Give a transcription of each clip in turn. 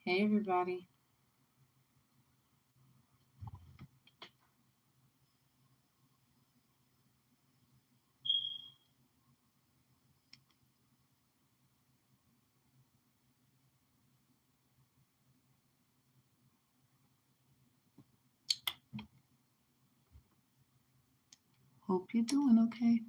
Hey, everybody. Hope you're doing okay.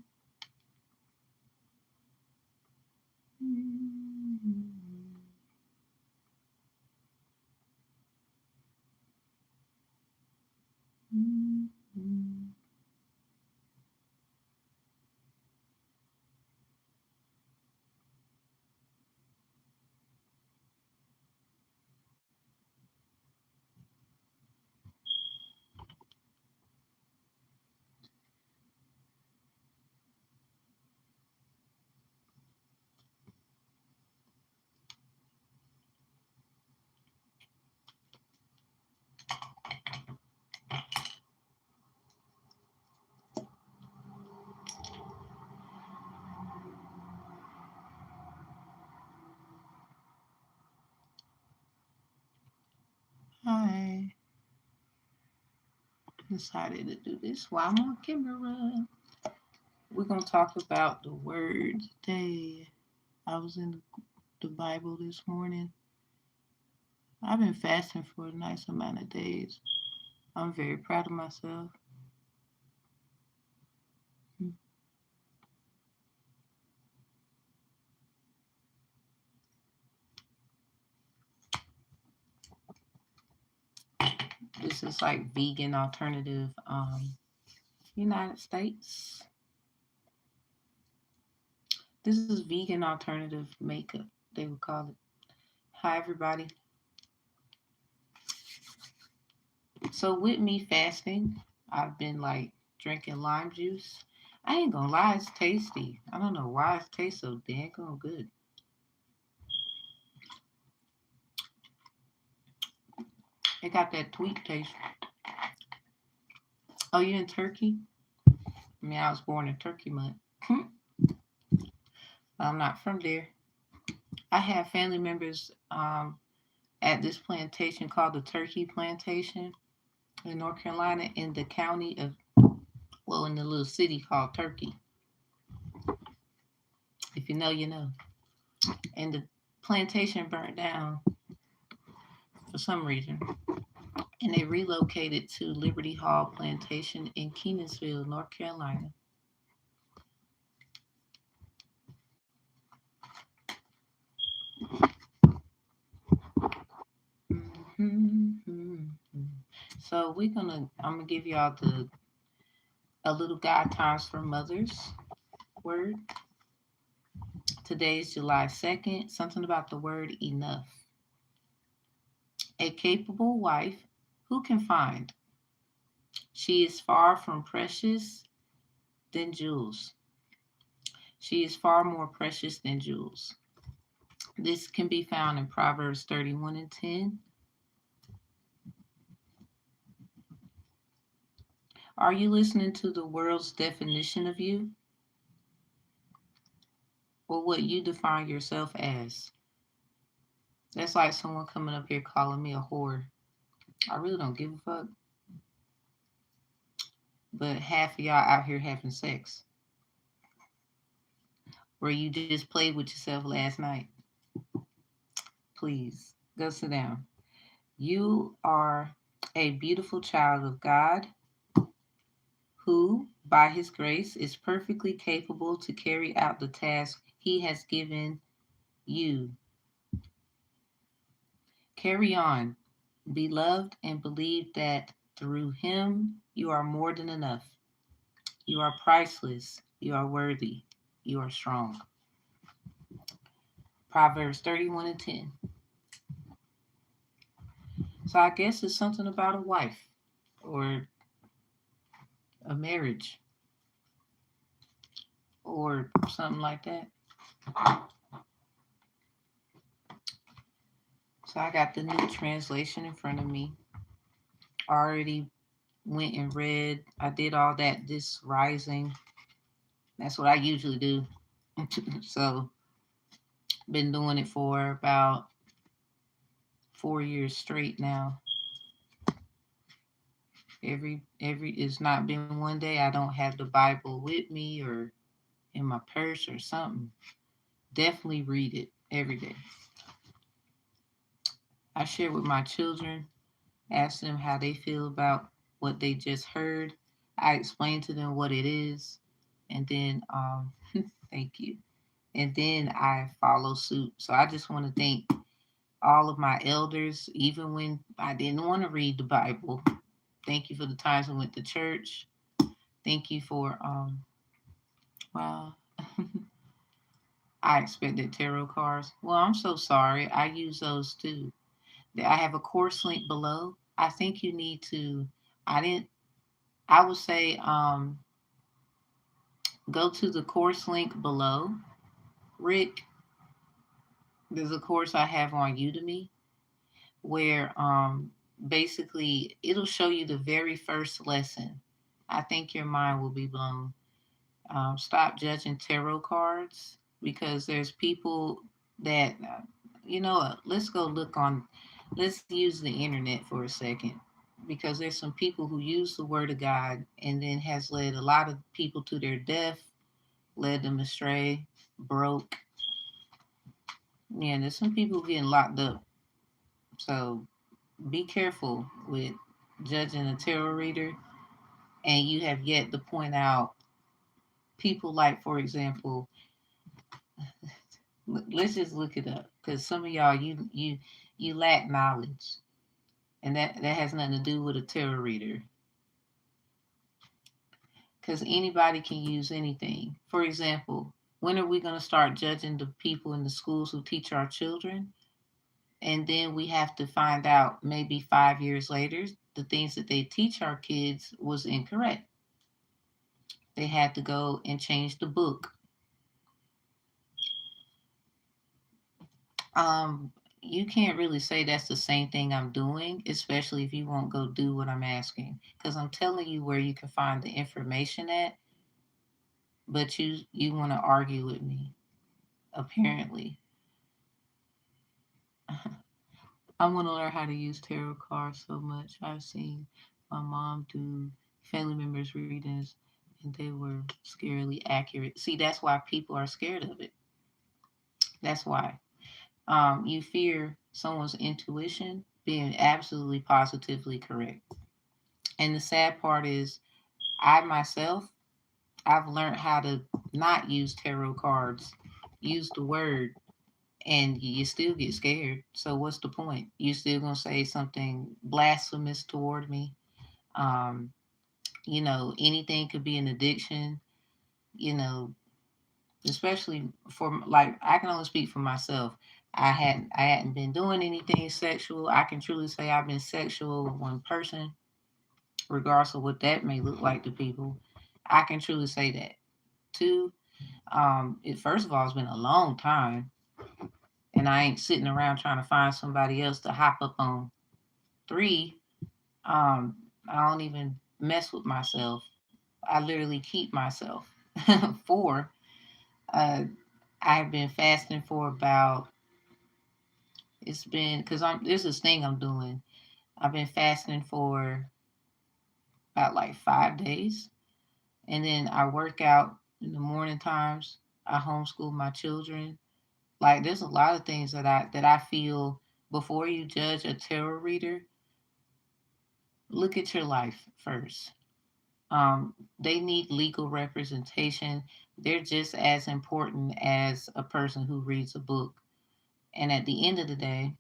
Hi. Decided to do this while I'm on camera. We're going to talk about the word today. I was in the Bible this morning. I've been fasting for a nice amount of days. I'm very proud of myself. This is like vegan alternative United States. This is vegan alternative makeup, they would call it. Hi, everybody. So with me fasting, I've been like drinking lime juice. I ain't gonna lie, it's tasty. I don't know why it tastes so dang good. It got that tweet taste. Oh, you in Turkey? I mean, I was born in Turkey month. I'm not from there. I have family members at this plantation called the Turkey Plantation in North Carolina in the county of, well, in the little city called Turkey. If you know, you know. And the plantation burned down for some reason. And they relocated to Liberty Hall Plantation in Kenansville, North Carolina. Mm-hmm. So I'm gonna give y'all a little guide times for mothers word. Today's July 2nd. Something about the word enough. A capable wife who can find. She is far from precious than jewels. She is far more precious than jewels. This can be found in Proverbs 31 and 10. Are you listening to the world's definition of you or what you define yourself as? That's like someone coming up here calling me a whore. I really don't give a fuck. But half of y'all out here having sex. Or you just played with yourself last night. Please, go sit down. You are a beautiful child of God who, by his grace, is perfectly capable to carry out the task he has given you. Carry on, beloved, and believe that through him you are more than enough. You are priceless. You are worthy. You are strong. Proverbs 31 and 10. So I guess it's something about a wife or a marriage or something like that. So I got the new translation in front of me. Already went and read. I did all that this rising. That's what I usually do. So been doing it for about 4 years straight now. Every it's not been one day I don't have the Bible with me or in my purse or something. Definitely read it every day. I share with my children, ask them how they feel about what they just heard. I explain to them what it is, and then thank you. And then I follow suit. So I just want to thank all of my elders, even when I didn't want to read the Bible. Thank you for the times I went to church. Thank you for well, I expected tarot cards. Well, I'm so sorry. I use those too. I have a course link below. I think you need to. I didn't. I would say go to the course link below. Rick, there's a course I have on Udemy where basically it'll show you the very first lesson. I think your mind will be blown. Stop judging tarot cards because there's people that let's go look on, let's use the internet for a second, because there's some people who use the word of God and then has led a lot of people to their death, led them astray, broke. Yeah, there's some people getting locked up. So be careful with judging a tarot reader. And you have yet to point out people like, for example, let's just look it up because some of y'all you lack knowledge, and that has nothing to do with a tarot reader. Because anybody can use anything. For example, when are we going to start judging the people in the schools who teach our children? And then we have to find out maybe 5 years later the things that they teach our kids was incorrect. They had to go and change the book. You can't really say that's the same thing I'm doing, especially if you won't go do what I'm asking. Because I'm telling you where you can find the information at, but you want to argue with me, apparently. I want to learn how to use tarot cards so much. I've seen my mom do family members' readings, and they were scarily accurate. See, that's why people are scared of it. That's why. You fear someone's intuition being absolutely positively correct. And the sad part is, I myself, I've learned how to not use tarot cards, use the word, and you still get scared. So what's the point? You still gonna say something blasphemous toward me? Um, anything could be an addiction. You know, especially for, like, I can only speak for myself. I hadn't been doing anything sexual. I can truly say I've been sexual with one person, regardless of what that may look like to people. I can truly say that. Two, it first of all, it's been a long time, and I ain't sitting around trying to find somebody else to hop up on. Three, I don't even mess with myself. I literally keep myself. Four, uh, I've been fasting for about, it's been, because there's this thing I'm doing. I've been fasting for about like 5 days. And then I work out in the morning times. I homeschool my children. Like, there's a lot of things that I feel, before you judge a tarot reader, look at your life first. They need legal representation. They're just as important as a person who reads a book. And at the end of the day,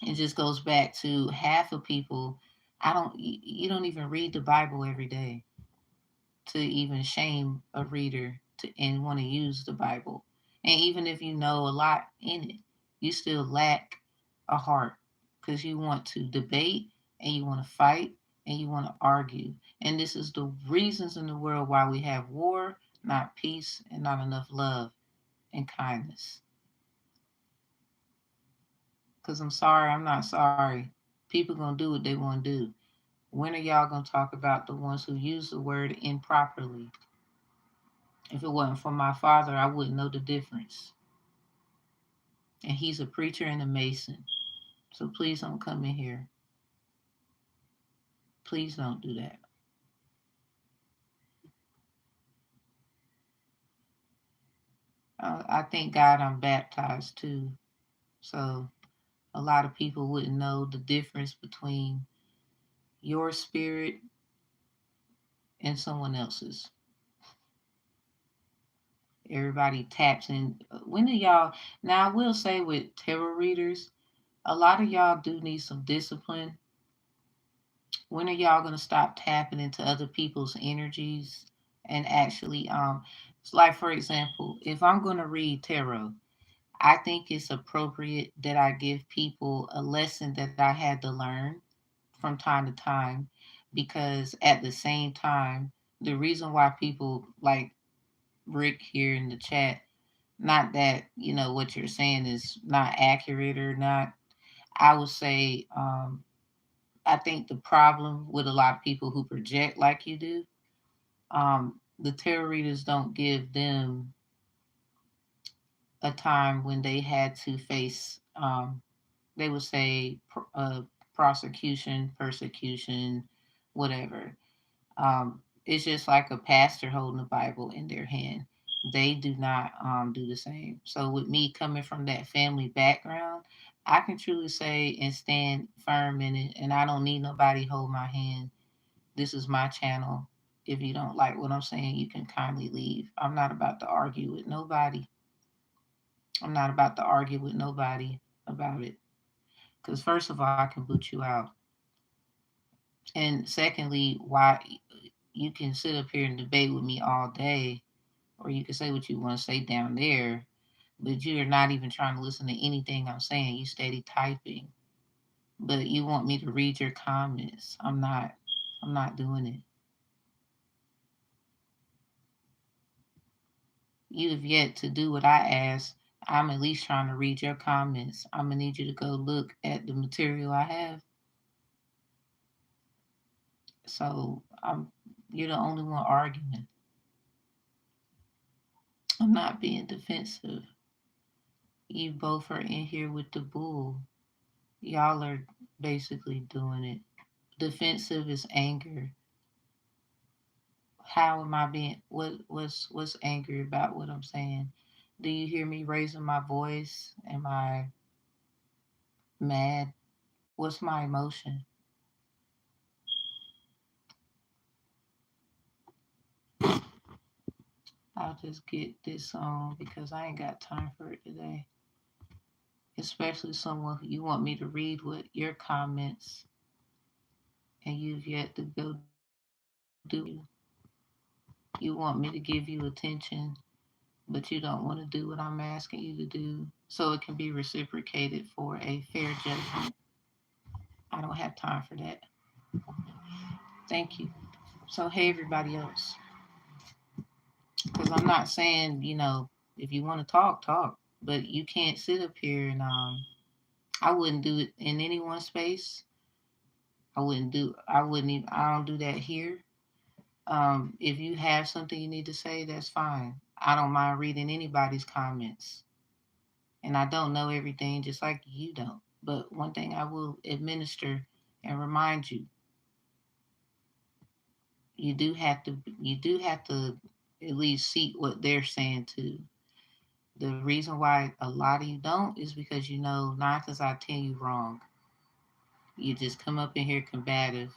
it just goes back to half of people. You don't even read the Bible every day to even shame a reader to and want to use the Bible. And even if you know a lot in it, you still lack a heart, because you want to debate and you want to fight and you want to argue. And this is the reasons in the world why we have war, not peace, and not enough love and kindness. Because I'm sorry, I'm not sorry. People gonna do what they want to do. When are y'all gonna talk about the ones who use the word improperly? If it wasn't for my father, I wouldn't know the difference. And he's a preacher and a mason. So please don't come in here. Please don't do that. I thank God I'm baptized too. So a lot of people wouldn't know the difference between your spirit and someone else's. Everybody taps in. When do y'all? Now, I will say with tarot readers, a lot of y'all do need some discipline. When are y'all going to stop tapping into other people's energies and actually, it's like, for example, if I'm going to read tarot, I think it's appropriate that I give people a lesson that I had to learn from time to time, because at the same time, the reason why people like Rick here in the chat, not that, what you're saying is not accurate or not. I would say, I think the problem with a lot of people who project like you do, the tarot readers don't give them a time when they had to face, they would say, prosecution, persecution, whatever. It's just like a pastor holding a Bible in their hand. They do not do the same. So with me coming from that family background, I can truly say and stand firm in it, and I don't need nobody hold my hand. This is my channel. If you don't like what I'm saying, you can kindly leave. I'm not about to argue with nobody. I'm not about to argue with nobody about it. Because first of all, I can boot you out. And secondly, why you can sit up here and debate with me all day, or you can say what you want to say down there, but you're not even trying to listen to anything I'm saying. You steady typing, but you want me to read your comments. I'm not. I'm not doing it. You have yet to do what I asked. I'm at least trying to read your comments. I'm gonna need you to go look at the material I have. So you're the only one arguing. I'm not being defensive. You both are in here with the bull. Y'all are basically doing it. Defensive is anger. How am I being what's angry about what I'm saying? Do you hear me raising my voice? Am I mad? What's my emotion? I'll just get this on because I ain't got time for it today. Especially someone who you want me to read with your comments and you've yet to go do. You want me to give you attention, but you don't want to do what I'm asking you to do so it can be reciprocated for a fair judgment. I don't have time for that. Thank you. So, hey, everybody else. Because I'm not saying, if you want to talk, talk. But you can't sit up here and I wouldn't do it in anyone's space. I wouldn't even, I don't do that here. If you have something you need to say, that's fine. I don't mind reading anybody's comments. And I don't know everything just like you don't. But one thing I will administer and remind you, you do have to at least see what they're saying too. The reason why a lot of you don't is because you know 9 times out of 10 you wrong. You just come up in here combative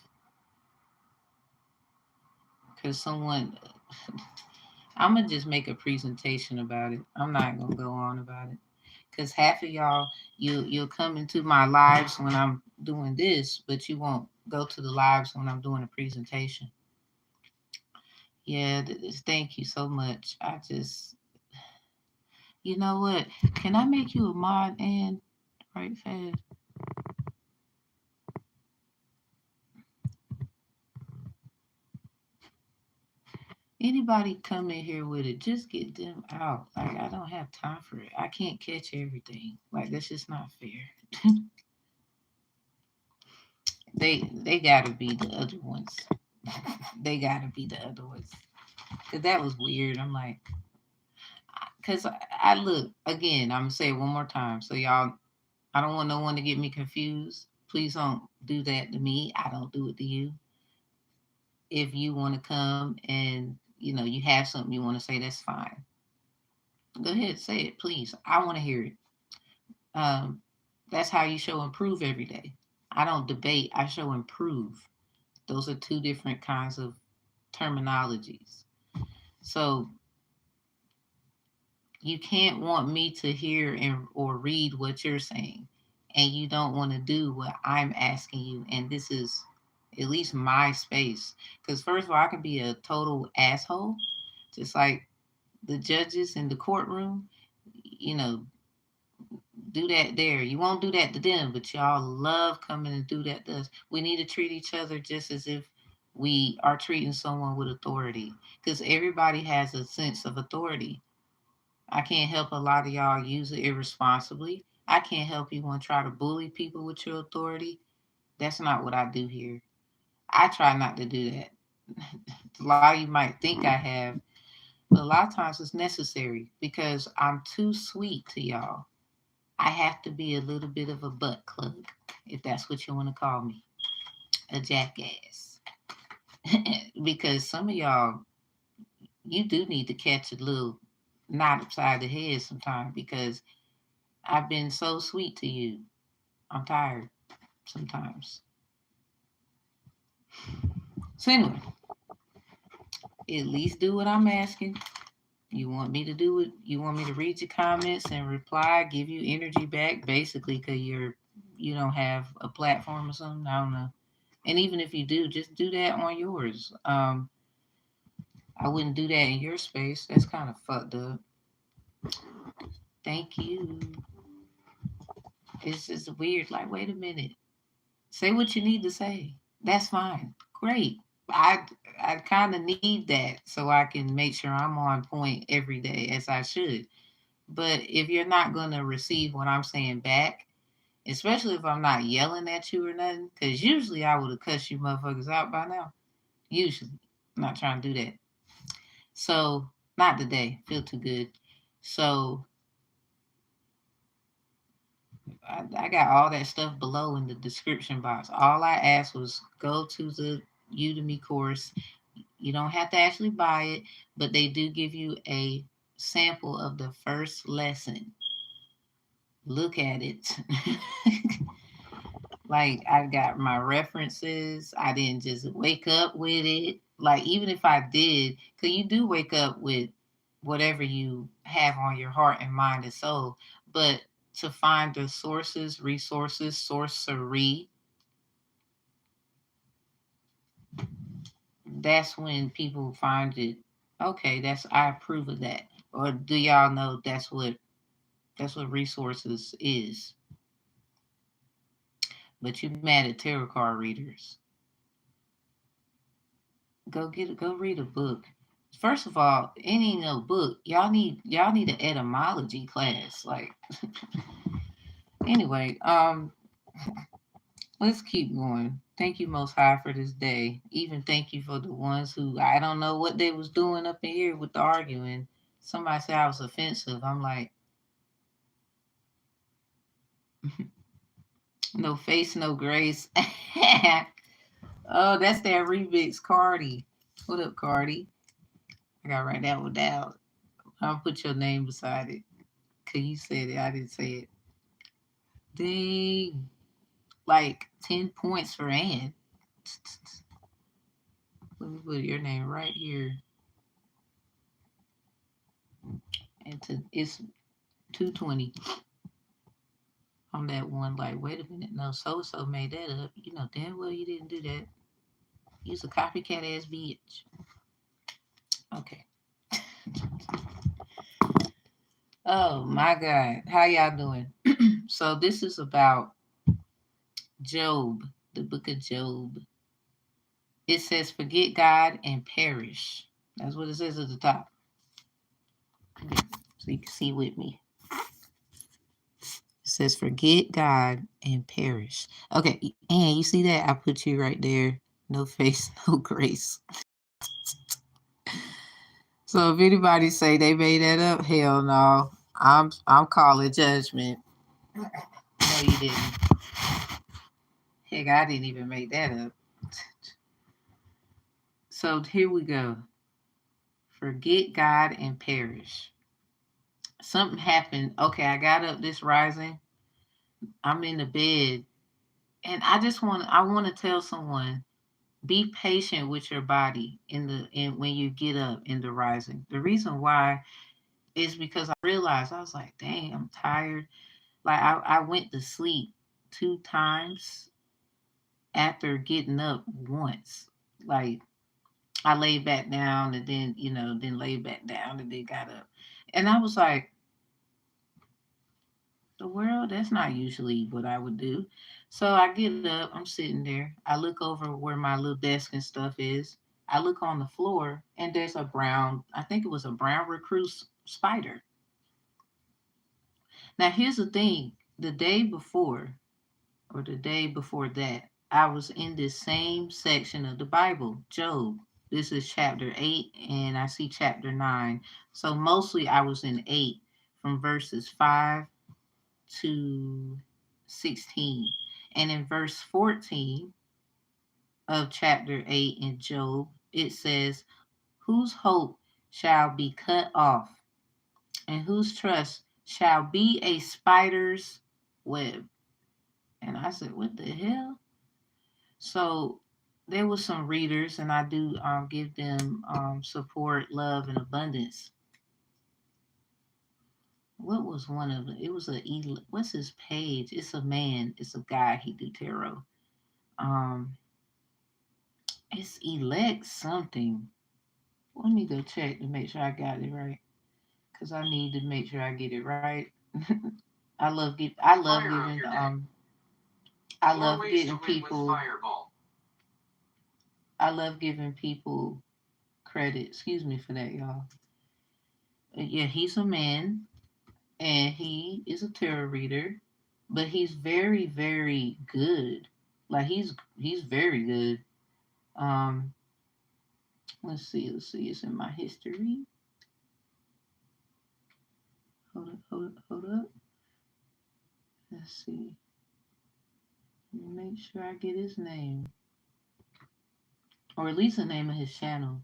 because someone. I'm gonna just make a presentation about it. I'm not gonna go on about it because half of y'all you'll come into my lives when I'm doing this, but you won't go to the lives when I'm doing a presentation. Yeah, thank you so much. You know what? Can I make you a mod and right fast? Anybody come in here with it, just get them out. Like I don't have time for it. I can't catch everything. Like that's just not fair. They gotta be the other ones. They gotta be the other ones. Cause that was weird. I'm like, cause I look again. I'm gonna say it one more time so y'all I don't want no one to get me confused. Please don't do that to me. I don't do it to you. If you want to come and, you have something you want to say, that's fine. Go ahead, say it, please. I want to hear it. Um, that's how you show improve every day. I don't debate, I show improve. Those are two different kinds of terminologies. So you can't want me to hear or read what you're saying, and you don't want to do what I'm asking you. And this is at least my space. Because, first of all, I can be a total asshole, just like the judges in the courtroom. You know, do that there. You won't do that to them, but y'all love coming and do that to us. We need to treat each other just as if we are treating someone with authority, because everybody has a sense of authority. I can't help a lot of y'all use it irresponsibly. I can't help you want to try to bully people with your authority. That's not what I do here. I try not to do that. A lot of you might think I have, but a lot of times it's necessary because I'm too sweet to y'all. I have to be a little bit of a butt plug, if that's what you want to call me, a jackass. Because some of y'all, you do need to catch a little knot upside the head sometime because I've been so sweet to you. I'm tired sometimes. So anyway, at least do what I'm asking. You want me to do it? You want me to read your comments and reply, give you energy back, basically, because you don't have a platform or something. I don't know. And even if you do, just do that on yours. I wouldn't do that in your space. That's kind of fucked up. Thank you. It's just weird. Like, wait a minute. Say what you need to say. That's fine. Great. I I kind of need that so I can make sure I'm on point every day as I should. But if you're not going to receive what I'm saying back, especially if I'm not yelling at you or nothing, because usually I would have cussed you motherfuckers out by now. Usually. I'm not trying to do that. So, not today. Feel too good. So, I got all that stuff below in the description box. All I asked was go to the Udemy course. You don't have to actually buy it, but they do give you a sample of the first lesson. Look at it. Like, I got my references. I didn't just wake up with it. Like, even if I did, because you do wake up with whatever you have on your heart and mind and soul. But to find the sources, resources, sorcery, that's when people find it. Okay, I approve of that. Or do y'all know that's what resources is? But you mad at tarot card readers. Go read a book. First of all, it ain't no book. Y'all need an etymology class. Like, anyway, let's keep going. Thank you, Most High, for this day. Even thank you for the ones who I don't know what they was doing up in here with the arguing. Somebody said I was offensive. I'm like, no face, no grace. Oh, that's that remix, Cardi. What up, Cardi? I gotta write that one down. I'll put your name beside it. Cause you said it, I didn't say it. Dang. Like 10 points for Ann. Let me put your name right here. It's 220 on that one. Like, wait a minute. No, so made that up. You know damn well you didn't do that. You's a copycat ass bitch. Okay. Oh my God. How y'all doing? So this is about Job, the book of Job. It says, forget God and perish. That's what it says at the top. So you can see with me. It says, forget God and perish. Okay, and you see that? I put you right there. No face, no grace. So if anybody say they made that up, hell no. I'm calling judgment. you didn't. Heck, I didn't even make that up. So here we go. Forget God and perish. Something happened. Okay, I got up this rising. I'm in the bed. And I want to tell someone, be patient with your body in when you get up in the rising. The reason why is because I realized, I was like, dang, I'm tired. Like I went to sleep 2 times after getting up once. Like I laid back down and then, then laid back down and then got up. And I was like, the world, that's not usually what I would do. So I get up, I'm sitting there. I look over where my little desk and stuff is. I look on the floor and there's a brown, I think it was a brown recluse spider. Now, here's the thing, the day before, or the day before that, I was in this same section of the Bible, Job. This is chapter 8, and I see chapter 9. So mostly I was in 8 from verses 5 to 16. And in verse 14 of chapter 8 in Job, it says, whose hope shall be cut off, and whose trust shall be a spider's web. And I said, what the hell? So there was some readers, and I do give them support, love, and abundance. What was one of them? It was what's his page? It's a man. It's a guy. He do tarot. Um, it's elect something. Let me go check to make sure I got it right, because I need to make sure I get it right. I love giving I love getting people I love giving people credit. Excuse me for that, y'all. Yeah, he's a man and he is a tarot reader, but he's very, very good. Like he's very good. Um, let's see. It's in my history. Hold up. Let's see. Let me make sure I get his name, or at least the name of his channel.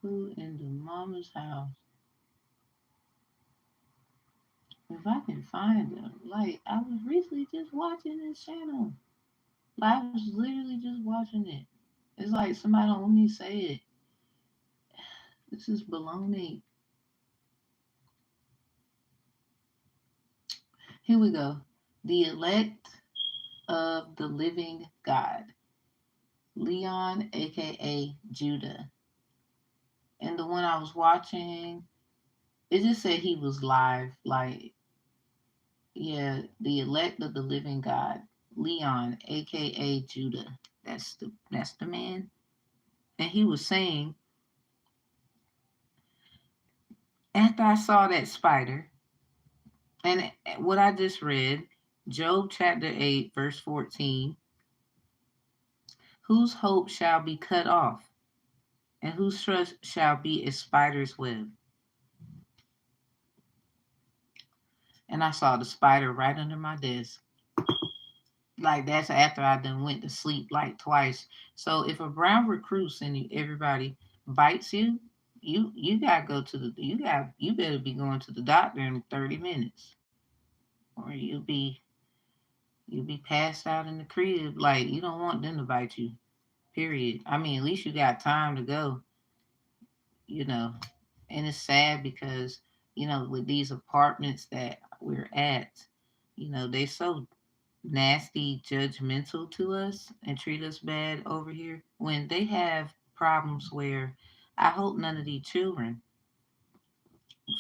Who in the mama's house? If I can find him, like I was recently just watching his channel. Like I was literally just watching it. It's like somebody don't want me to say it. This is baloney. Here we go. The elect of the living God. Leon, aka Judah. And the one I was watching, it just said he was live. Like, yeah, the elect of the living God. Leon, aka Judah. That's the man. And he was saying, after I saw that spider, and what I just read, Job chapter 8, verse 14, whose hope shall be cut off, and whose trust shall be a spider's web. And I saw the spider right under my desk. Like that's after I done went to sleep like twice. So if a brown recluse and everybody bites you, you gotta go to the you better be going to the doctor in 30 minutes, or you'll be passed out in the crib. Like you don't want them to bite you. Period. I mean, at least you got time to go. You know, and it's sad because with these apartments that we're at, they so nasty, judgmental to us and treat us bad over here when they have problems where I hope none of these children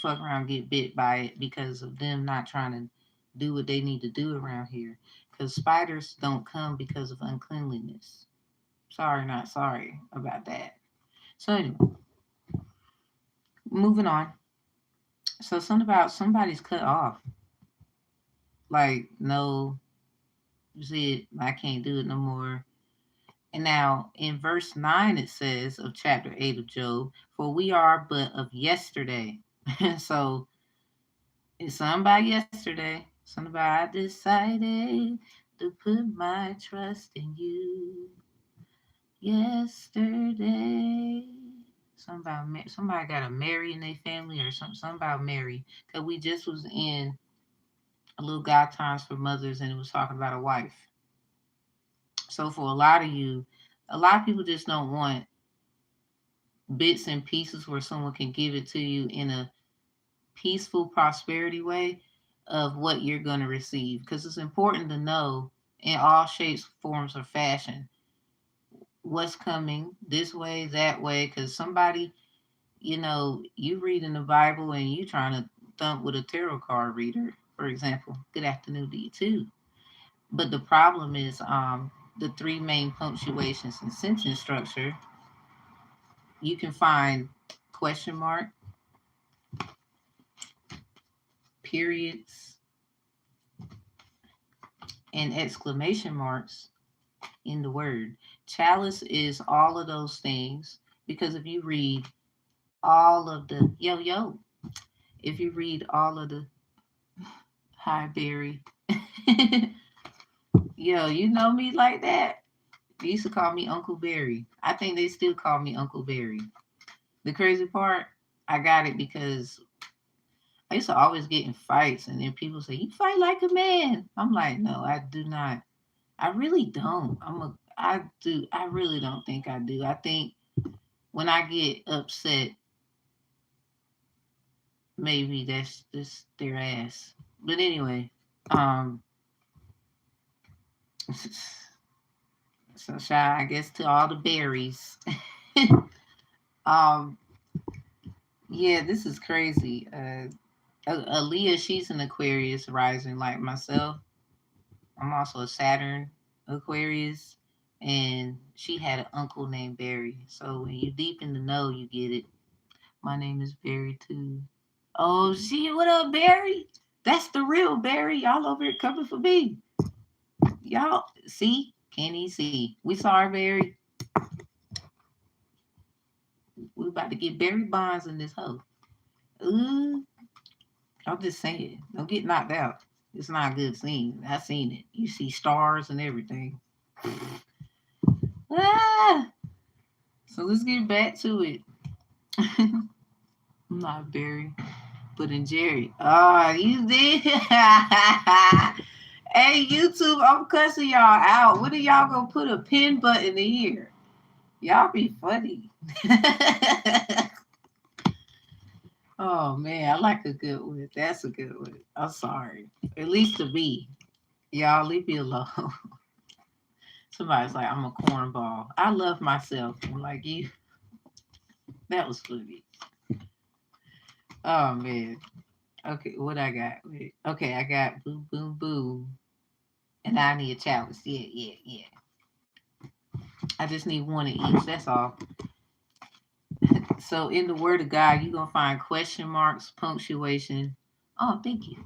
fuck around get bit by it because of them not trying to do what they need to do around here. Because spiders don't come because of uncleanliness. Sorry, not sorry about that. So anyway, moving on. So something about somebody's cut off. Like, no, you see it, I can't do it no more. And now in verse 9 it says of chapter 8 of Job, for we are but of yesterday. So it's something about yesterday. Something about I decided to put my trust in you yesterday. Something about somebody got a Mary in their family or something. Something about Mary. Cause we just was in a little God times for mothers, and it was talking about a wife. So for a lot of you, a lot of people just don't want bits and pieces where someone can give it to you in a peaceful prosperity way of what you're going to receive, because it's important to know in all shapes, forms, or fashion what's coming this way, that way, because somebody, you read in the Bible and you trying to thump with a tarot card reader, for example. Good afternoon to you too. But the problem is the three main punctuations and sentence structure. You can find question mark, periods, and exclamation marks in the word. Chalice is all of those things because if you read all of the if you read all of the hi Barry, you know me like that. They used to call me Uncle Barry. I think they still call me Uncle Barry. The crazy part, I got it because I used to always get in fights, and then people say, "You fight like a man." I'm like, "No, I do not. I really don't. I do. I really don't think I do. I think when I get upset, maybe that's just their ass." But anyway, um, so shout I guess to all the berries. um, yeah, this is crazy. Aaliyah, she's an Aquarius rising like myself. I'm also a Saturn Aquarius, and she had an uncle named Barry. So when you deep in the know, you get it. My name is Barry too. Oh shit, what up, Barry? That's the real Barry. Y'all over here coming for me. Y'all see? Can't even see. We sorry, Barry. We about to get Barry Bonds in this hoe. Ooh, I'm just saying. Don't get knocked out. It's not a good scene. I seen it. You see stars and everything. Ah! So let's get back to it. Not Barry, but in Jerry. Oh, you did. Hey, YouTube, I'm cussing y'all out. When are y'all gonna put a pin button in here? Y'all be funny. Oh man, I like a good one. That's a good one. I'm sorry. At least to me. Y'all leave me alone. Somebody's like, I'm a cornball. I love myself. I'm like you. That was funny. Oh man. Okay, what I got? Wait. Okay, I got boom, boom, boom. And I need a challenge. Yeah, yeah, yeah. I just need one of each. That's all. So in the Word of God, you're gonna find question marks, punctuation. Oh, thank you.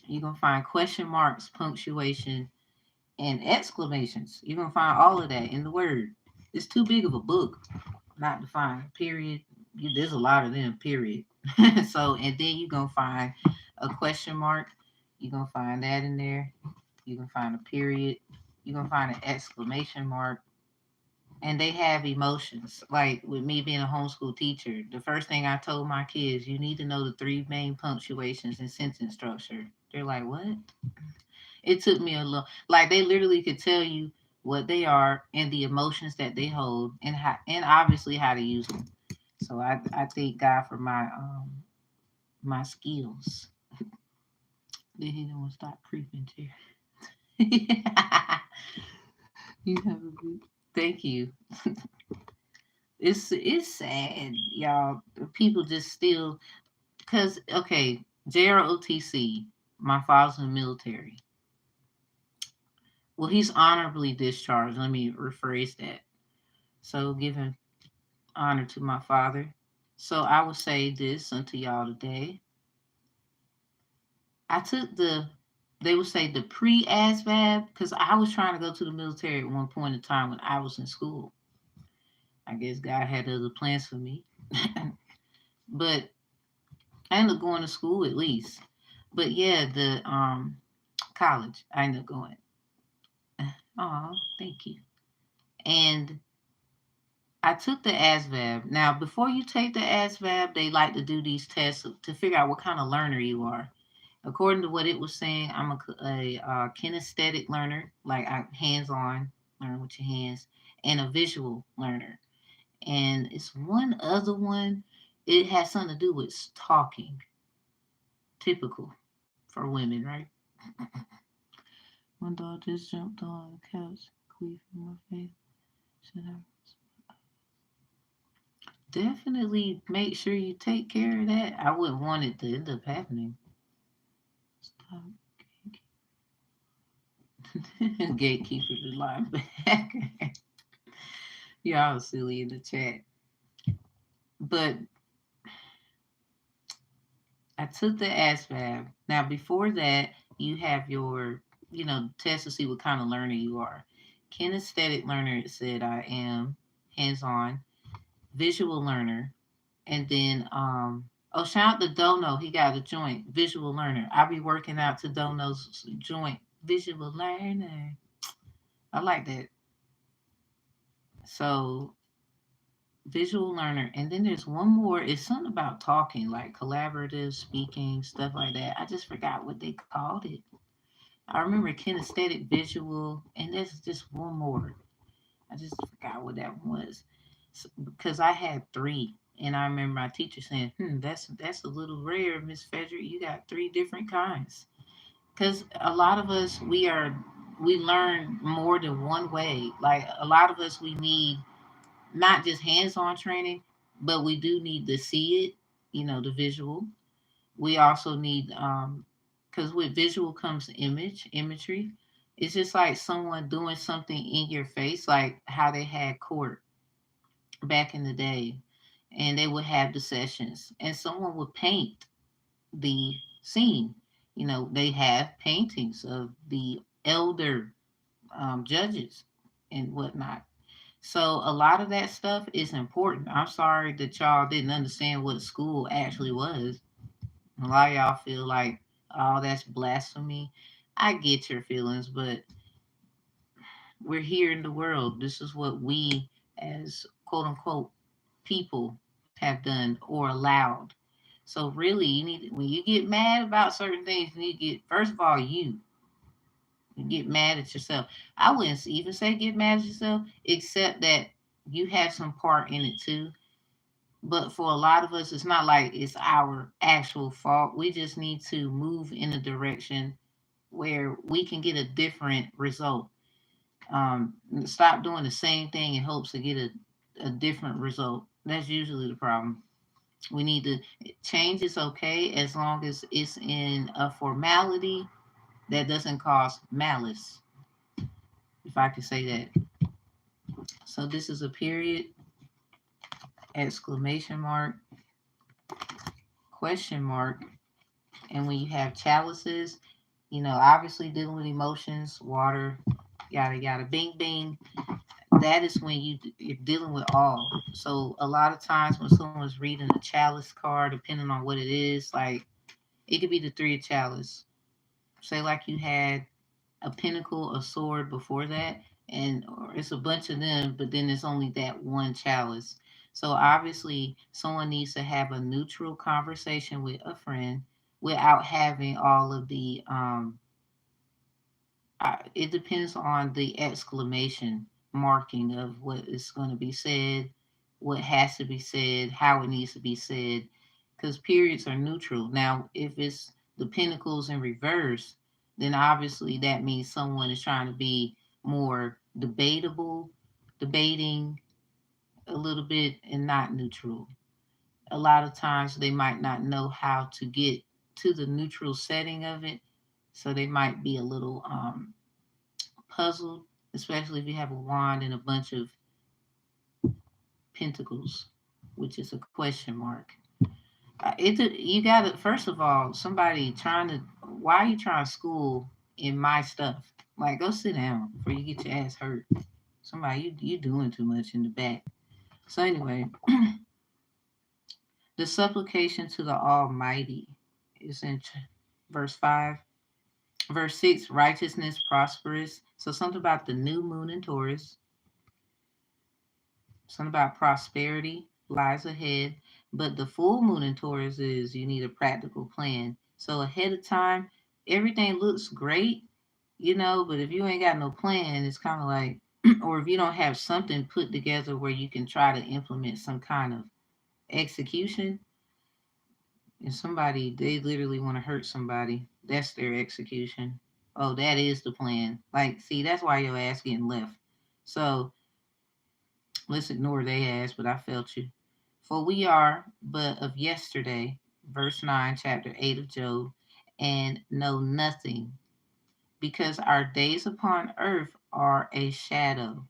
You're gonna find question marks, punctuation, and exclamations. You're gonna find all of that in the Word. It's too big of a book not to find. Period. There's a lot of them. Period. So and then you're gonna find a question mark. You're gonna find that in there. You can find a period. You're gonna find an exclamation mark. And they have emotions. Like with me being a homeschool teacher, the first thing I told my kids, you need to know the three main punctuations and sentence structure. They're like, what? It took me a little, like they literally could tell you what they are and the emotions that they hold and how, and obviously how to use them. So I thank God for my skills. Then he don't stop creeping too. You have a good. Thank you. It's sad, y'all. People just still because okay, JROTC. My father's in the military. Well, he's honorably discharged. Let me rephrase that. So, giving honor to my father. So I would say this unto y'all today. I took they would say the pre-ASVAB because I was trying to go to the military at one point in time when I was in school. I guess God had other plans for me. But I ended up going to school at least. But yeah, the college I ended up going. Oh, thank you. And I took the ASVAB. Now, before you take the ASVAB, they like to do these tests to figure out what kind of learner you are. According to what it was saying, I'm a kinesthetic learner, like I hands-on, learn with your hands, and a visual learner. And it's one other one. It has something to do with talking, typical for women, right? My dog just jumped on the couch, queefing in my face. Should I? Definitely make sure you take care of that. I wouldn't want it to end up happening. Stop. Gatekeeper the linebacker. Y'all silly in the chat. But I took the ASVAB. Now, before that, you have your, test to see what kind of learner you are. Kinesthetic learner, it said I am hands-on. Visual learner. And then, oh, shout out to Dono. He got a joint. Visual learner. I'll be working out to Dono's joint. Visual learner. I like that. So visual learner. And then there's one more. It's something about talking, like collaborative speaking, stuff like that. I just forgot what they called it. I remember kinesthetic, visual, and there's just one more. I just forgot what that was. So, because I had three. And I remember my teacher saying, that's a little rare, Miss Frederick. You got three different kinds. Because a lot of us, we learn more than one way. Like a lot of us, we need not just hands-on training, but we do need to see it, the visual. We also need because with visual comes imagery. It's just like someone doing something in your face, like how they had court back in the day, and they would have the sessions, and someone would paint the scene. They have paintings of the elder judges and whatnot. So a lot of that stuff is important. I'm sorry that y'all didn't understand what school actually was. A lot of y'all feel like, oh, that's blasphemy. I get your feelings, but we're here in the world. This is what we, as quote unquote people, have done or allowed. So really, you need when you get mad about certain things, you need to get first of all you get mad at yourself. I wouldn't even say get mad at yourself, except that you have some part in it too. But for a lot of us, it's not like it's our actual fault. We just need to move in a direction where we can get a different result. Stop doing the same thing in hopes to get a different result. That's usually the problem. We need to change is okay as long as it's in a formality that doesn't cause malice, if I could say that. So this is a period, exclamation mark, question mark. And when you have chalices, obviously dealing with emotions, water, yada yada, bing bing. That is when you're dealing with all. So a lot of times when someone's reading a chalice card, depending on what it is, like it could be the three of chalice. Say like you had a pinnacle, a sword before that, and or it's a bunch of them, but then it's only that one chalice. So obviously, someone needs to have a neutral conversation with a friend without having all of the. It depends on the exclamation marking of what is going to be said, what has to be said, how it needs to be said, because periods are neutral. Now, if it's the pinnacles in reverse, then obviously that means someone is trying to be more debating a little bit and not neutral. A lot of times they might not know how to get to the neutral setting of it, so they might be a little puzzled, especially if you have a wand and a bunch of pentacles. which is a question mark. You got to, first of all, somebody trying to, why are you trying to school in my stuff? Like, go sit down before you get your ass hurt. Somebody, you doing too much in the back. So, anyway, the supplication to the Almighty is in verse 5. Verse 6, righteousness prosperous. So, something about the new moon in Taurus, something about prosperity lies ahead. But the full moon in Taurus is you need a practical plan. So, ahead of time, everything looks great, but if you ain't got no plan, it's kind of like, or if you don't have something put together where you can try to implement some kind of execution, and somebody, they literally want to hurt somebody, that's their execution. Oh, that is the plan. Like, see, that's why your ass getting left. So let's ignore they ass, but I felt you. For we are but of yesterday, verse 9, chapter 8 of Job, and know nothing, because our days upon earth are a shadow.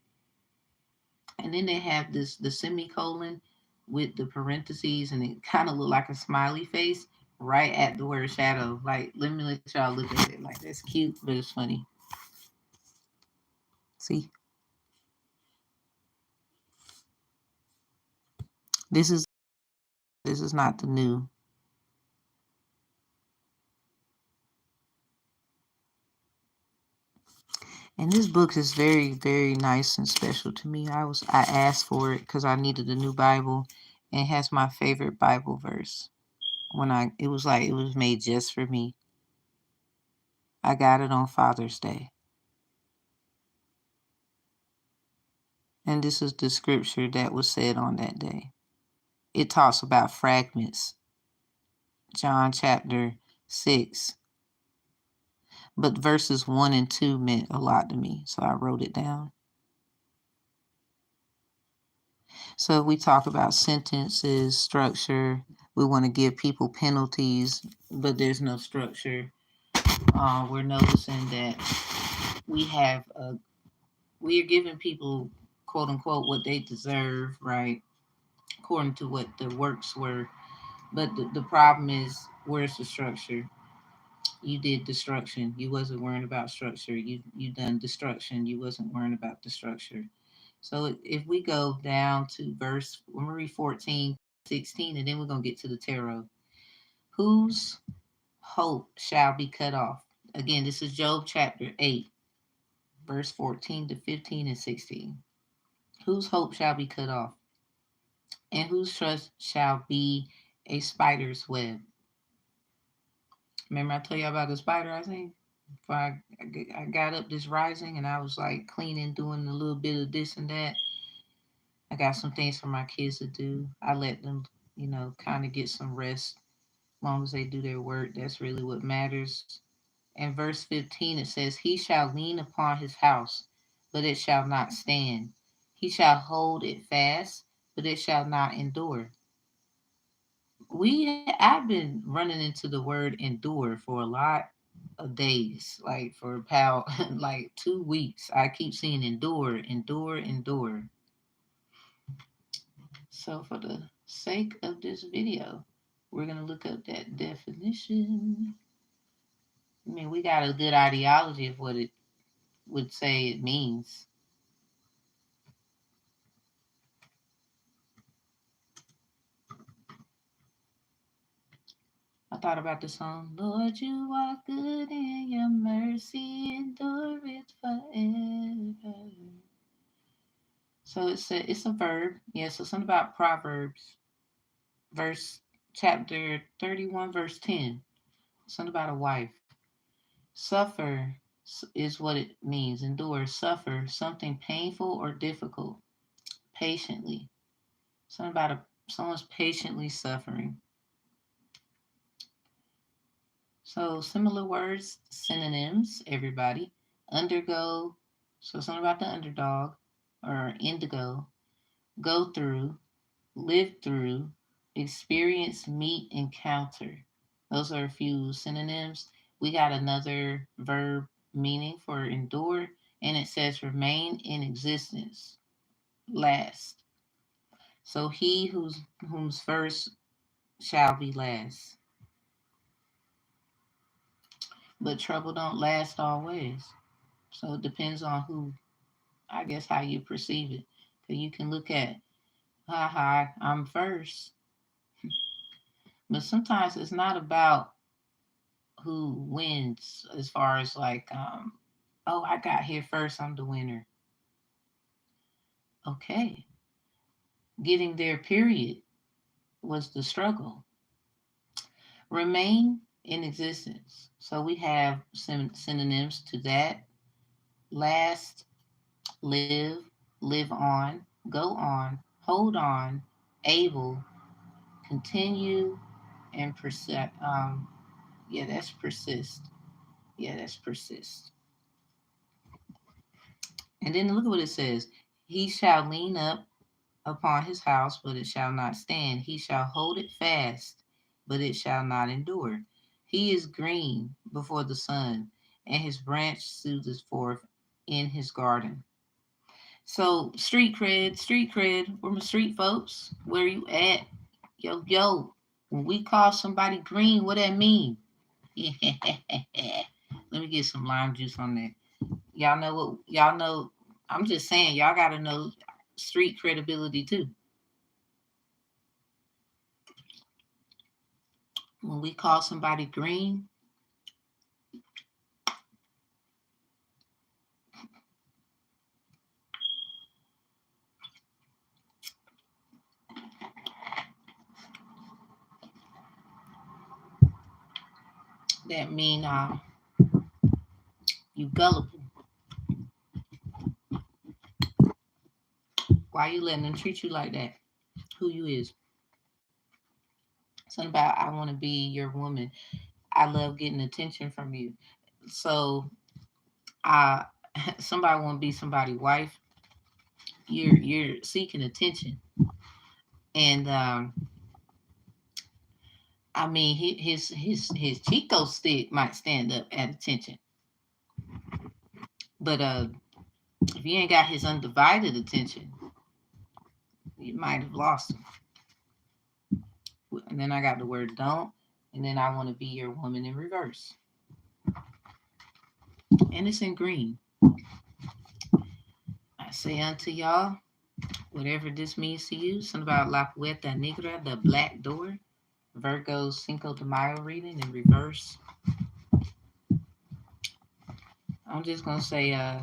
And then they have this the semicolon with the parentheses, and it kind of look like a smiley face right at the word shadow. Like, let me let y'all look at it. Like, that's cute, but it's funny. See, this is not the new. And this book is very, very nice and special to me. I asked for it because I needed a new Bible, and it has my favorite Bible verse. It was like it was made just for me. I got it on Father's Day. And this is the scripture that was said on that day. It talks about fragments. John chapter 6. But verses 1 and 2 meant a lot to me, so I wrote it down. So we talk about sentences, structure. We want to give people penalties, but there's no structure. We're noticing that we have we are giving people, quote unquote, what they deserve, right? According to what the works were. But the problem is, where's the structure? You did destruction. You wasn't worrying about structure. You done destruction. You wasn't worrying about the structure. So if we go down to verse, we're going to read 14, 16, and then we're going to get to the tarot. Whose hope shall be cut off? Again, this is Job chapter 8, verse 14 to 15 and 16. Whose hope shall be cut off? And whose trust shall be a spider's web? Remember I told you about the spider I seen? Before I got up this rising, and I was like cleaning, doing a little bit of this and that. I got some things for my kids to do. I let them, kind of get some rest. As long as they do their work, that's really what matters. In verse 15, it says, He shall lean upon his house, but it shall not stand. He shall hold it fast, but it shall not endure. I've been running into the word endure for a lot of days, like for about like 2 weeks. I keep seeing endure, endure, endure. So for the sake of this video, we're going to look up that definition. I mean, we got a good ideology of what it would say it means. I thought about the song, Lord, you are good and your mercy endureth forever. So it's a verb. Yeah, so something about Proverbs, chapter 31, verse 10. Something about a wife. Suffer is what it means. Endure, suffer, something painful or difficult. Patiently. Something about someone's patiently suffering. So similar words, synonyms, everybody. Undergo, so something about the underdog, or indigo. Go through, live through, experience, meet, encounter. Those are a few synonyms. We got another verb meaning for endure, and it says remain in existence, last. So he whom's first shall be last. But trouble don't last always. So it depends on who, I guess, how you perceive it. Because you can look at, haha, I'm first. But sometimes it's not about who wins as far as like, oh, I got here first, I'm the winner. Okay. Getting there, period, was the struggle. Remain in existence. So we have synonyms to that. Last, live, live on, go on, hold on, able, continue, and persist. Yeah, that's persist. Yeah, that's persist. And then look at what it says. He shall lean up upon his house, but it shall not stand. He shall hold it fast, but it shall not endure. He is green before the sun, and his branch soothes forth in his garden. So street cred. We're my street folks. Where you at? Yo, yo. When we call somebody green, what that mean? Let me get some lime juice on that. Y'all know what? Y'all know. I'm just saying, y'all got to know street credibility too. When we call somebody green, that mean you gullible. Why you letting them treat you like that? Who you is? Something about I want to be your woman. I love getting attention from you. So, uh, somebody want to be somebody's wife. You're seeking attention, and I mean his Chico stick might stand up at attention, but if you ain't got his undivided attention, you might have lost him. And then I got the word don't, and then I want to be your woman in reverse, and it's in green. I say unto y'all, whatever this means to you, something about La Puerta Negra, the black door, Virgo's Cinco de Mayo reading in reverse. I'm just gonna say, I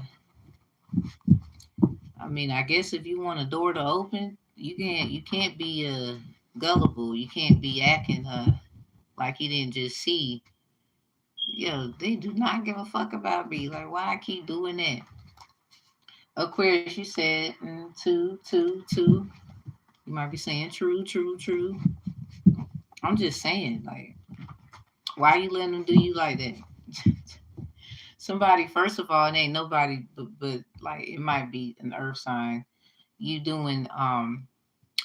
mean, I guess if you want a door to open, you can't be gullible. You can't be acting like you didn't just see. Yo, they do not give a fuck about me. Like, why I keep doing that? Aquarius, you said two, two, two. You might be saying true, true, true. I'm just saying, like, why you letting them do you like that? Somebody, first of all, it ain't nobody, but like it might be an earth sign. You doing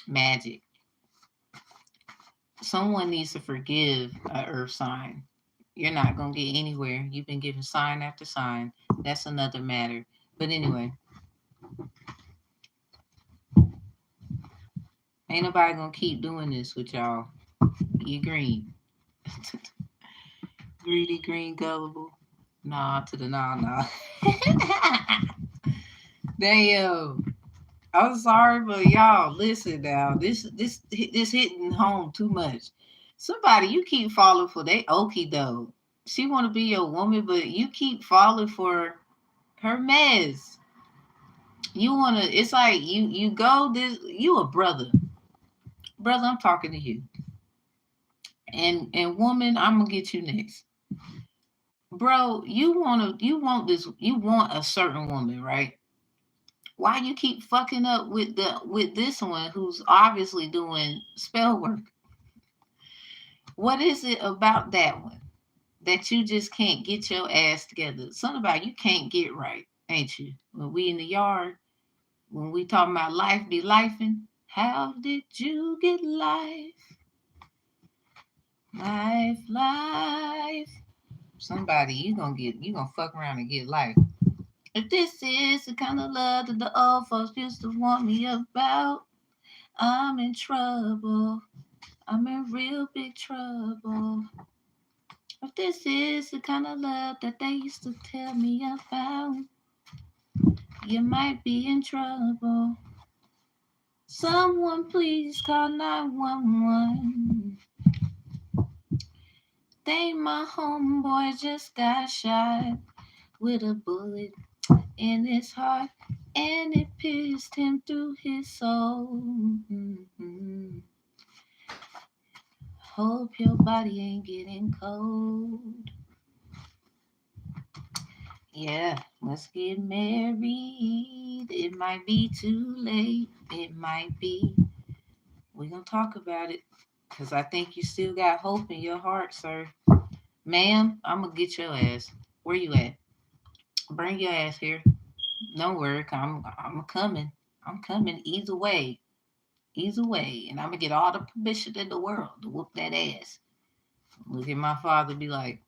magic. Someone needs to forgive a earth sign. You're not gonna get anywhere. You've been given sign after sign. That's another matter. But anyway, ain't nobody gonna keep doing this with y'all. You green. Greedy, green, gullible. Nah, to the nah, nah. Damn. I'm sorry, but y'all listen now. This hitting home too much. Somebody you keep falling for they okie doke. She want to be your woman, but you keep falling for her mess. You wanna. It's like you go this. You a brother, brother. I'm talking to you. And woman, I'm gonna get you next, bro. You want a certain woman, right? Why you keep fucking up with this one who's obviously doing spell work? What is it about that one that you just can't get your ass together? Something about you can't get right, ain't you? When we in the yard, when we talking about life be lifing, how did you get life? Life, life. Somebody you gonna fuck around and get life. If this is the kind of love that the old folks used to want me about, I'm in trouble. I'm in real big trouble. If this is the kind of love that they used to tell me about, you might be in trouble. Someone please call 911. Think my homeboy just got shot with a bullet in his heart, and it pierced him through his soul. Mm-hmm. Hope your body ain't getting cold. Yeah, let's get married. It might be too late. It might be. We're going to talk about it because I think you still got hope in your heart, sir. Ma'am, I'm going to get your ass. Where you at? Bring your ass here. Don't worry, I'm coming. I'm coming either way. Either way. And I'm going to get all the permission in the world to whoop that ass. Look at my father be like,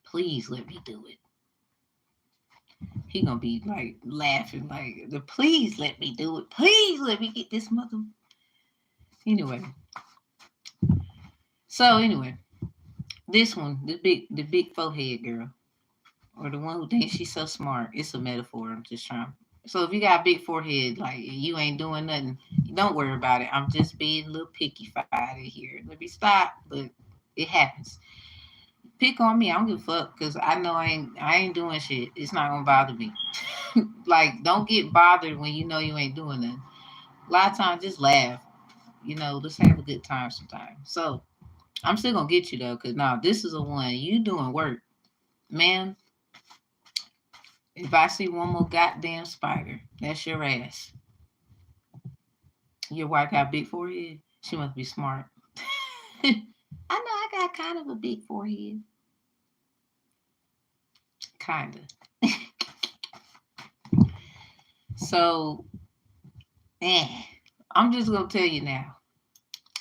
please let me do it. He gonna be like laughing, like, the please let me do it. Please let me get this mother. Anyway. So anyway, this one, the big forehead girl, or the one who thinks she's so smart. It's a metaphor. I'm just trying. So if you got a big forehead, like you ain't doing nothing, don't worry about it. I'm just being a little picky fighter here. Let me stop, but it happens. Pick on me. I don't give a fuck because I know I ain't doing shit. It's not gonna bother me. Like, don't get bothered when you know you ain't doing nothing. A lot of times, just laugh. Let's have a good time sometime. So I'm still gonna get you though, cause now this is a one you doing work, man. If I see one more goddamn spider, that's your ass. Your wife got a big forehead. She must be smart. I know I got kind of a big forehead, kinda. So, eh, I'm just gonna tell you now.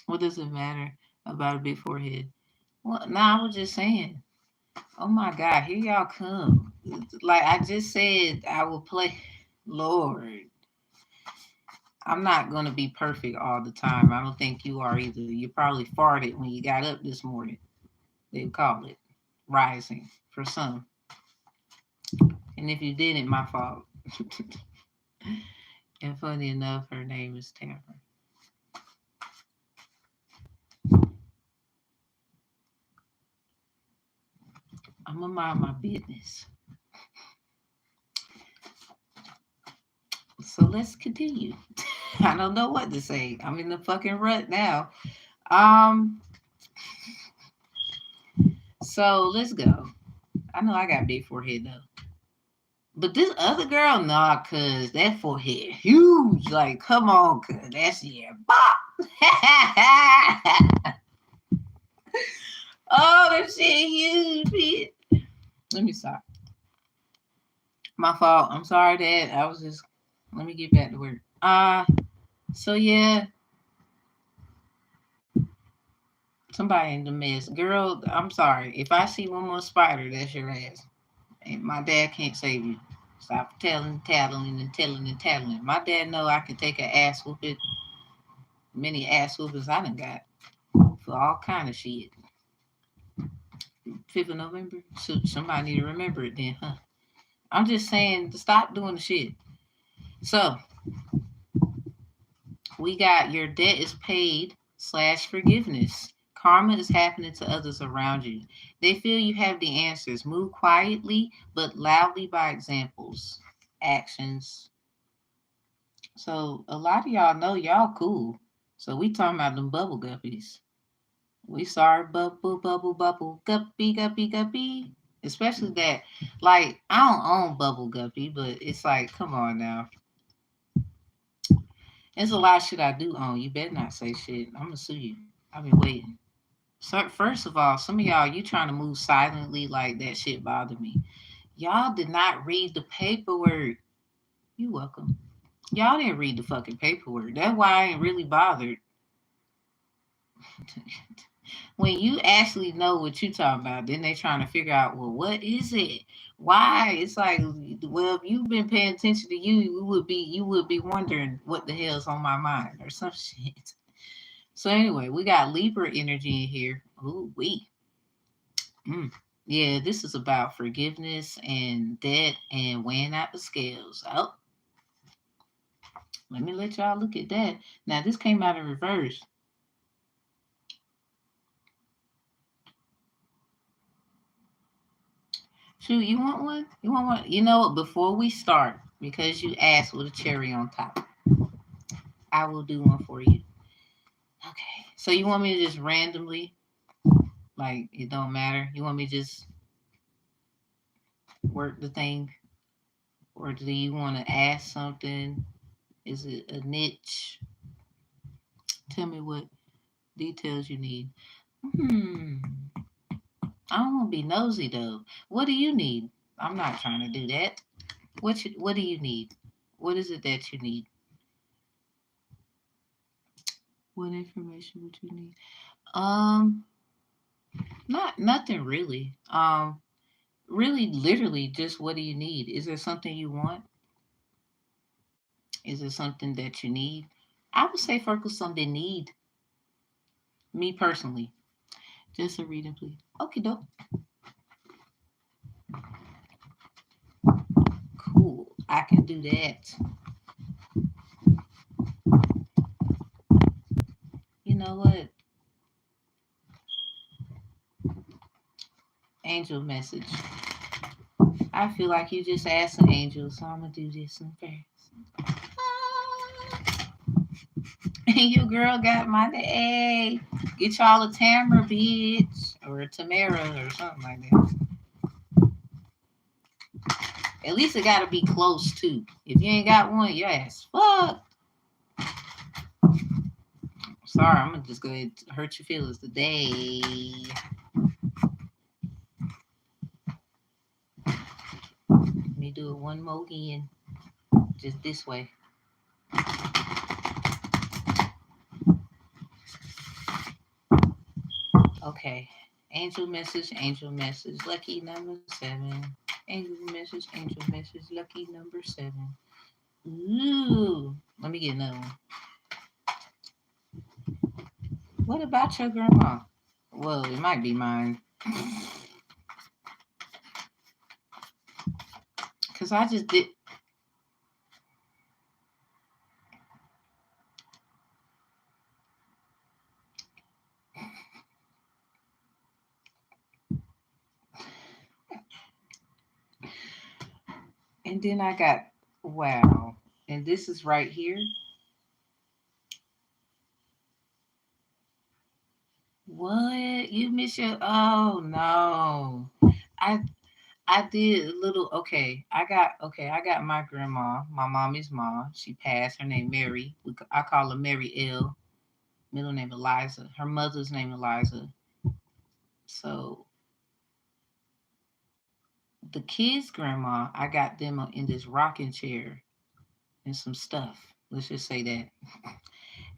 What does it matter about a big forehead? Well, nah, I was just saying. Oh my God, here y'all come. Like I just said, I will play. Lord, I'm not gonna be perfect all the time. I don't think you are either. You probably farted when you got up this morning. They call it rising for some. And if you didn't, my fault. And funny enough, her name is Tamara. I'm gonna mind my business. So let's continue. I don't know what to say. I'm in the fucking rut now. Um, so let's go. I know I got big forehead though. But this other girl, nah, cuz that forehead huge. Like, come on, cuz that's yeah. Bop. Oh, that shit huge, bitch. Let me stop. My fault. I'm sorry, Dad. I was just let me get back to work. So yeah, somebody in the mess. Girl, I'm sorry. If I see one more spider, that's your ass. And my dad can't save you. Stop telling, tattling, and telling and tattling. My dad know I can take an ass whooping, many ass whoopings I done got for all kind of shit. 5th of November? So somebody need to remember it then, huh? I'm just saying to stop doing the shit. So we got your debt is paid slash forgiveness. Karma is happening to others around you. They feel you have the answers. Move quietly but loudly by examples, actions. So a lot of y'all know y'all cool. So we talking about them bubble guppies. We sorry, bubble, bubble, bubble, guppy, guppy, guppy. Especially that, like, I don't own Bubble Guppy, but it's like, come on now. There's a lot of shit I do own. You better not say shit. I'm gonna sue you. I've been waiting. So, first of all, some of y'all, you trying to move silently like that shit bothered me. Y'all did not read the paperwork. You welcome. Y'all didn't read the fucking paperwork. That's why I ain't really bothered. When you actually know what you're talking about, then they trying to figure out, well, what is it? Why? It's like, well, if you've been paying attention to you would be wondering what the hell's on my mind or some shit. So anyway, we got Libra energy in here. Ooh, mm. Yeah, this is about forgiveness and debt and weighing out the scales. Oh, let me let y'all look at that. Now this came out in reverse. Shoot, you want one? You want one? You know what? Before we start, because you asked with a cherry on top, I will do one for you. Okay. So you want me to just randomly, like it don't matter. You want me to just work the thing, or do you want to ask something? Is it a niche? Tell me what details you need. Hmm. I don't want to be nosy though. What do you need? I'm not trying to do that. What do you need? What is it that you need? What information would you need? Um, Not nothing really. Really, literally, just what do you need? Is there something you want? Is there something that you need? I would say focus on the need. Me personally, just a reading, please. Okay, dope. Cool. I can do that. You know what? Angel message. I feel like you just asked an angel, so I'm gonna do this one first. And your girl got my day. Get y'all a Tamara, bitch, or a Tamara, or something like that. At least it gotta be close too. If you ain't got one, your ass fuck. Sorry, I'm gonna just go ahead and hurt your feelings today. Let me do it one more again. Just this way. Okay. Angel message, lucky number 7. Angel message, lucky number 7. Ooh. Let me get another one. What about your grandma? Well, it might be mine. Because I just did. And then I got, wow. And this is right here. What? You miss your, oh no. I I did a little, okay, I got my grandma, my mommy's mom. She passed. Her name Mary. I call her Mary L. Middle name Eliza. Her mother's name Eliza. So the kids' grandma, I got them in this rocking chair and some stuff. Let's just say that.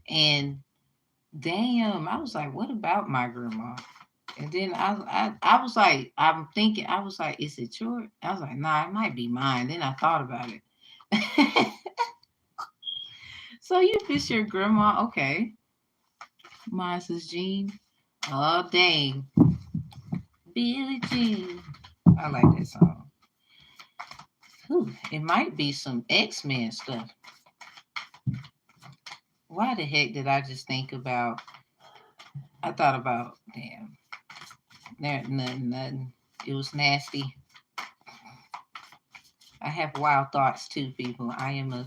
And damn, I was like, what about my grandma? And then I was like, I'm thinking, I was like, is it yours? I was like, nah, it might be mine. Then I thought about it. So you miss your grandma, okay. Mine says Jean. Oh dang. Billie Jean. I like that song. Whew, it might be some X-Men stuff. Why the heck did I just think about, I thought about, damn. There nothing. It was nasty. I have wild thoughts too, people. I am a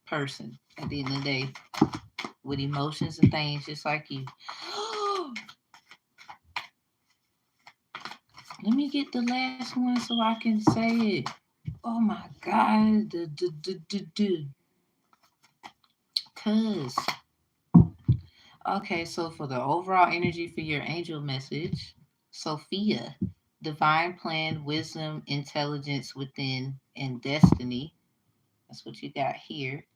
person at the end of the day with emotions and things just like you. Let me get the last one so I can say it. Oh my God. Cuz. Okay, so for the overall energy for your angel message, Sophia, divine plan, wisdom, intelligence within, and destiny. That's what you got here.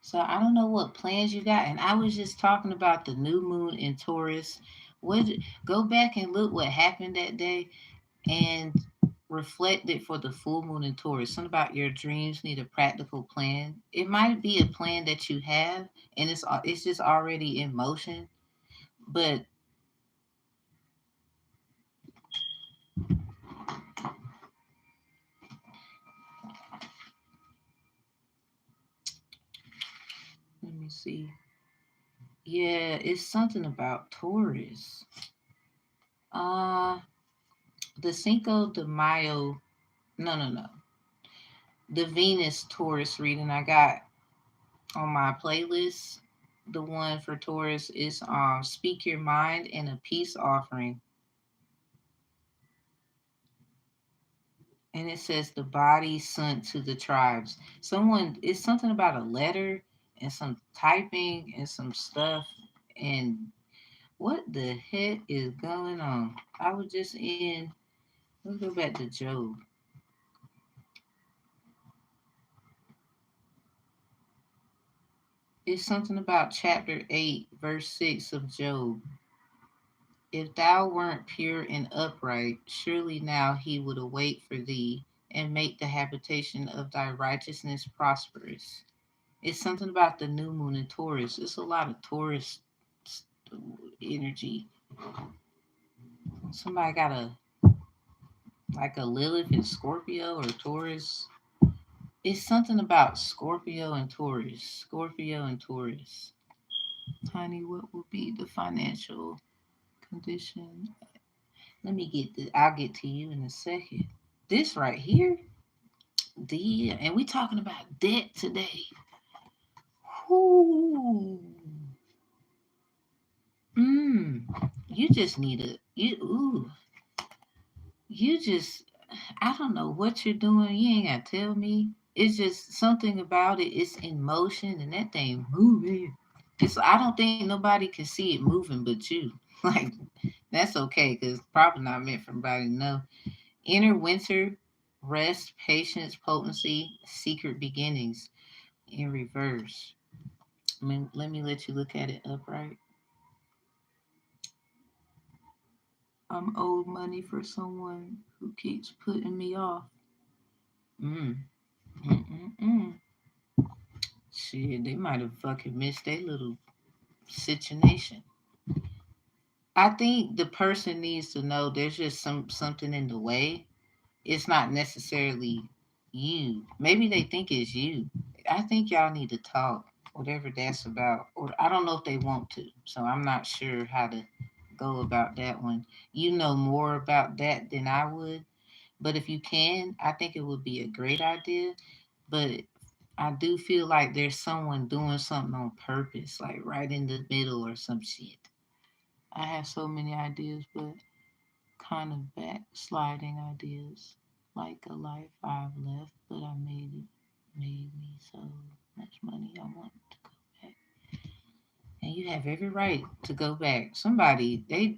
So I don't know what plans you got. And I was just talking about the new moon in Taurus. What Go back and look what happened that day and reflect it for the full moon in Taurus. Something about your dreams need a practical plan. It might be a plan that you have and it's just already in motion. But let me see. Yeah, it's something about Taurus. Uh the Cinco de Mayo. No. The Venus Taurus reading I got on my playlist. The one for Taurus is Speak Your Mind and a Peace Offering. And it says the body sent to the tribes. Someone It's something about a letter and some typing and some stuff. And what the heck is going on? I was just in, let's go back to Job. It's something about chapter 8, verse 6 of Job. If thou weren't pure and upright, surely now he would await for thee and make the habitation of thy righteousness prosperous. It's something about the new moon in Taurus. It's a lot of Taurus energy. Somebody got a like a Lilith in Scorpio or Taurus. It's something about Scorpio and Taurus. Scorpio and Taurus. Honey, what will be the financial condition? Let me get this. I'll get to you in a second. This right here, and we talking about debt today. Ooh. You just need a you. Ooh. You just. I don't know what you're doing. You ain't gotta tell me. It's just something about it. It's in motion, and that thing moving. I don't think nobody can see it moving but you. Like that's okay, cause probably not meant for everybody to know. Inner winter, rest, patience, potency, secret beginnings in reverse. Let me let you look at it upright. I'm owed money for someone who keeps putting me off. Mm. Mm-mm-mm. Shit, they might have fucking missed their little situation. I think the person needs to know there's just something in the way. It's not necessarily you. Maybe they think it's you. I think y'all need to talk, whatever that's about. Or I don't know if they want to, so I'm not sure how to go about that one. You know more about that than I would, but if you can, I think it would be a great idea. But I do feel like there's someone doing something on purpose, like right in the middle or some shit. I have so many ideas, but kind of backsliding ideas, like a life I've left, but I made me so much money I want to go back. And you have every right to go back. Somebody they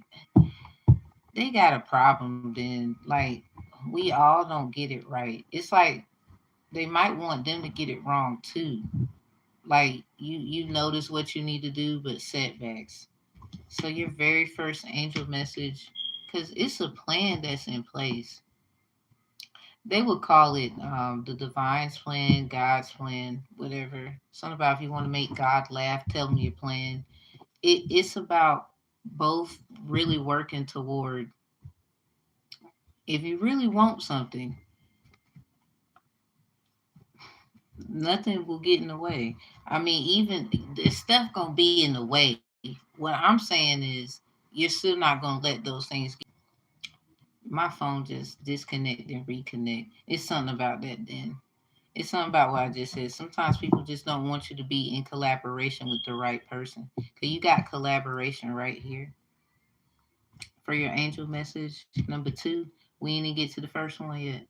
got a problem then. Like we all don't get it right. It's like they might want them to get it wrong too. Like you notice what you need to do, but setbacks. So your very first angel message, because it's a plan that's in place. They would call it the divine's plan, God's plan, whatever. Something about if you want to make God laugh, tell him your plan. It's about both really working toward. If you really want something, nothing will get in the way. I mean, even there's stuff gonna be in the way. What I'm saying is, you're still not gonna let those things. My phone just disconnect and reconnect. It's something about that. Then it's something about what I just said. Sometimes people just don't want you to be in collaboration with the right person. Cause you got collaboration right here for your angel message number 2. We didn't get to the first one yet.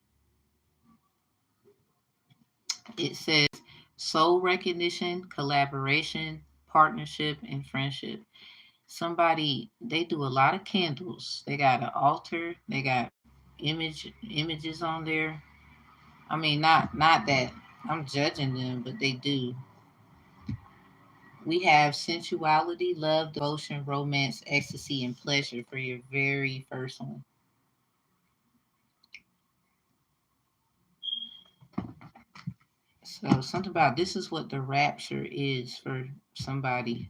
It says soul recognition, collaboration, partnership, and friendship. Somebody they do a lot of candles. They got an altar. They got images on there. I mean, not that I'm judging them, but they do. We have sensuality, love, devotion, romance, ecstasy, and pleasure for your very first one. So something about this is what the rapture is for somebody.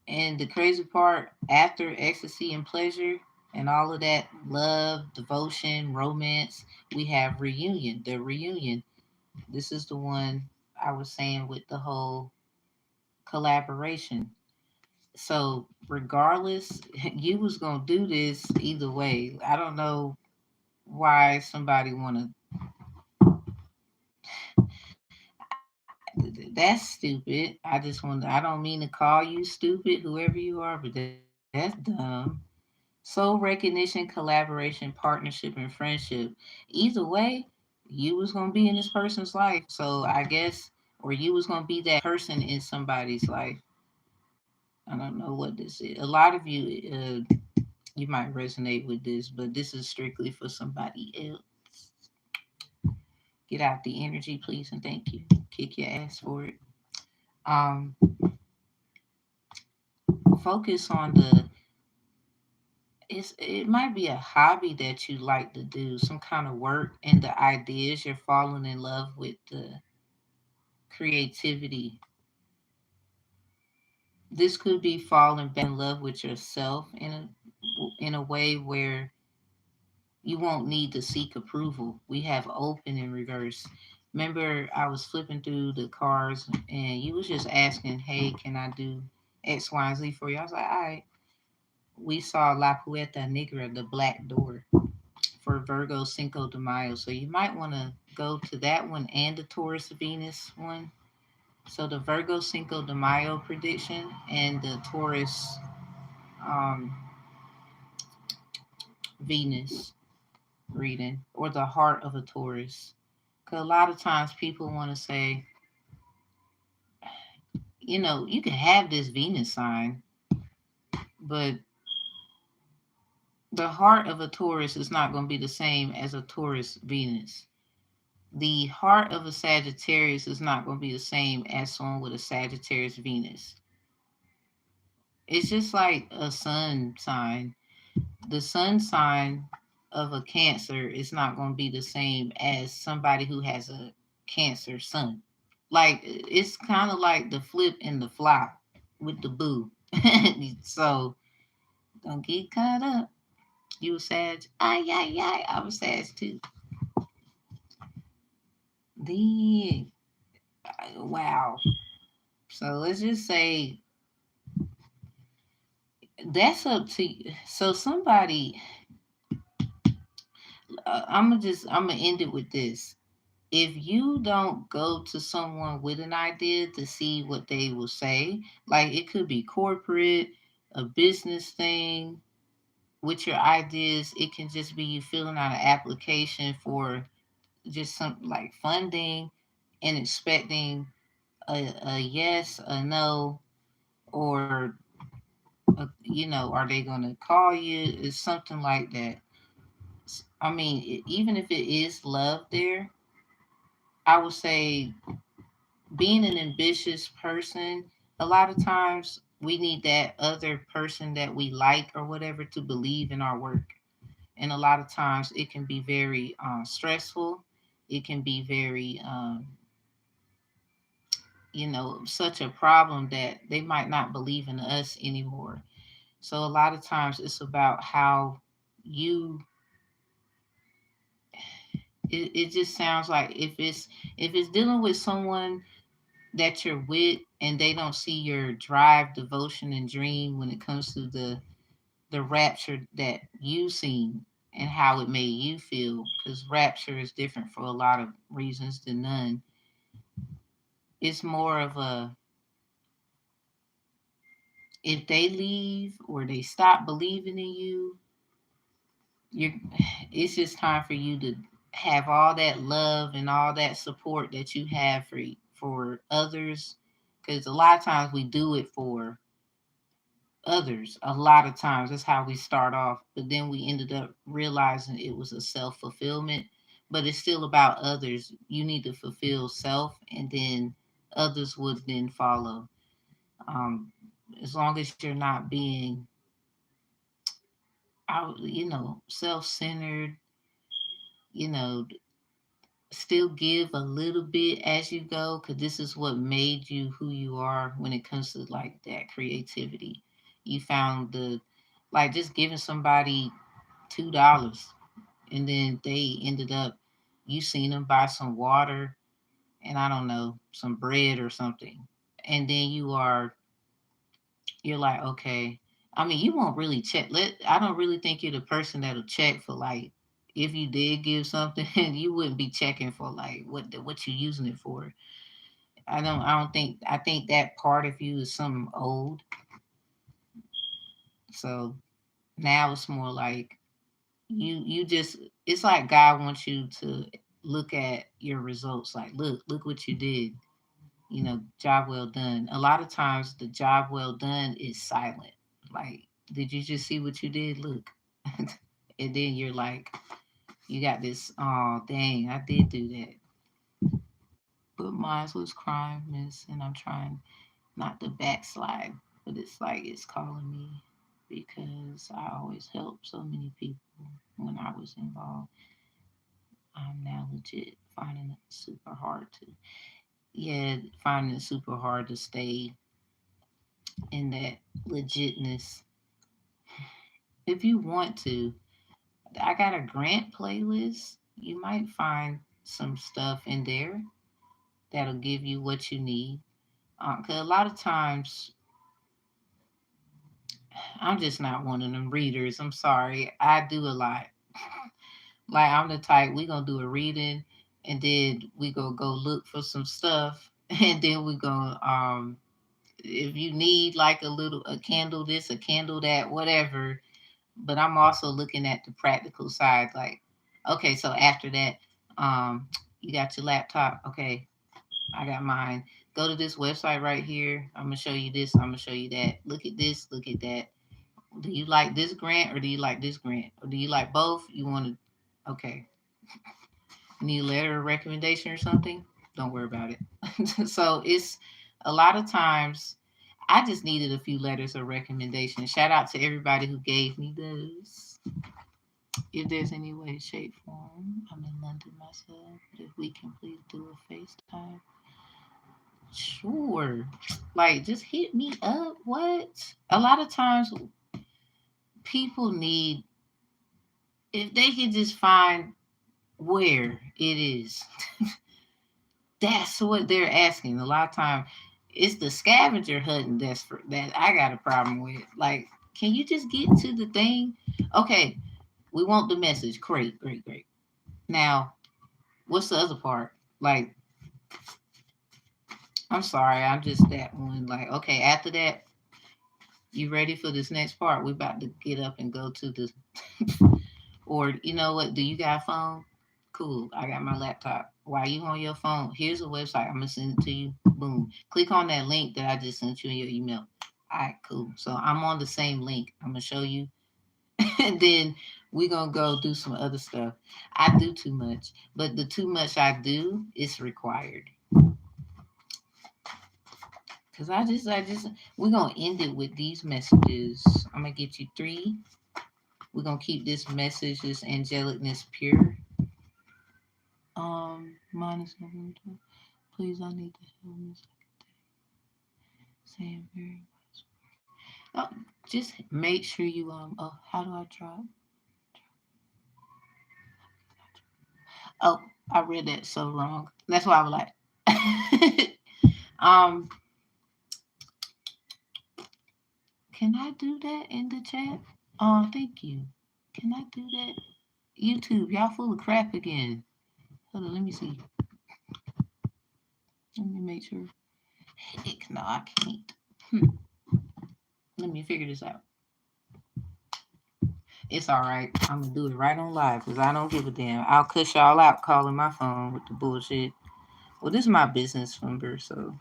And the crazy part, after ecstasy and pleasure and all of that love, devotion, romance, we have reunion. The reunion. This is the one I was saying with the whole collaboration. So regardless, you was gonna do this either way. I don't know why somebody wanna. That's stupid. I just want. I don't mean to call you stupid, whoever you are, but that's dumb. Soul recognition, collaboration, partnership, and friendship. Either way, you was gonna be in this person's life. So I guess, or you was gonna be that person in somebody's life. I don't know what this is. A lot of you, you might resonate with this, but this is strictly for somebody else. Get out the energy, please, and thank you. Kick your ass for it. Um, Focus on the. It might be a hobby that you like to do, some kind of work and the ideas you're falling in love with the creativity. This could be falling back in love with yourself in a way where you won't need to seek approval. We have open in reverse. Remember, I was flipping through the cars and you was just asking, "Hey, can I do X, Y, and Z for you?" I was like, "All right." We saw La Puerta Negra, the black door, for Virgo Cinco de Mayo. So you might want to go to that one and the Taurus Venus one. So the Virgo Cinco de Mayo prediction and the Taurus um, Venus reading, or the heart of a Taurus. Because a lot of times people want to say, you can have this Venus sign, but the heart of a Taurus is not going to be the same as a Taurus Venus. The heart of a Sagittarius is not going to be the same as someone with a Sagittarius Venus. It's just like a sun sign. The sun sign of a Cancer is not going to be the same as somebody who has a Cancer sun. Like it's kind of like the flip and the flop with the boo. So don't get caught up. You a Sag? Ay, ay, ay. I was Sag too. The wow. So let's just say that's up to you. So somebody, I'm gonna end it with this. If you don't go to someone with an idea to see what they will say, like it could be corporate, a business thing, with your ideas, it can just be you filling out an application for just some like funding and expecting a yes, a no, or are they going to call you? It's something like that. I mean, even if it is love there, I would say being an ambitious person, a lot of times we need that other person that we like or whatever to believe in our work. And a lot of times it can be very stressful. It can be very, such a problem that they might not believe in us anymore. So a lot of times it's about how you. It just sounds like if it's dealing with someone that you're with and they don't see your drive, devotion, and dream when it comes to the rapture that you seen and how it made you feel, because rapture is different for a lot of reasons than none. It's more of a, if they leave or they stop believing in you, you're it's just time for you to have all that love and all that support that you have for others, because a lot of times we do it for others. A lot of times that's how we start off, but then we ended up realizing it was a self-fulfillment. But it's still about others. You need to fulfill self, and then others would then follow. Um, as long as you're not being out, self-centered, you know, still give a little bit as you go, because this is what made you who you are when it comes to like that creativity. You found like just giving somebody $2 and then they ended up, you seen them buy some water and I don't know, some bread or something. And then you're like, okay. I mean, you won't really check. I don't really think you're the person that'll check for like, if you did give something, you wouldn't be checking for like what you using it for. I think that part of you is something old. So now it's more like you just, it's like God wants you to look at your results. Like, look what you did. Job well done. A lot of times the job well done is silent. Like, did you just see what you did? Look. And then you're like, you got this, oh, dang, I did do that. But mine was crime, miss, and I'm trying not to backslide. But it's like it's calling me because I always helped so many people when I was involved. I'm now legit finding it super hard to, yeah, finding it super hard to stay in that legitness. If you want to, I got a grant playlist. You might find some stuff in there that'll give you what you need. Because a lot of times, I'm just not one of them readers. I'm sorry. I do a lot. Like, I'm the type, we going to do a reading and then we go look for some stuff. And then we go, if you need like a candle this, a candle that, whatever. But I'm also looking at the practical side. Like, okay, so after that, you got your laptop. Okay, I got mine. Go to this website right here. I'm gonna show you this. I'm gonna show you that. Look at this. Look at that. Do you like this grant or do you like this grant? Or do you like both? You want to, okay. Need a letter of recommendation or something? Don't worry about it. So it's a lot of times I just needed a few letters of recommendation. Shout out to everybody who gave me those. If there's any way, shape, form, I'm in London myself. But if we can please do a FaceTime. Sure. Like, just hit me up. What? A lot of times people need, if they could just find where it is, that's what they're asking. A lot of time it's the scavenger hunting that I got a problem with. Like, can you just get to the thing? Okay, we want the message. Great, great, great. Now, what's the other part? Like, I'm sorry, I'm just that one. Like, okay, after that, you ready for this next part? We about to get up and go to the or you know what? Do you got a phone? Cool. I got my laptop. While you on your phone, here's a website. I'm gonna send it to you. Boom. Click on that link that I just sent you in your email. All right, cool. So I'm on the same link. I'm gonna show you, and then we're gonna go do some other stuff. I do too much, but the too much I do is required. Cause we're gonna end it with these messages. I'm gonna get you three. We're gonna keep this message, this angelicness pure. Minus nothing. Please, I need to help me. Saying very much. Oh, just make sure you Oh, how do I drop? Oh, I read that so wrong. That's why I was like, um, can I do that in the chat? Oh, thank you. Can I do that? YouTube, y'all full of crap again. Hold on, let me see. Let me make sure. Heck no, I can't. Let me figure this out. It's all right. I'm gonna do it right on live because I don't give a damn. I'll cuss y'all out calling my phone with the bullshit. Well, this is my business number, so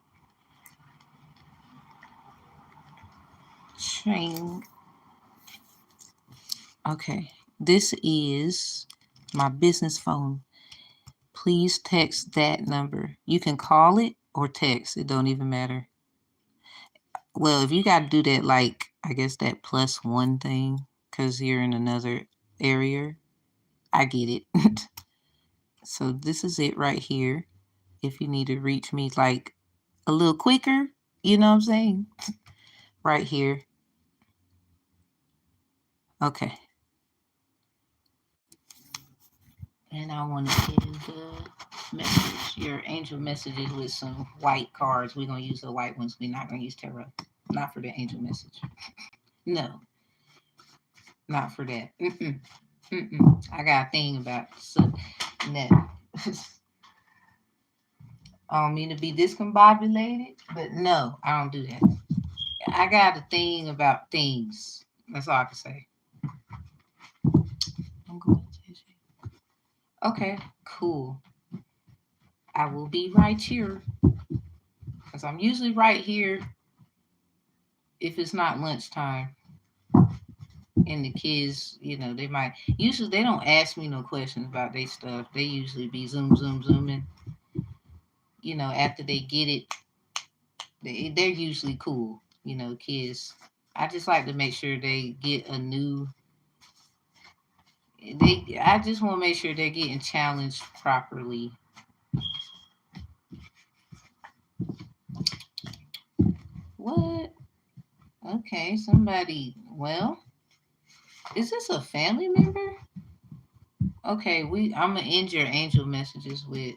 Ching. Okay, this is my business phone. Please text that number. You can call it or text. It don't even matter. Well, if you got to do that, like, I guess that +1 thing, because you're in another area, I get it. So this is it right here. If you need to reach me like a little quicker, you know what I'm saying? Right here. Okay. And I want to end the message, your angel messages with some white cards. We're going to use the white ones. We're not going to use tarot. Not for the angel message. No, not for that. I got a thing about that. I don't mean to be discombobulated, but no, I don't do that. I got a thing about things. That's all I can say. I'm going to. Okay, cool. I will be right here because I'm usually right here if it's not lunchtime. And the kids, they might usually they don't ask me no questions about their stuff. They usually be zooming. After they get it, they're usually cool. Kids. I just like to make sure they get a new. I just want to make sure they're getting challenged properly. What? Okay, somebody. Well, is this a family member? Okay, I'm gonna end your angel messages with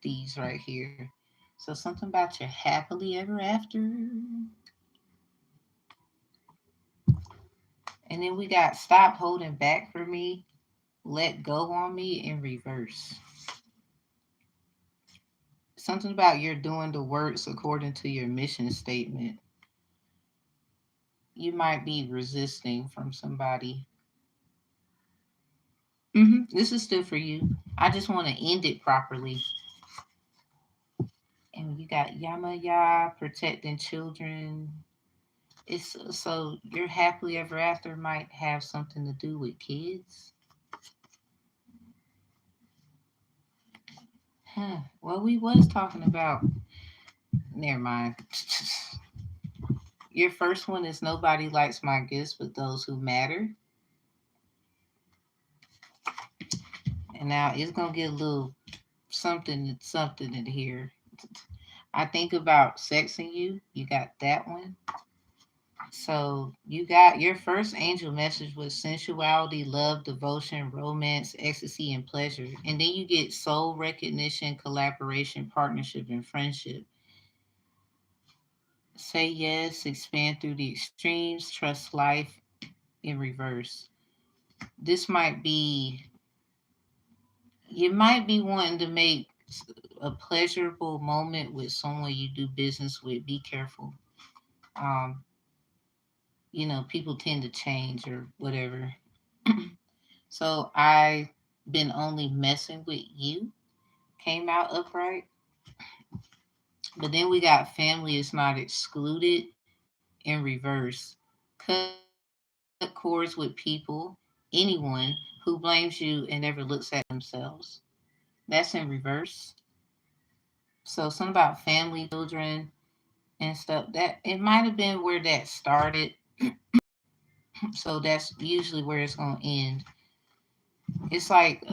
these right here. So something about your happily ever after. And then we got stop holding back for me, let go on me in reverse. Something about you're doing the works according to your mission statement. You might be resisting from somebody. This is still for you. I just want to end it properly. And you got Yama protecting children. It's so your happily ever after might have something to do with kids. Well, we was talking about. Never mind. Your first one is nobody likes my gifts but those who matter. And now it's gonna get a little something in here. I think about sexing you. You got that one. So you got your first angel message was sensuality, love, devotion, romance, ecstasy, and pleasure. And then you get soul recognition, collaboration, partnership, and friendship. Say yes, expand through the extremes, trust life in reverse. This might be, you might be wanting to make a pleasurable moment with someone you do business with. Be careful. Um, people tend to change or whatever. So I been only messing with you came out upright. But then we got family is not excluded in reverse. Cut cords with people, anyone who blames you and never looks at themselves. That's in reverse. So something about family, children, and stuff. That it might have been where that started. So that's usually where it's gonna end. It's like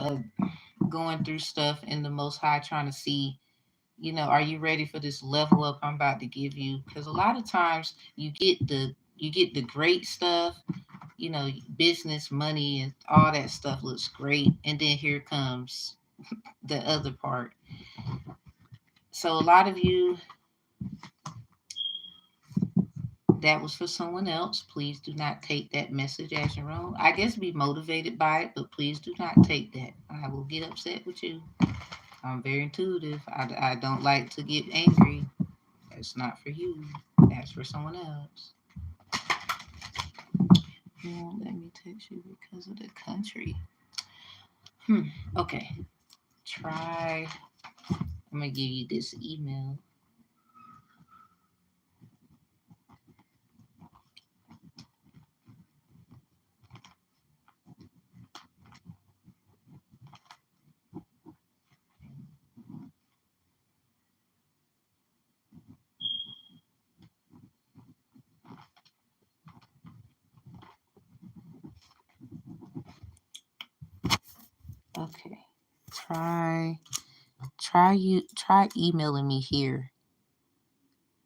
going through stuff in the Most High, trying to see, are you ready for this level up I'm about to give you? Because a lot of times you get the great stuff, business, money, and all that stuff looks great, and then here comes the other part. So a lot of you, that was for someone else. Please do not take that message as your own. I guess be motivated by it, but please do not take that. I will get upset with you. I'm very intuitive. I don't like to get angry. That's not for you. That's for someone else. You won't let me text you because of the country. Okay. Try. I'm going to give you this email. Okay. Try emailing me here.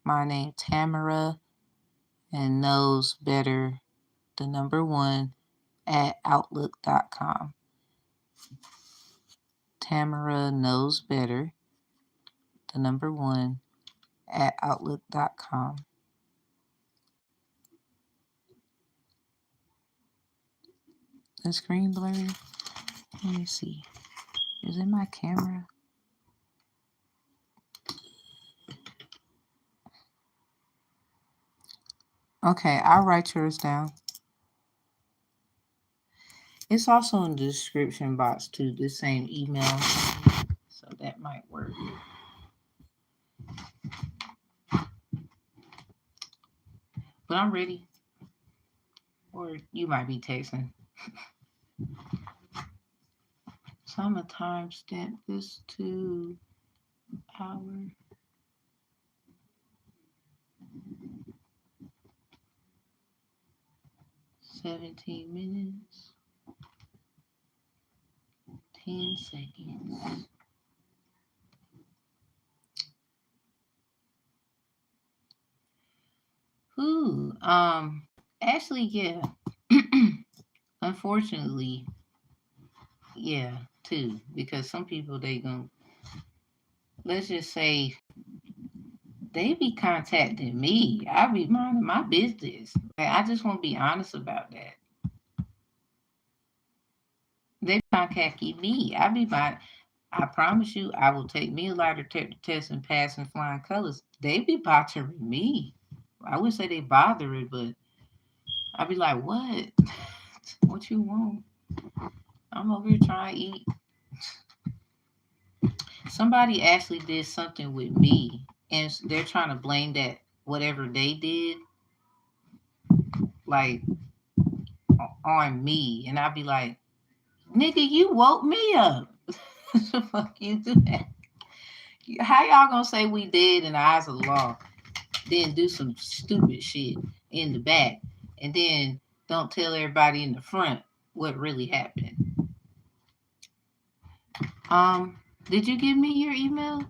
My name Tamara and knows better the number one at outlook.com. Tamara knows better the number one at outlook.com. The screen blurry. Let me see. Is it my camera? Okay, I'll write yours down. It's also in the description box too, the same email. So that might work. But I'm ready. Or you might be texting. So I'm going to timestamp this to hour. 17 minutes. 10 seconds. Ooh, actually, yeah. Unfortunately, yeah, too. Because some people, they gonna, let's just say, they be contacting me. I be minding my business. Like, I just want to be honest about that. They contacting me. I be mind. I promise you, I will take me a lie detector test and pass in flying colors. They be bothering me. I would say they bother it, but I be like, what? What you want? I'm over here trying to eat. Somebody actually did something with me, and they're trying to blame that whatever they did, like on me, and I'd be like, nigga, you woke me up. The fuck you do that? How y'all gonna say we dead in the eyes of the law, then do some stupid shit in the back, and then don't tell everybody in the front what really happened? Um, did you give me your email?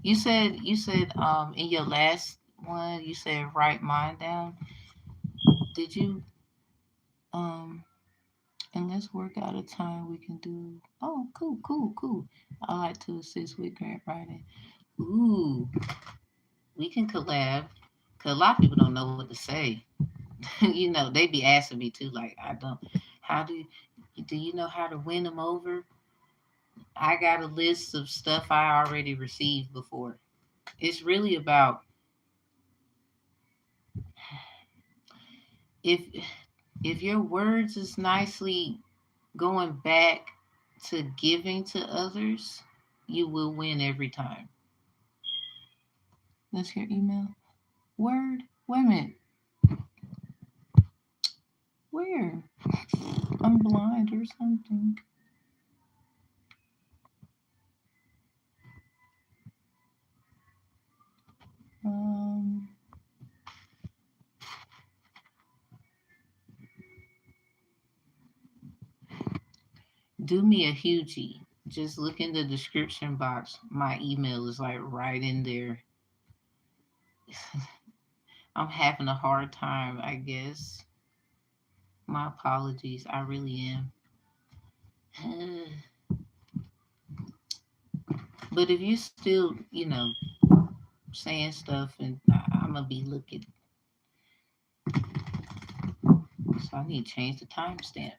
You said in your last one you said write mine down. Did you and let's work out a time we can do. Oh, cool. I like to assist with grant writing. Ooh, we can collab. Cause a lot of people don't know what to say. They be asking me too. Like, I don't. How do you know how to win them over? I got a list of stuff I already received before. It's really about if if your words is nicely going back to giving to others, you will win every time. That's your email. Word. Wait a minute. Where? I'm blind or something. Um, do me a hugie. Just look in the description box. My email is like right in there. I'm having a hard time, I guess. My apologies. I really am. But if you still, saying stuff, and I'm gonna be looking, so I need to change the timestamp.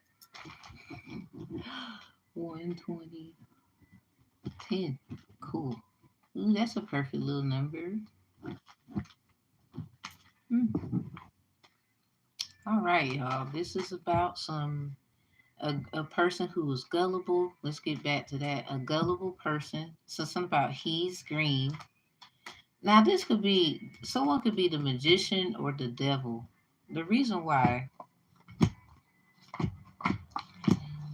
1:20, 10. Cool. Ooh, that's a perfect little number. All right, y'all. This is about a person who was gullible. Let's get back to that. A gullible person. So something about he's green. Now this could be someone could be the magician or the devil. The reason why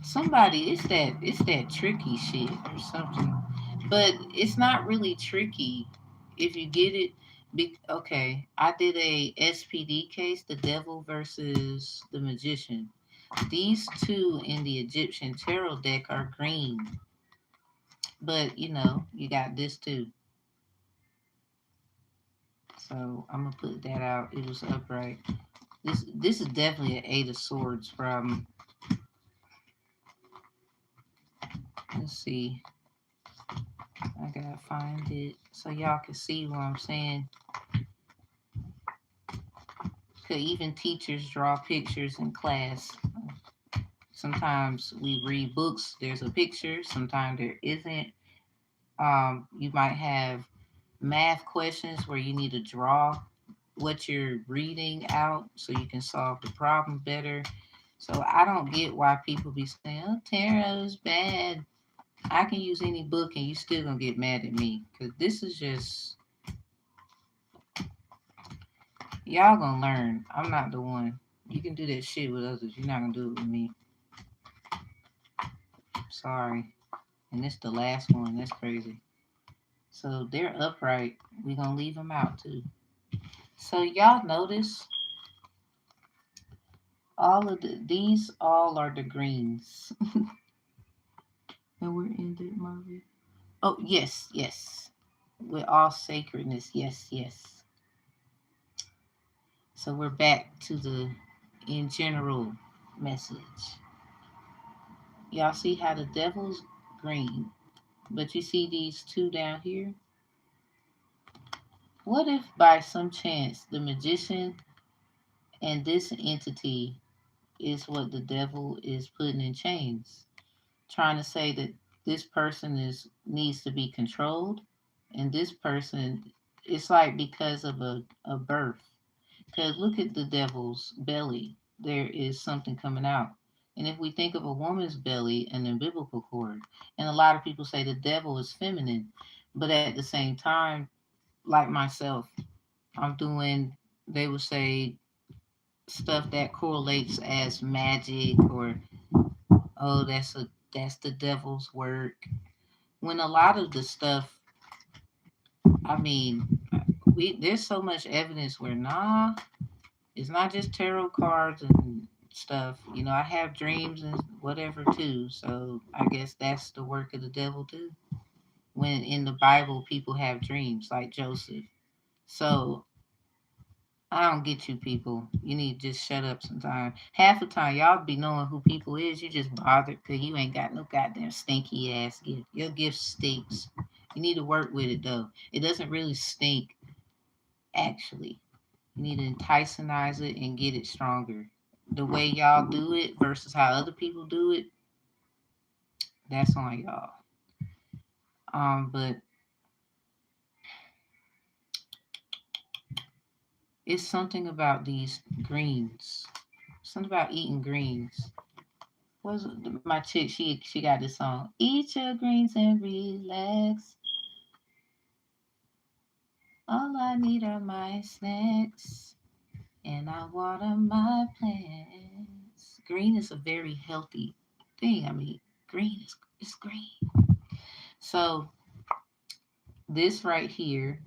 somebody it's that tricky shit or something, but it's not really tricky if you get it. Okay, I did a SPD case, the devil versus the magician. These two in the Egyptian tarot deck are green, but you got this too. So I'm gonna put that out. It was upright. This is definitely an Eight of Swords from. Let's see. I gotta find it so y'all can see what I'm saying. Cause even teachers draw pictures in class. Sometimes we read books. There's a picture. Sometimes there isn't. You might have math questions where you need to draw what you're reading out so you can solve the problem better. So I don't get why people be saying, "Oh, tarot is bad." I can use any book and you still gonna get mad at me because this is just y'all gonna learn. I'm not the one. You can do that shit with others. You're not gonna do it with me. Sorry. And this the last one. That's crazy. So they're upright. We gonna leave them out too. So y'all notice all of these all are the greens. And we're in the Marvel. Oh yes, yes. With all sacredness, yes, yes. So we're back to the in general message. Y'all see how the devil's green, but you see these two down here? What if by some chance the magician and this entity is what the devil is putting in chains, trying to say that this person is needs to be controlled, and this person, it's like because of a birth. Because look at the devil's belly, there is something coming out. And if we think of a woman's belly and the biblical cord, and a lot of people say the devil is feminine, but at the same time, like myself, I'm doing, they would say stuff that correlates as magic, or oh, that's the devil's work. When a lot of the stuff, I mean, we there's so much evidence where nah, it's not just tarot cards and stuff. I have dreams and whatever too. So I guess that's the work of the devil too. When in the Bible people have dreams like Joseph. So I don't get you people. You need to just shut up sometime. Half the time y'all be knowing who people is, you just bothered because you ain't got no goddamn stinky ass gift. Your gift stinks. You need to work with it though. It doesn't really stink actually. You need to enticinize it and get it stronger. The way y'all do it versus how other people do it, that's on y'all. But it's something about these greens. Something about eating greens. Was my chick? She got this song. Eat your greens and relax. All I need are my snacks, and I water my plants. Green is a very healthy thing. I mean, green is green. So this right here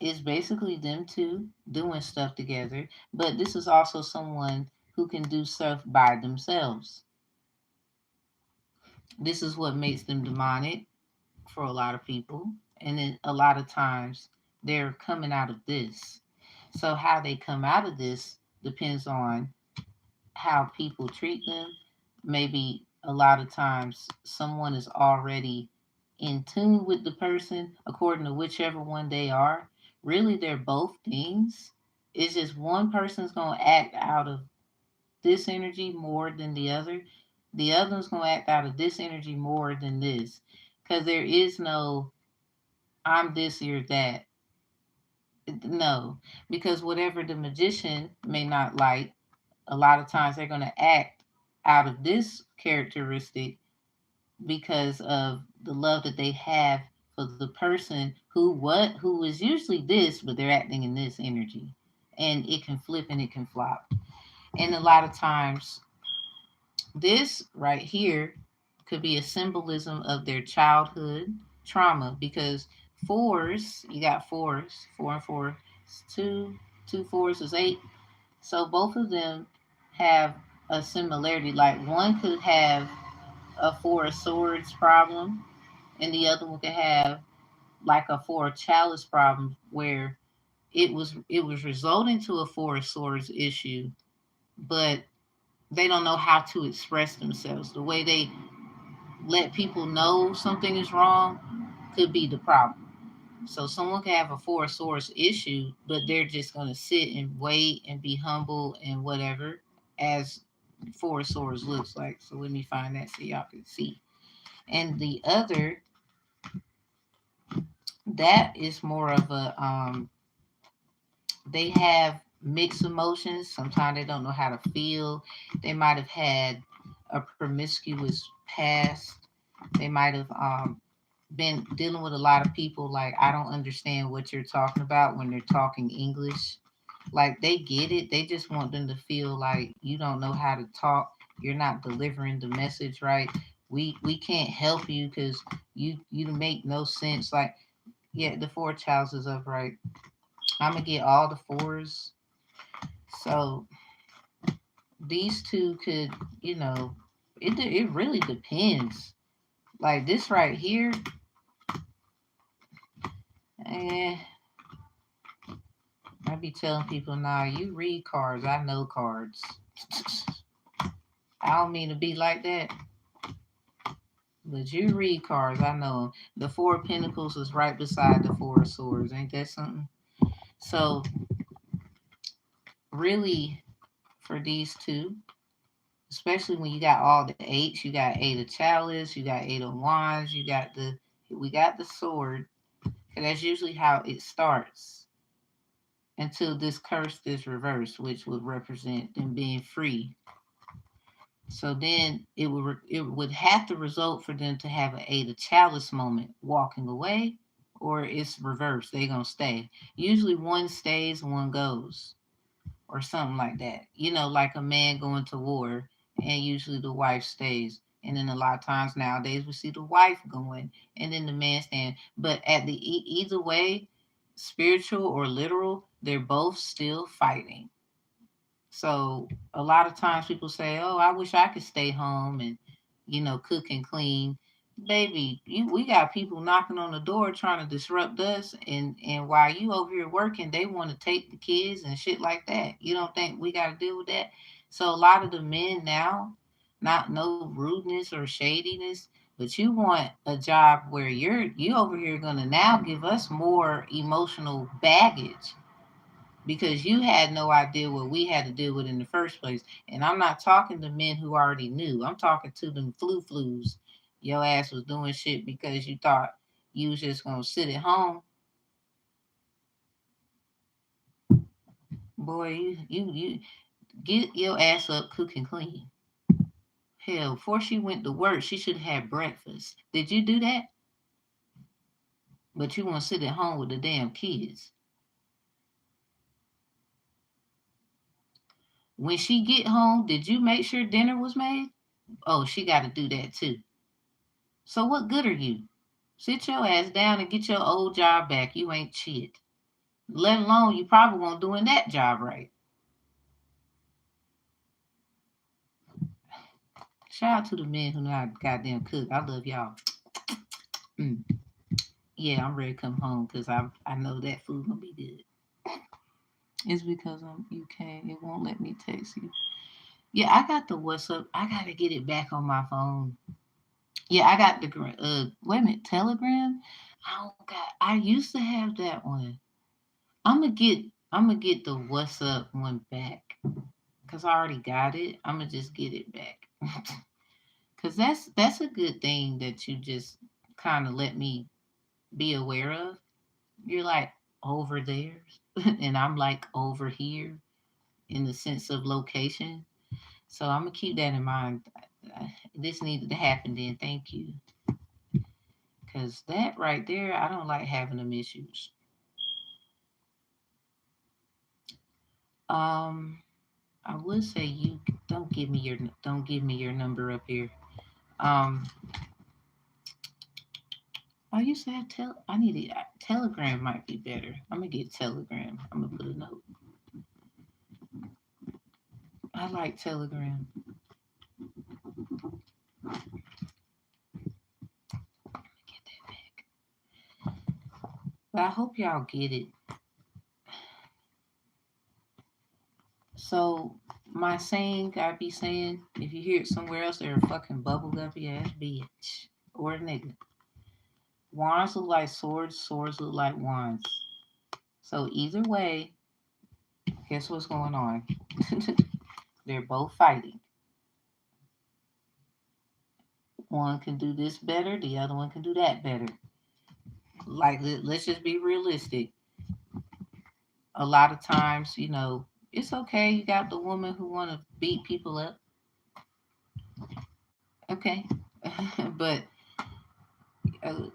is basically them two doing stuff together, but this is also someone who can do stuff by themselves. This is what makes them demonic for a lot of people. And then a lot of times they're coming out of this. So how they come out of this depends on how people treat them. Maybe a lot of times someone is already in tune with the person according to whichever one they are. Really, they're both things. It's just one person's going to act out of this energy more than the other. The other one's going to act out of this energy more than this. Because there is no, I'm this, you're that. No, because whatever the magician may not like, a lot of times they're going to act out of this characteristic because of the love that they have for the person who is usually this, but they're acting in this energy. And it can flip and it can flop. And a lot of times this right here could be a symbolism of their childhood trauma because fours, you got fours, four and four, it's two fours is eight. So both of them have a similarity. Like one could have a Four of Swords problem, and the other one could have like a Four of Chalice problem, where it was resulting to a Four of Swords issue, but they don't know how to express themselves. The way they let people know something is wrong could be the problem. So someone can have a Four of Swords issue, but they're just going to sit and wait and be humble and whatever, as Four of Swords looks like. So let me find that so y'all can see. And the other, that is more of a they have mixed emotions. Sometimes they don't know how to feel. They might have had a promiscuous past. They might have been dealing with a lot of people like, I don't understand what you're talking about when they're talking English. Like they get it. They just want them to feel like you don't know how to talk. You're not delivering the message right. We can't help you because you make no sense. Like, yeah, the four childs is upright. I'm gonna get all the fours. So these two could, you know, it really depends. Like this right here, eh, I be telling people, nah, you read cards. I know cards. I don't mean to be like that, but you read cards. I know 'em. The Four of Pentacles is right beside the Four of Swords. Ain't that something? So really, for these two, especially when you got all the eights, you got Eight of Chalice, you got Eight of Wands, we got the sword, and that's usually how it starts until this curse is reversed, which would represent them being free. So then it would have to result for them to have an Eight of Chalice moment, walking away, or it's reversed. They're gonna stay. Usually one stays, one goes, or something like that. You know, like a man going to war, and usually the wife stays. And then a lot of times nowadays we see the wife going, and then the man staying. But at the either way, spiritual or literal, they're both still fighting. So a lot of times people say, "Oh, I wish I could stay home and, cook and clean." Baby, we got people knocking on the door trying to disrupt us, and while you over here working, they want to take the kids and shit like that. You don't think we got to deal with that? So a lot of the men now, not no rudeness or shadiness, but you want a job where you over here gonna now give us more emotional baggage because you had no idea what we had to deal with in the first place. And I'm not talking to men who already knew. I'm talking to them flus. Your ass was doing shit because you thought you was just gonna sit at home. Boy, you get your ass up, cook and clean. Hell, before she went to work, she should have had breakfast. Did you do that? But you want to sit at home with the damn kids. When she get home, did you make sure dinner was made? Oh, she got to do that too. So what good are you? Sit your ass down and get your old job back. You ain't shit. Let alone you probably won't doing that job right. Shout out to the men who know how to goddamn cook. I love y'all. Mm. Yeah, I'm ready to come home because I know that food gonna be good. It's because you can't. It won't let me text you. Yeah, I got the WhatsApp. I gotta get it back on my phone. Yeah, I got the wait a minute, Telegram. I don't got. I used to have that one. I'm gonna get. I'm gonna get the WhatsApp one back because I already got it. I'm gonna just get it back because that's a good thing that you just kind of let me be aware of. You're like over there, and I'm like over here in the sense of location. So I'm gonna keep that in mind. This needed to happen. Then thank you, because that right there, I don't like having them issues. Um, I would say you don't give me your number up here. Um, I used to have I need it. Telegram might be better. I'm gonna get Telegram. I'm gonna put a note. I like Telegram. But I hope y'all get it. So my saying, I be saying, if you hear it somewhere else, they're a fucking bubble guppy ass bitch or a nigga. Wands look like swords, swords look like wands. So either way, guess what's going on? They're both fighting. One can do this better, the other one can do that better. Like let's just be realistic. A lot of times, it's okay. You got the woman who want to beat people up. Okay, but uh,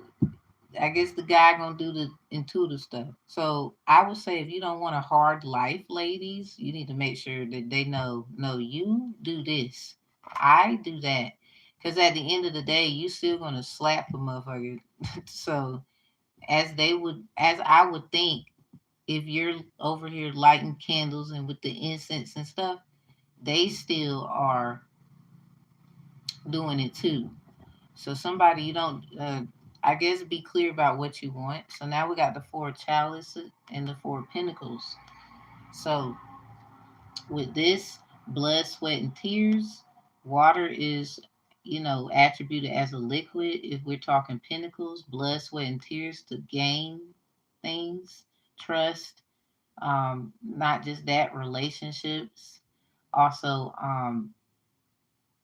I guess the guy gonna do the intuitive stuff. So I would say if you don't want a hard life, ladies, you need to make sure that they know. No, you do this. I do that. Because at the end of the day, you still gonna slap a motherfucker. So as I would think, if you're over here lighting candles and with the incense and stuff, they still are doing it too. So somebody you don't, I guess, be clear about what you want. So now we got the four chalices and the four pentacles. So with this, blood, sweat, and tears, water is, attributed as a liquid. If we're talking pentacles, blood, sweat, and tears to gain things, trust, not just that, relationships. Also,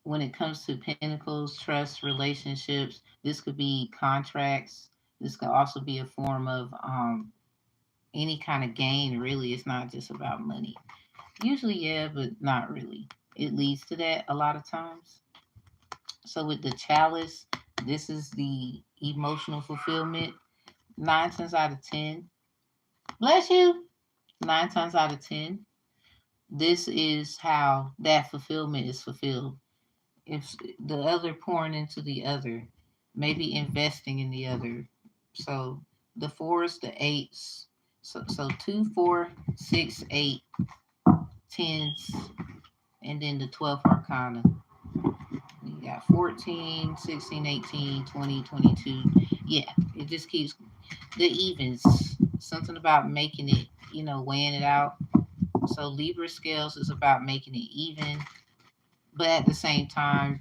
when it comes to pentacles, trust, relationships, this could be contracts. This could also be a form of any kind of gain, really. It's not just about money. Usually, yeah, but not really. It leads to that a lot of times. So, with the chalice, this is the emotional fulfillment. 9 times out of 10, bless you. 9 times out of 10, this is how that fulfillment is fulfilled. If the other pouring into the other, maybe investing in the other. So the fours, the eights. So 2, 4, 6, 8, 10s, and then the 12th arcana. You got 14, 16, 18, 20, 22. Yeah, it just keeps the evens. Something about making it, weighing it out. So Libra scales is about making it even, but at the same time,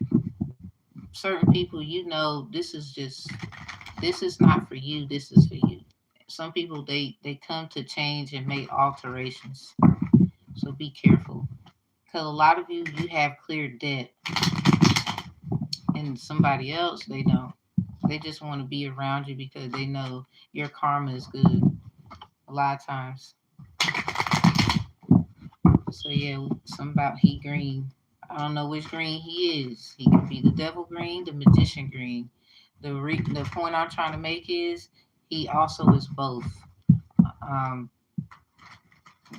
certain people, this is not for you, this is for you. Some people, they come to change and make alterations, so be careful, because a lot of you have clear debt, and somebody else, they don't. They just want to be around you because they know your karma is good a lot of times. So yeah, some about he green. I don't know which green he is. He could be the devil green, the magician green. The point I'm trying to make is he also is both. Um,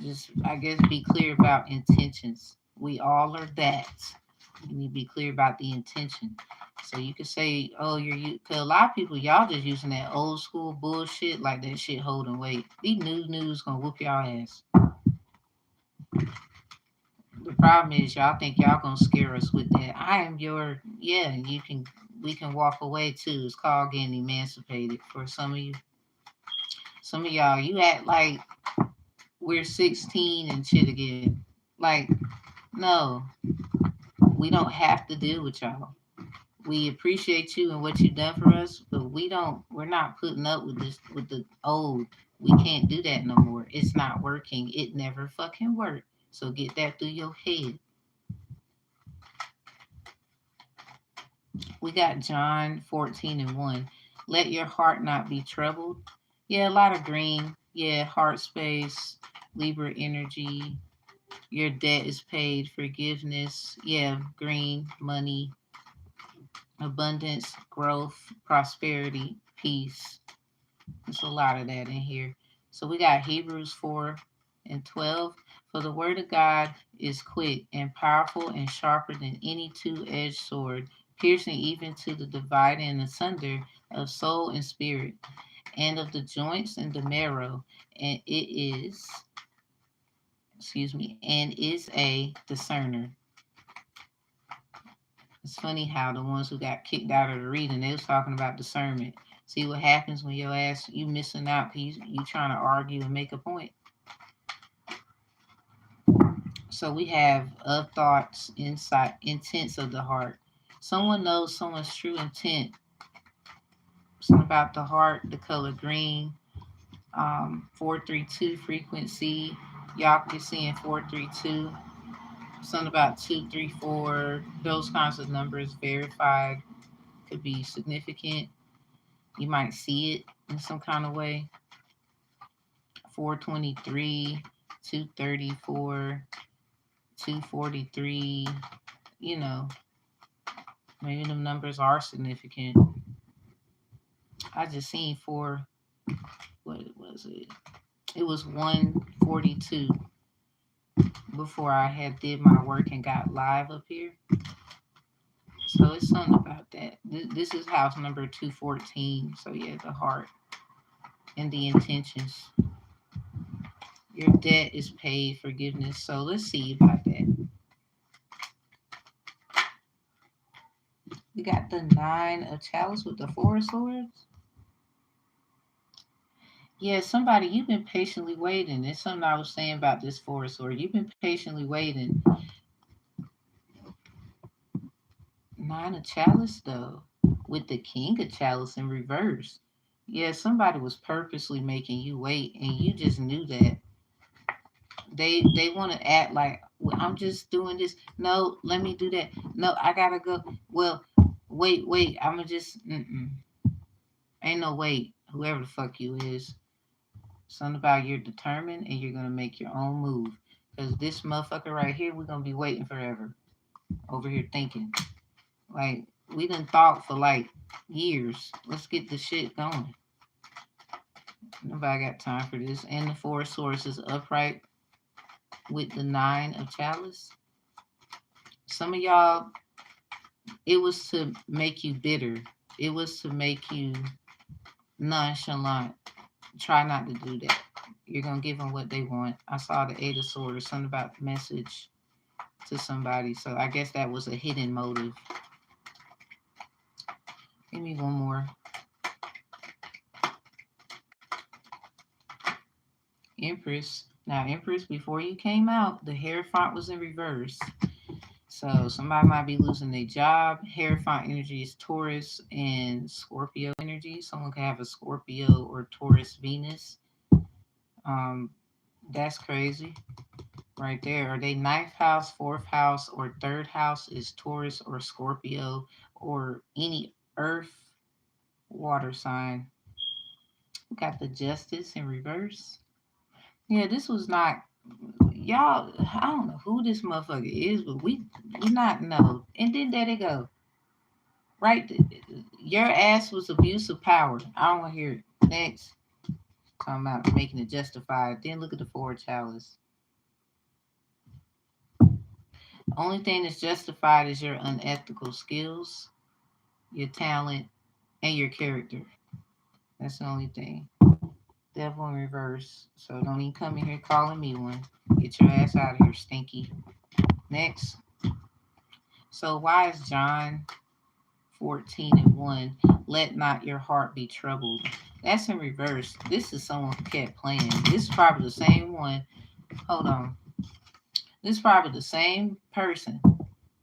just I guess be clear about intentions. We all are that. You need to be clear about the intention. So you could say, "Oh, cause a lot of people y'all just using that old school bullshit like that shit holding weight. These new news gonna whoop y'all ass. The problem is y'all think y'all gonna scare us with that. I am your yeah. We can walk away too. It's called getting emancipated for some of you. Some of y'all, you act like we're 16 and shit again. Like, no, we don't have to deal with y'all. We appreciate you and what you've done for us, but we're not putting up with this with the old. We can't do that no more. It's not working. It never fucking worked. So get that through your head. We got John 14:1. Let your heart not be troubled. Yeah, a lot of green. Yeah, heart space, Libra energy. Your debt is paid. Forgiveness. Yeah, green, money, abundance, growth, prosperity, peace. There's a lot of that in here. So we got Hebrews 4:12. For the word of God is quick and powerful and sharper than any two-edged sword, piercing even to the dividing asunder of soul and spirit, and of the joints and the marrow, and it is, and is a discerner. It's funny how the ones who got kicked out of the reading, they was talking about discernment. See what happens when your ass, you missing out because you trying to argue and make a point. So we have of thoughts, insight, intents of the heart. Someone knows someone's true intent. Something about the heart, the color green, 432 frequency. Y'all can see in 432. Something about 234. Those kinds of numbers verified could be significant. You might see it in some kind of way. 423, 234, 243. You know, maybe them numbers are significant. I just seen four. What was it? It was 142 before I had did my work and got live up here. So it's something about that. This is house number 214. So yeah, the heart and the intentions. Your debt is paid, forgiveness. So let's see about that. We got the 9 of chalice with the 4 of swords. Yeah, somebody, you've been patiently waiting. It's something I was saying about this 4 of swords. You've been patiently waiting. 9 of chalice, though, with the king of chalice in reverse. Yeah, somebody was purposely making you wait, and you just knew that. They want to act like, well, I'm just doing this. No, let me do that. No, I gotta go. Well, wait. I'ma just ain't no wait. Whoever the fuck you is, something about you're determined and you're gonna make your own move. Cause this motherfucker right here, we're gonna be waiting forever. Over here thinking like we done thought for like years. Let's get the shit going. Nobody got time for this. And the 4 of swords is upright with the 9 of chalice. Some of y'all, it was to make you bitter. It was to make you nonchalant. Try not to do that. You're gonna give them what they want. I saw the 8 of swords, something about the message to somebody. So I guess that was a hidden motive. Give me one more. Empress. Now, Empress, before you came out, the Hierophant was in reverse. So somebody might be losing their job. Hierophant energy is Taurus and Scorpio energy. Someone can have a Scorpio or Taurus Venus. Um, that's crazy right there. Are they ninth house, fourth house, or third house is Taurus or Scorpio or any earth water sign? We got the Justice in reverse. Yeah, this was not y'all. I don't know who this motherfucker is, but we not know. And then there they go. Right, your ass was abuse of power. I don't want to hear it. Next, talking about making it justified. Then look at the 4 of chalice. Only thing that's justified is your unethical skills, your talent, and your character. That's the only thing. Devil in reverse. So don't even come in here calling me one. Get your ass out of here, stinky. Next. So why is John 14:1? Let not your heart be troubled. That's in reverse. This is someone who kept playing. This is probably the same one. Hold on. This is probably the same person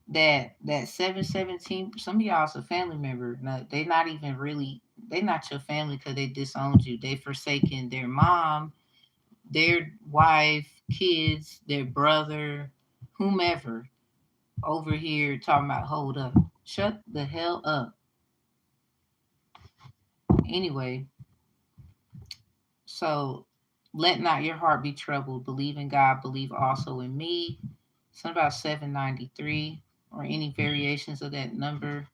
that 717. Some of y'all's a family member. No, they not even really. They not your family because they disowned you. They forsaken their mom, their wife, kids, their brother, whomever. Over here talking about hold up. Shut the hell up. Anyway, so let not your heart be troubled. Believe in God, believe also in me. Something about 793 or any variations of that number.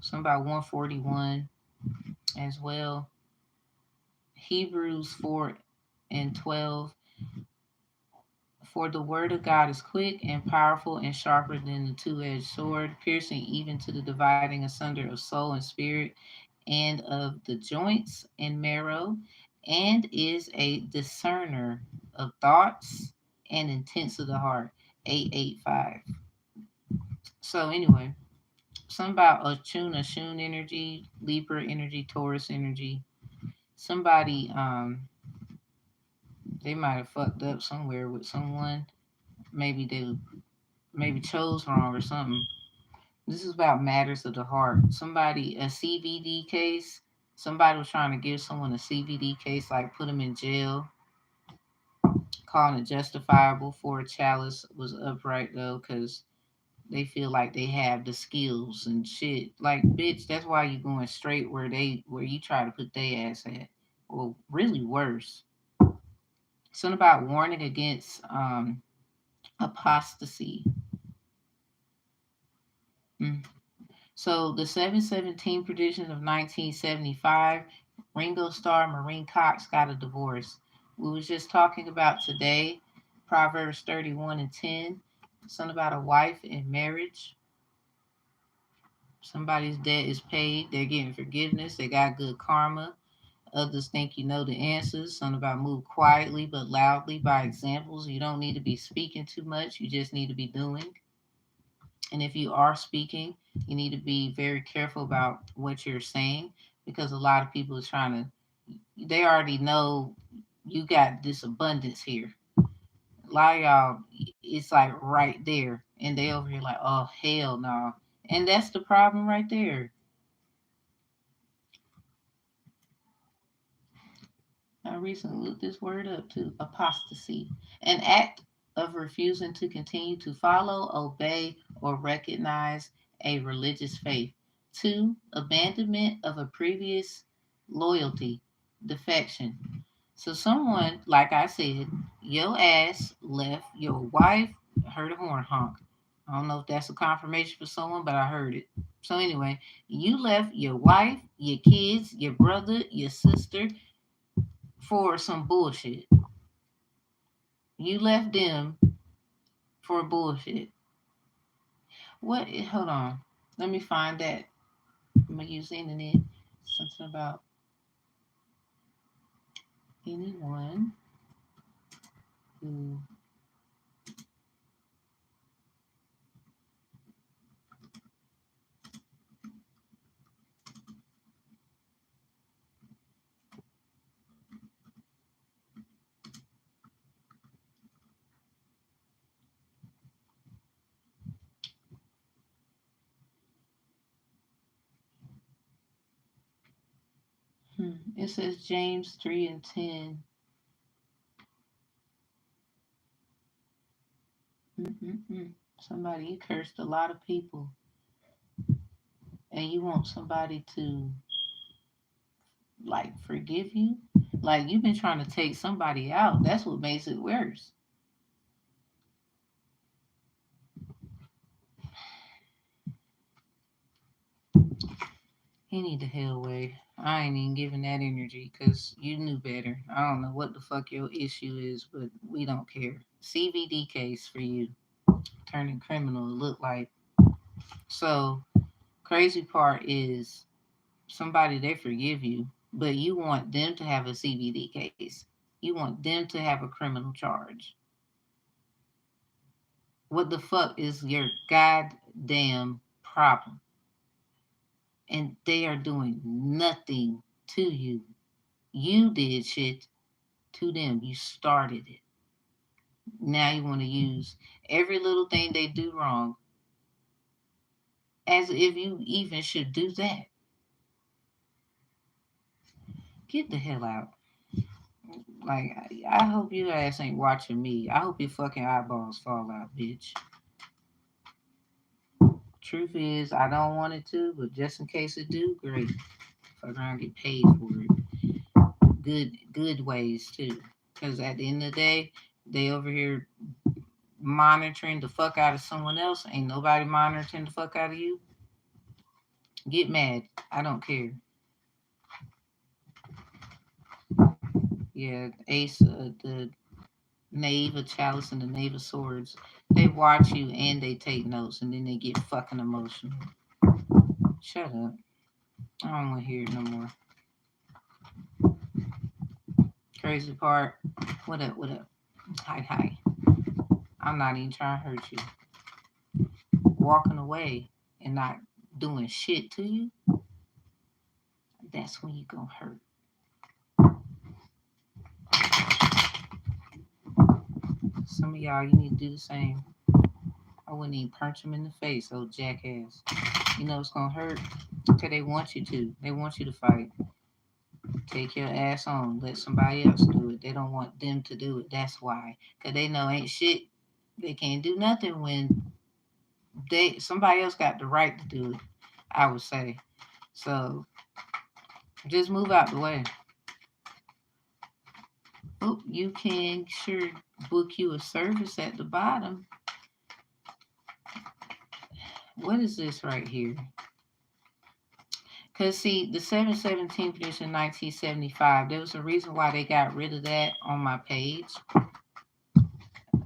Something about 141 as well. Hebrews 4:12. For the word of God is quick and powerful and sharper than the two-edged sword, piercing even to the dividing asunder of soul and spirit and of the joints and marrow, and is a discerner of thoughts and intents of the heart. 885. So anyway, Something about Ashun energy, Libra energy, Taurus energy. Somebody, they might have fucked up somewhere with someone. Maybe they maybe chose wrong or something. This is about matters of the heart. Somebody, a CVD case. Somebody was trying to give someone a CVD case, like put them in jail, calling it justifiable for a chalice was upright though, because they feel like they have the skills and shit. Like, bitch, that's why you going straight where you try to put their ass at. Well, really worse. Something about warning against apostasy. Mm. So the 717 prediction of 1975, Ringo Starr, Maureen Cox got a divorce. We was just talking about today, Proverbs 31 and 10, something about a wife and marriage. Somebody's debt is paid. They're getting forgiveness. They got good karma. Others think you know the answers. Something about move quietly but loudly by examples. You don't need to be speaking too much. You just need to be doing. And if you are speaking, you need to be very careful about what you're saying because a lot of people are trying to, they already know you got this abundance here. A lot of y'all, it's like right there. And they over here like, oh, hell no. And that's the problem right there. I recently looked this word up too, apostasy, an act of refusing to continue to follow, obey, or recognize a religious faith. Two, abandonment of a previous loyalty, defection. So someone, like I said, your ass left your wife, heard a horn honk. I don't know if that's a confirmation for someone, but I heard it. So anyway, you left your wife, your kids, your brother, your sister, for some bullshit. You left them for bullshit. What? Hold on. Let me find that. I'm gonna use the internet. Something about anyone who. It says James 3 and 10. Mm-mm-mm. Somebody, you cursed a lot of people, and you want somebody to like forgive you. Like you've been trying to take somebody out. That's what makes it worse. He need the hell away. I ain't even giving that energy because you knew better. I don't know what the fuck your issue is, but we don't care. CVD case for you. Turning criminal, it look like. So, crazy part is somebody, they forgive you, but you want them to have a CVD case. You want them to have a criminal charge. What the fuck is your goddamn problem? And they are doing nothing to you. You did shit to them. You started it. Now you want to use every little thing they do wrong as if you even should do that. Get the hell out. Like, I hope your ass ain't watching me. I hope your fucking eyeballs fall out, bitch. Truth is, I don't want it to, but just in case it do, great. Fuck around, get paid for it. Good ways too. Because at the end of the day, they over here monitoring the fuck out of someone else. Ain't nobody monitoring the fuck out of you. Get mad. I don't care. Yeah, Ace, the Knave of Chalice and the Knave of Swords. They watch you and they take notes and then they get fucking emotional. Shut up. I don't want to hear it no more. Crazy part. What up? What up? Hi, hi. I'm not even trying to hurt you. Walking away and not doing shit to you, that's when you gonna hurt. Some of y'all, you need to do the same. I wouldn't even punch him in the face, old jackass. You know it's gonna hurt because they want you to. They want you to fight. Take your ass on. Let somebody else do it. They don't want them to do it. That's why. Because they know ain't shit. They can't do nothing when somebody else got the right to do it, I would say. So just move out the way. Oh, you can sure book you a service at the bottom. What is this right here? Because, see, the 717 produced in 1975, there was a reason why they got rid of that on my page.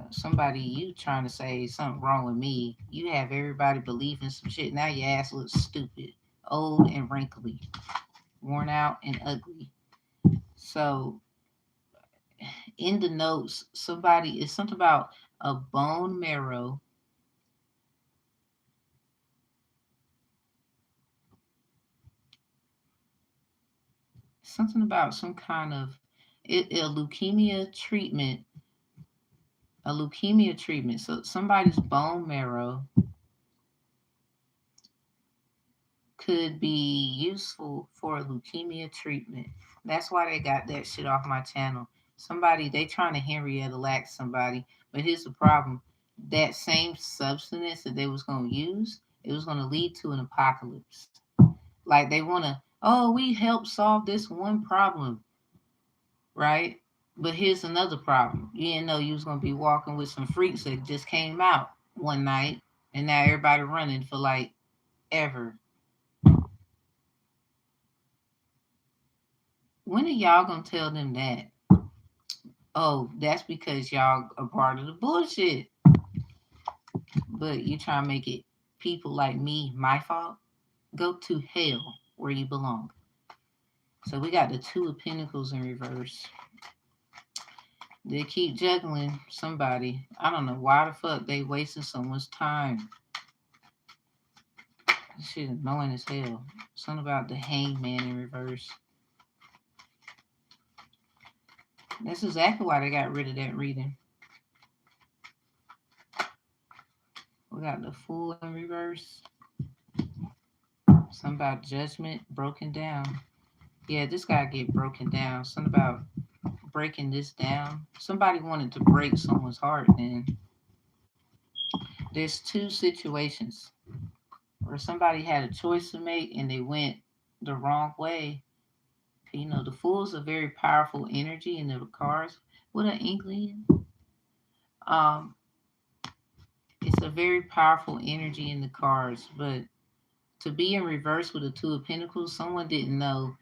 Somebody, you trying to say something wrong with me. You have everybody believing some shit. Now your ass looks stupid, old and wrinkly, worn out and ugly. So in the notes, it's something about a bone marrow. Something about some kind of leukemia treatment. A leukemia treatment. So somebody's bone marrow could be useful for a leukemia treatment. That's why they got that shit off my channel. Somebody, they trying to Henrietta Lacks somebody, but here's the problem. That same substance that they was going to use, it was going to lead to an apocalypse. Like they want to, oh, we helped solve this one problem, right? But here's another problem. You didn't know you was going to be walking with some freaks that just came out one night, and now everybody running for like ever. When are y'all gonna tell them that? Oh, that's because y'all are part of the bullshit. But you try to make it people like me my fault? Go to hell where you belong. So we got the Two of Pentacles in reverse. They keep juggling somebody. I don't know why the fuck they wasting someone's time. This shit annoying as hell. Something about the Hangman in reverse. That's exactly why they got rid of that reading. We got the Fool in reverse. Something about judgment broken down. Yeah, this gotta get broken down. Something about breaking this down. Somebody wanted to break someone's heart, then. There's two situations where somebody had a choice to make and they went the wrong way. You know, the Fool's a very powerful energy in the cards. What an inkling. It's a very powerful energy in the cards, but to be in reverse with the Two of Pentacles, someone didn't know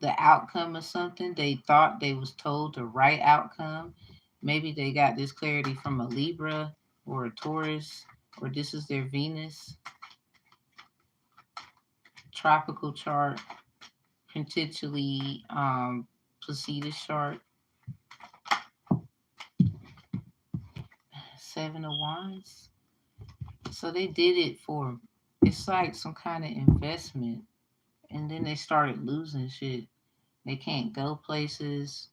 the outcome of something. They thought they was told the right outcome. Maybe they got this clarity from a Libra or a Taurus, or this is their Venus tropical chart, potentially Placidus chart. Seven of Wands. So they did it for, it's like some kind of investment, and then they started losing shit. They can't go places,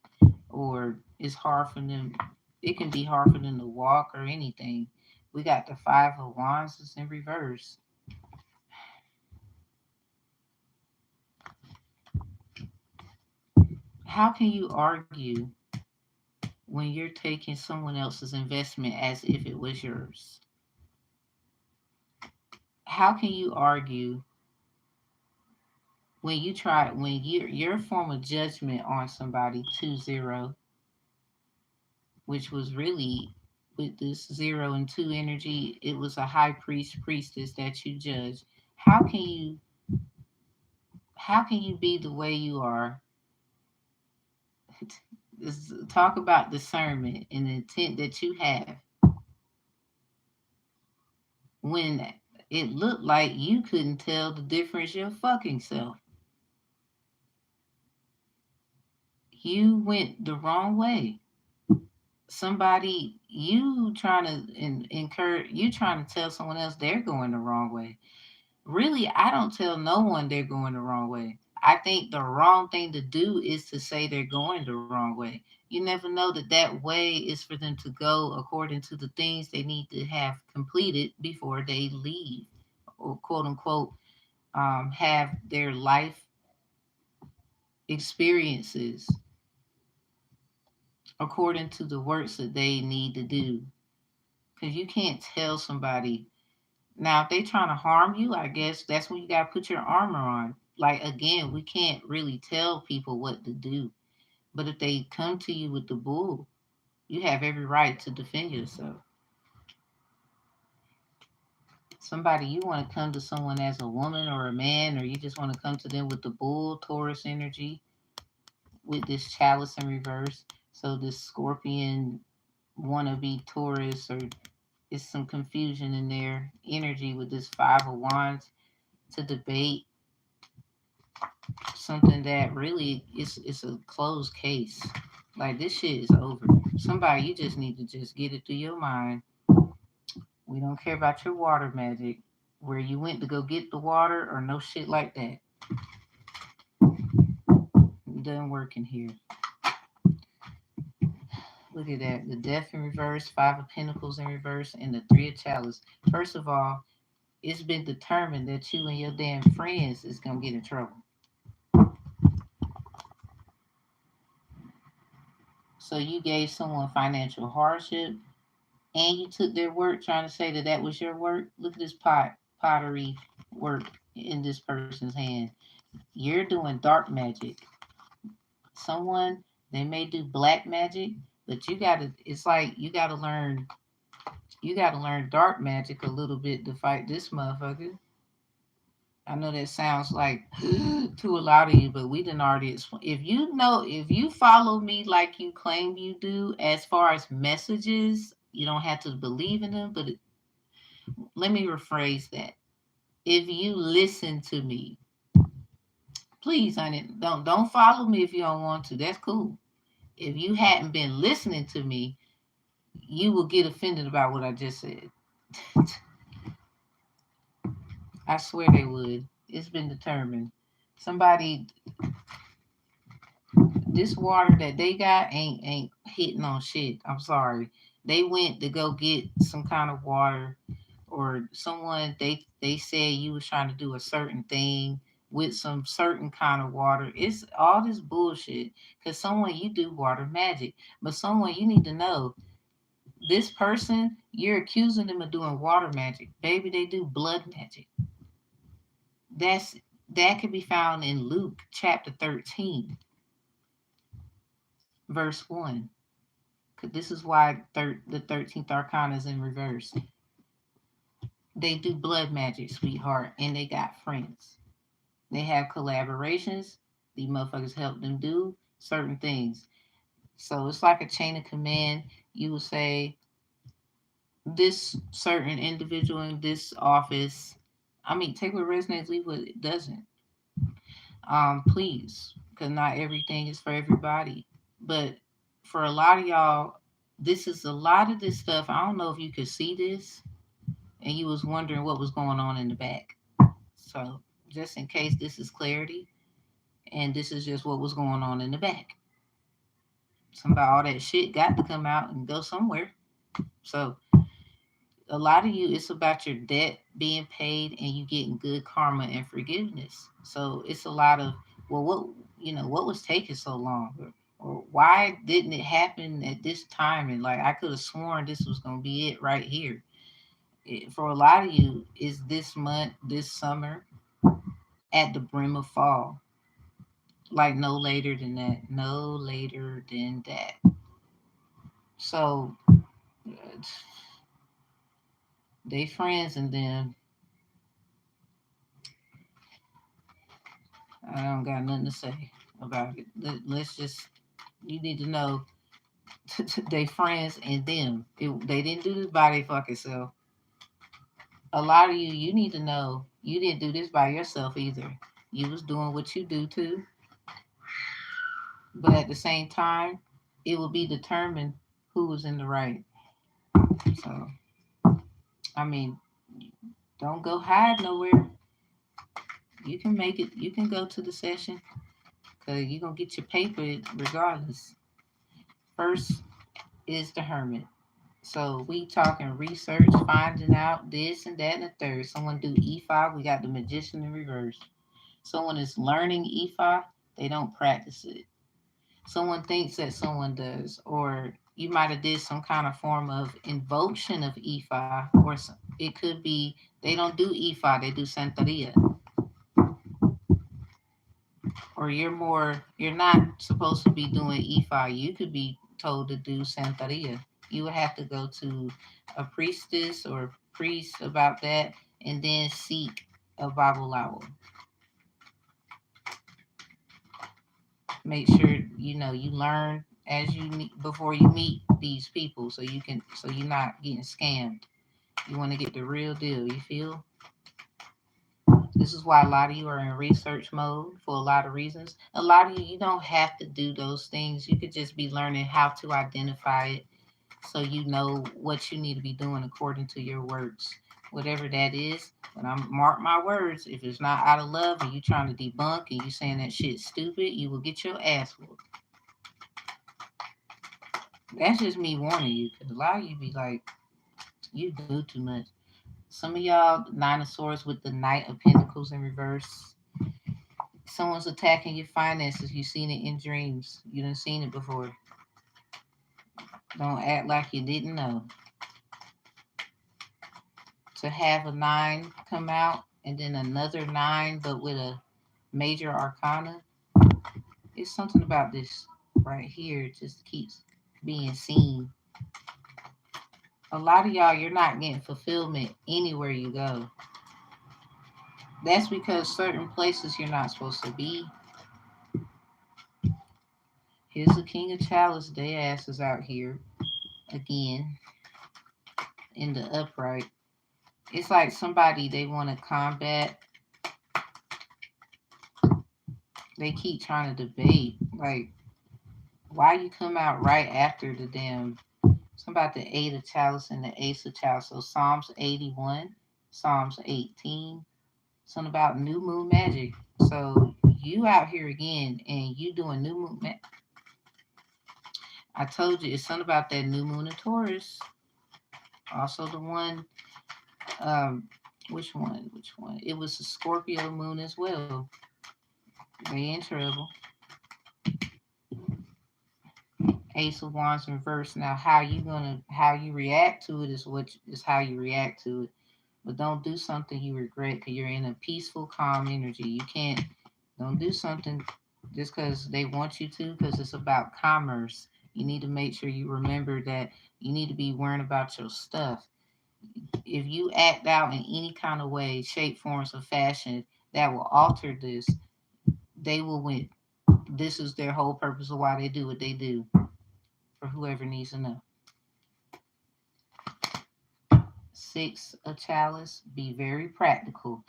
or it's hard for them. It can be hard for them to walk or anything. We got the Five of Wands is in reverse. How can you argue when you're taking someone else's investment as if it was yours? How can you argue when your form of judgment on somebody 2-0, which was really with this 0 and 2 energy, it was a high priestess that you judge. How can you be the way you are? Talk about discernment and the intent that you have when it looked like you couldn't tell the difference your fucking self. You went the wrong way. Somebody, you trying to tell someone else they're going the wrong way. Really, I don't tell no one they're going the wrong way. I think the wrong thing to do is to say they're going the wrong way. You never know that that way is for them to go according to the things they need to have completed before they leave, or quote unquote, have their life experiences according to the works that they need to do. Because you can't tell somebody. Now, if they trying to harm you, I guess that's when you got to put your armor on. Like, again, we can't really tell people what to do. But if they come to you with the bull, you have every right to defend yourself. Somebody, you want to come to someone as a woman or a man, or you just want to come to them with the bull Taurus energy, with this chalice in reverse. So this scorpion wannabe Taurus, or is some confusion in their energy with this five of wands to debate something that really is a closed case. Like this shit is over. Somebody, you just need to just get it through your mind. We don't care about your water magic, where you went to go get the water or no shit like that. It doesn't work in here. Look at that. The death in reverse, five of pentacles in reverse, and the three of chalice. First of all, it's been determined that you and your damn friends is gonna get in trouble. So you gave someone financial hardship, and you took their work trying to say that that was your work. Look at this pottery work in this person's hand. You're doing dark magic. Someone, they may do black magic, but you gotta. It's like you gotta learn. You gotta learn dark magic a little bit to fight this motherfucker. I know that sounds like to a lot of you, but we didn't already explain. If you know, if you follow me like you claim you do, as far as messages, you don't have to believe in them. But let me rephrase that. If you listen to me, please, honey, don't follow me if you don't want to. That's cool. If you hadn't been listening to me, you will get offended about what I just said. I swear they would. It's been determined. Somebody, this water that they got ain't hitting on shit. I'm sorry. They went to go get some kind of water, or someone, they said you was trying to do a certain thing with some certain kind of water. It's all this bullshit. Cause someone, you do water magic, but someone, you need to know this person, you're accusing them of doing water magic. Baby, they do blood magic. That's that can be found in Luke chapter 13, verse 1. This is why the 13th arcana is in reverse. They do blood magic, sweetheart, and they got friends. They have collaborations. These motherfuckers help them do certain things. So it's like a chain of command. You will say, this certain individual in this office, I mean, take what resonates, leave what it doesn't. Please, because not everything is for everybody. But for a lot of y'all, this is a lot of this stuff. I don't know if you could see this and you was wondering what was going on in the back. So just in case this is clarity, and this is just what was going on in the back. Somebody, all that shit got to come out and go somewhere. So a lot of you, it's about your debt being paid and you getting good karma and forgiveness. So it's a lot of, well, what was taking so long, or why didn't it happen at this time? And like I could have sworn this was gonna be it right here. For a lot of you, is this month, this summer, at the brim of fall. Like no later than that. No later than that. So they friends, and then I don't got nothing to say about it. Let's just, you need to know they friends and them. They didn't do this by their fucking self. A lot of you, you need to know you didn't do this by yourself either. You was doing what you do too, but at the same time, it will be determined who was in the right. So, I mean, don't go hide nowhere. You can make it. You can go to the session because you're going to get your paper regardless. First is the Hermit. So we talking research, finding out this and that and the third. Someone do E5, we got the Magician in reverse. Someone is learning E5, they don't practice it. Someone thinks that someone does, or you might have did some kind of form of invocation of E5, or it could be they don't do E5, they do Santeria. Or you're not supposed to be doing E5. You could be told to do Santeria. You would have to go to a priestess or a priest about that and then seek a Babalawo. Make sure you learn as you before you meet these people so you're not getting scammed. You want to get the real deal, you feel? This is why a lot of you are in research mode for a lot of reasons. A lot of you don't have to do those things. You could just be learning how to identify it so you know what you need to be doing according to your works. Whatever that is, when I mark my words, if it's not out of love and you trying to debunk and you saying that shit's stupid, you will get your ass whooped. That's just me warning you, because a lot of you be like, you do too much. Some of y'all, Nine of Swords with the Knight of Pentacles in reverse. Someone's attacking your finances. You've seen it in dreams. You done seen it before. Don't act like you didn't know. To have a 9 come out and then another 9, but with a major arcana, it's something about this right here. It just keeps being seen. A lot of y'all, you're not getting fulfillment anywhere you go. That's because certain places you're not supposed to be. Here's the King of Chalice. Their ass is out here again in the upright. It's like somebody they want to combat. They keep trying to debate. Like, why you come out right after the damn... Something about the 8 of Chalice and the Ace of Chalice. So Psalms 81, Psalms 18. Something about new moon magic. So you out here again and you doing new moon magic. I told you it's something about that new moon in Taurus. Also the one, which one? It was a Scorpio moon as well. They in trouble. Ace of Wands in reverse. Now how you react to it is how you react to it. But don't do something you regret because you're in a peaceful, calm energy. Don't do something just because they want you to, because it's about commerce. You need to make sure you remember that you need to be worrying about your stuff. If you act out in any kind of way, shape, forms, or fashion that will alter this, they will win. This is their whole purpose of why they do what they do, for whoever needs to know. 6 of Chalice, be very practical.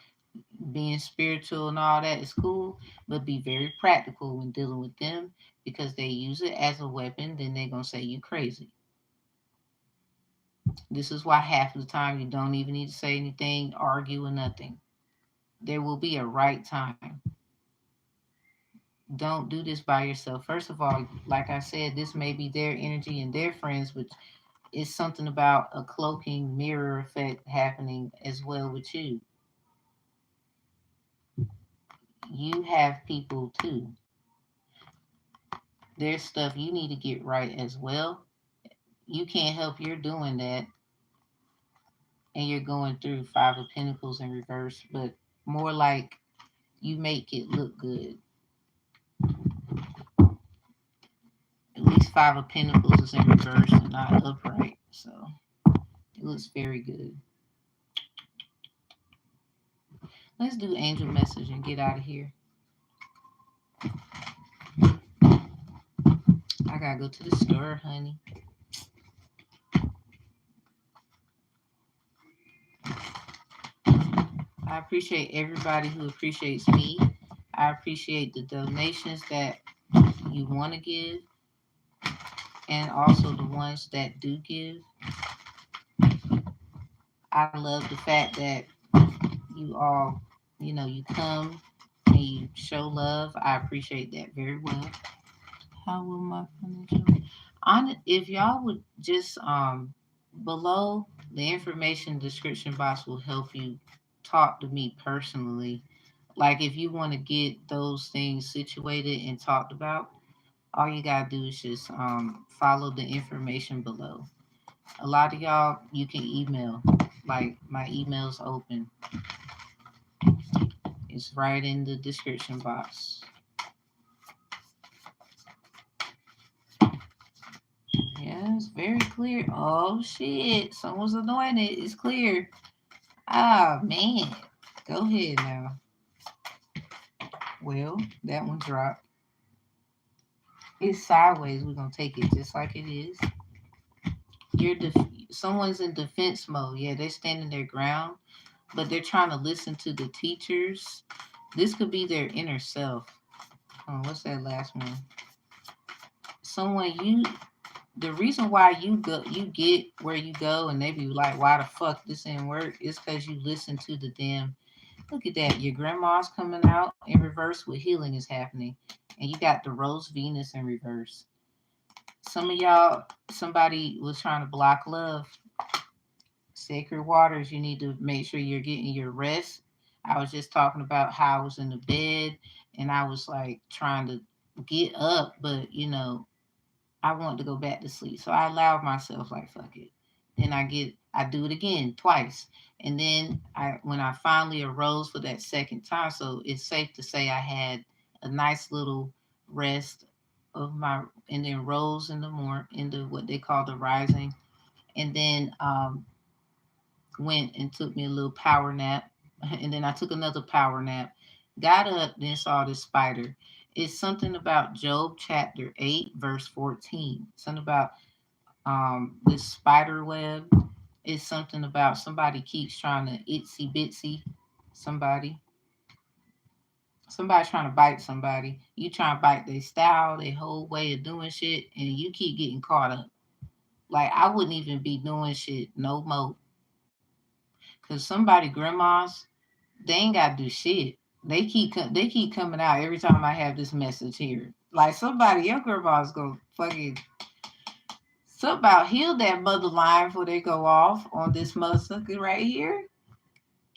Being spiritual and all that is cool, but be very practical when dealing with them, because they use it as a weapon, then they're going to say you crazy. This is why half of the time you don't even need to say anything, argue, or nothing. There will be a right time. Don't do this by yourself. First of all, like I said, this may be their energy and their friends, but it's something about a cloaking mirror effect happening as well with you. You have people too. There's stuff you need to get right as well. You can't help you're doing that and you're going through 5 of Pentacles in reverse, but more like you make it look good. At least 5 of Pentacles is in reverse and not upright, so it looks very good. Let's do angel message and get out of here. I gotta go to the store, honey. I appreciate everybody who appreciates me. I appreciate the donations that you want to give, and also the ones that do give. I love the fact that you all, you come and you show love, I appreciate that very well. How will my financial on if y'all would just below the information description box will help you talk to me personally. Like if you want to get those things situated and talked about, all you gotta do is just follow the information below. A lot of y'all you can email. Like my email's open. It's right in the description box. Yeah, it's very clear. Oh shit, someone's anointed. It's clear. Ah man. Go ahead now. Well, that one dropped. It's sideways. We're gonna take it just like it is. Someone's in defense mode. Yeah, they're standing their ground, but they're trying to listen to the teachers. This could be their inner self. Oh, what's that last one? Someone you the reason why you get where you go and they be like, why the fuck this didn't work is because you listen to the damn. Look at that. Your grandma's coming out in reverse with healing is happening. And you got the Rose Venus in reverse. Some of y'all, somebody was trying to block love. Sacred waters, you need to make sure you're getting your rest. I was just talking about how I was in the bed and I was like trying to get up, but I wanted to go back to sleep. So I allowed myself like fuck it. Then I do it again twice. And then when I finally arose for that second time, so it's safe to say I had a nice little rest of my and then rose in the morning into what they call the rising. And then went and took me a little power nap. And then I took another power nap. Got up, then saw this spider. It's something about Job chapter 8, verse 14. Something about this spider web. It's something about somebody keeps trying to itsy bitsy somebody. Somebody trying to bite somebody. You trying to bite their style, their whole way of doing shit, and you keep getting caught up. Like I wouldn't even be doing shit no more. Cause somebody grandmas, they ain't gotta do shit. They keep coming out every time I have this message here. Like somebody, your grandma's gonna fucking something about heal that mother line before they go off on this motherfucker right here.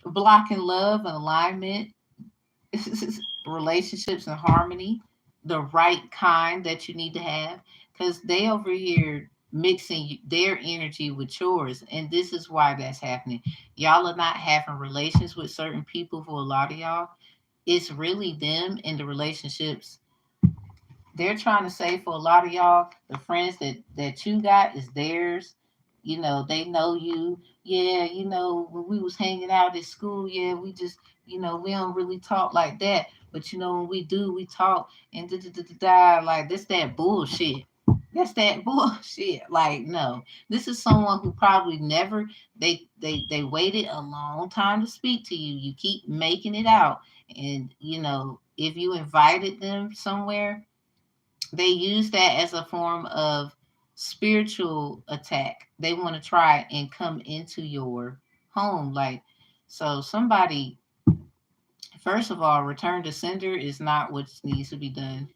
Blocking love and alignment, relationships and harmony, the right kind that you need to have. Cause they over here mixing their energy with yours. And this is why that's happening. Y'all are not having relations with certain people for a lot of y'all. It's really them in the relationships they're trying to say for a lot of y'all, the friends that you got is theirs. They know you. Yeah, when we was hanging out at school, yeah, we just, we don't really talk like that. But when we do, we talk and da da da da da. Like that's that bullshit. That's that bullshit. Like no, this is someone who probably never. They waited a long time to speak to you. You keep making it out, and if you invited them somewhere they use that as a form of spiritual attack. They want to try and come into your home. Like, so somebody, first of all, return to sender is not what needs to be done.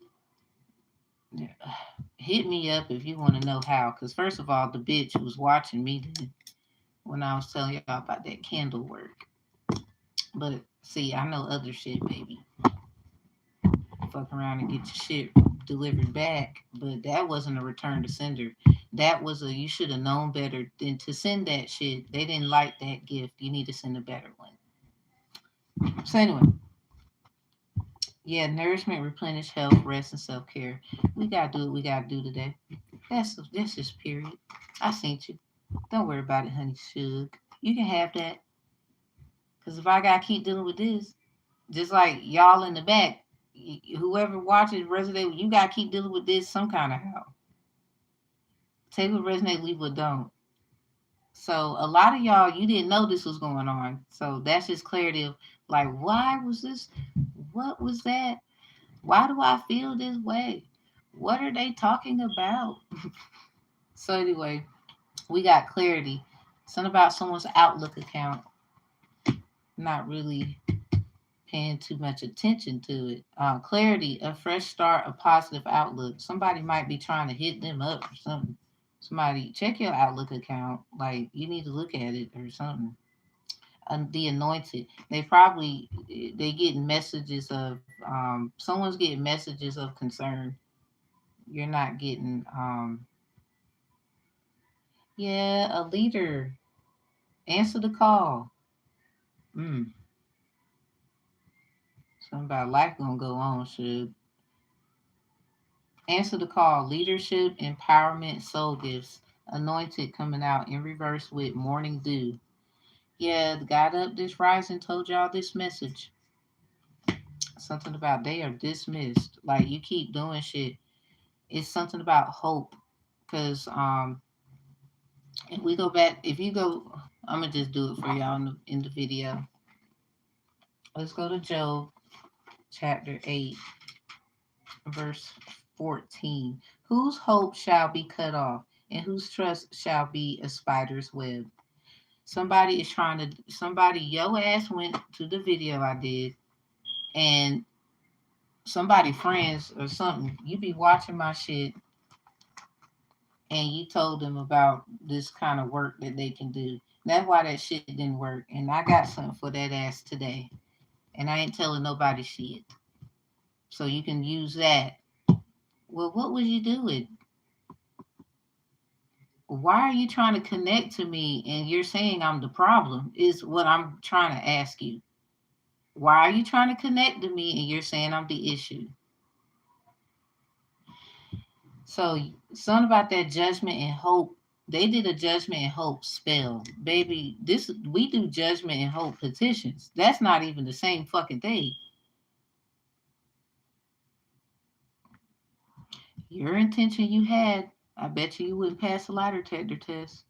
Hit me up if you want to know how. Because, first of all, the bitch was watching me when I was telling y'all about that candle work. But, see, I know other shit, baby. Fuck around and get your shit delivered back, but that wasn't a return to sender. That was you should have known better than to send that shit. They didn't like that gift. You need to send a better one. So anyway, yeah, nourishment, replenish, health, rest, and self care. We gotta do what we gotta do today. That's just period. I seen you. Don't worry about it, honey. Sugar. You can have that. Cause if I gotta keep dealing with this, just like y'all in the back, whoever watches resonate, you gotta keep dealing with this some kind of how. Take what resonate, leave what don't. So a lot of y'all, you didn't know this was going on. So that's just clarity of like, why was this? What was that? Why do I feel this way? What are they talking about? So anyway, we got clarity. Something about someone's Outlook account. Not really paying too much attention to it. Clarity, a fresh start, a positive outlook. Somebody might be trying to hit them up or something. Somebody check your Outlook account. Like you need to look at it or something. The anointed. They getting messages of someone's getting messages of concern. You're not getting yeah, a leader. Answer the call. Mm. Something about life gonna go on, should answer the call. Leadership, empowerment, soul gifts. Anointed coming out in reverse with morning dew. Yeah, the God up this rising told y'all this message. Something about they are dismissed. Like you keep doing shit. It's something about hope. Cause if we go back, if you go, I'm gonna just do it for y'all in the video. Let's go to Job chapter 8, verse 14. Whose hope shall be cut off, and whose trust shall be a spider's web? Somebody is trying to, somebody, yo ass went to the video I did, and somebody, friends or something, you be watching my shit, and you told them about this kind of work that they can do. That's why that shit didn't work. And I got something for that ass today. And I ain't telling nobody shit. So you can use that. Well, what was you doing? Why are you trying to connect to me and you're saying I'm the problem? Is what I'm trying to ask you. Why are you trying to connect to me and you're saying I'm the issue? So something about that judgment and hope. They did a judgment and hope spell. Baby, this we do judgment and hope petitions. That's not even the same fucking thing. Your intention you had, I bet you wouldn't pass the lie detector test.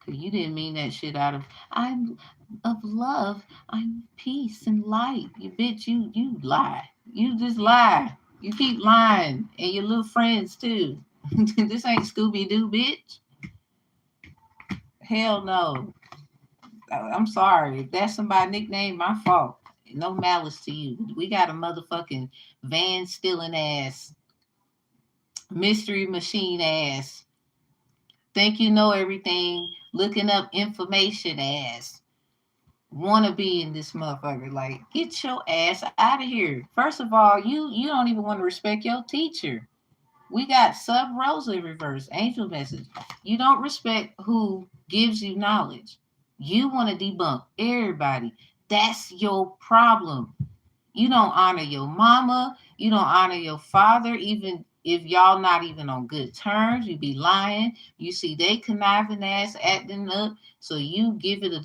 Cause you didn't mean that shit out of I'm of love, I'm peace and light. You bitch, you lie. You just lie. You keep lying. And your little friends too. This ain't Scooby Doo, bitch. Hell no. I'm sorry. If that's somebody's nickname, my fault. No malice to you. We got a motherfucking van stealing ass, mystery machine ass, think you know everything, looking up information ass, wanna be in this motherfucker. Like, get your ass out of here. First of all, you don't even want to respect your teacher. We got Sub Rosa reverse, angel message. You don't respect who gives you knowledge. You want to debunk everybody. That's your problem. You don't honor your mama. You don't honor your father, even if y'all not even on good terms. You be lying. You see they conniving ass acting up. So you give it a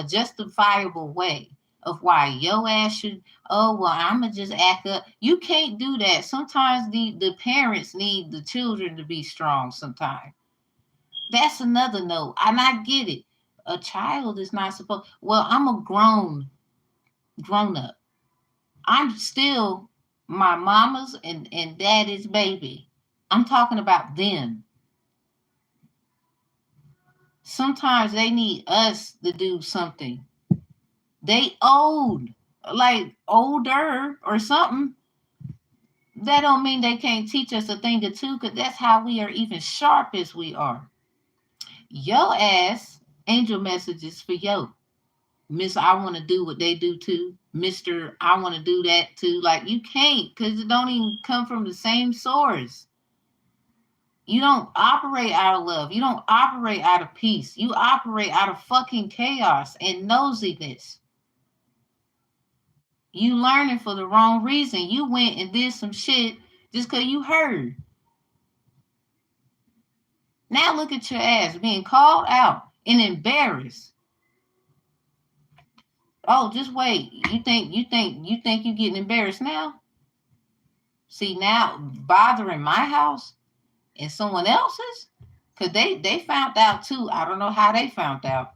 justifiable way of why your ass should, oh, well, I'ma just act up. You can't do that. Sometimes the parents need the children to be strong sometimes. That's another note. And I get it. A child is not supposed, well, I'm a grown up. I'm still my mama's and daddy's baby. I'm talking about them. Sometimes they need us to do something. They old, like older or something. That don't mean they can't teach us a thing or two, because that's how we are even sharp as we are. Yo ass, angel messages for yo. Miss, I want to do what they do too. Mr., I want to do that too. Like, you can't, because it don't even come from the same source. You don't operate out of love. You don't operate out of peace. You operate out of fucking chaos and nosiness. You learning for the wrong reason. You went and did some shit just because you heard. Now look at your ass being called out and embarrassed. Oh, just wait. You think you getting embarrassed now? See, now bothering my house and someone else's? Because they found out too. I don't know how they found out.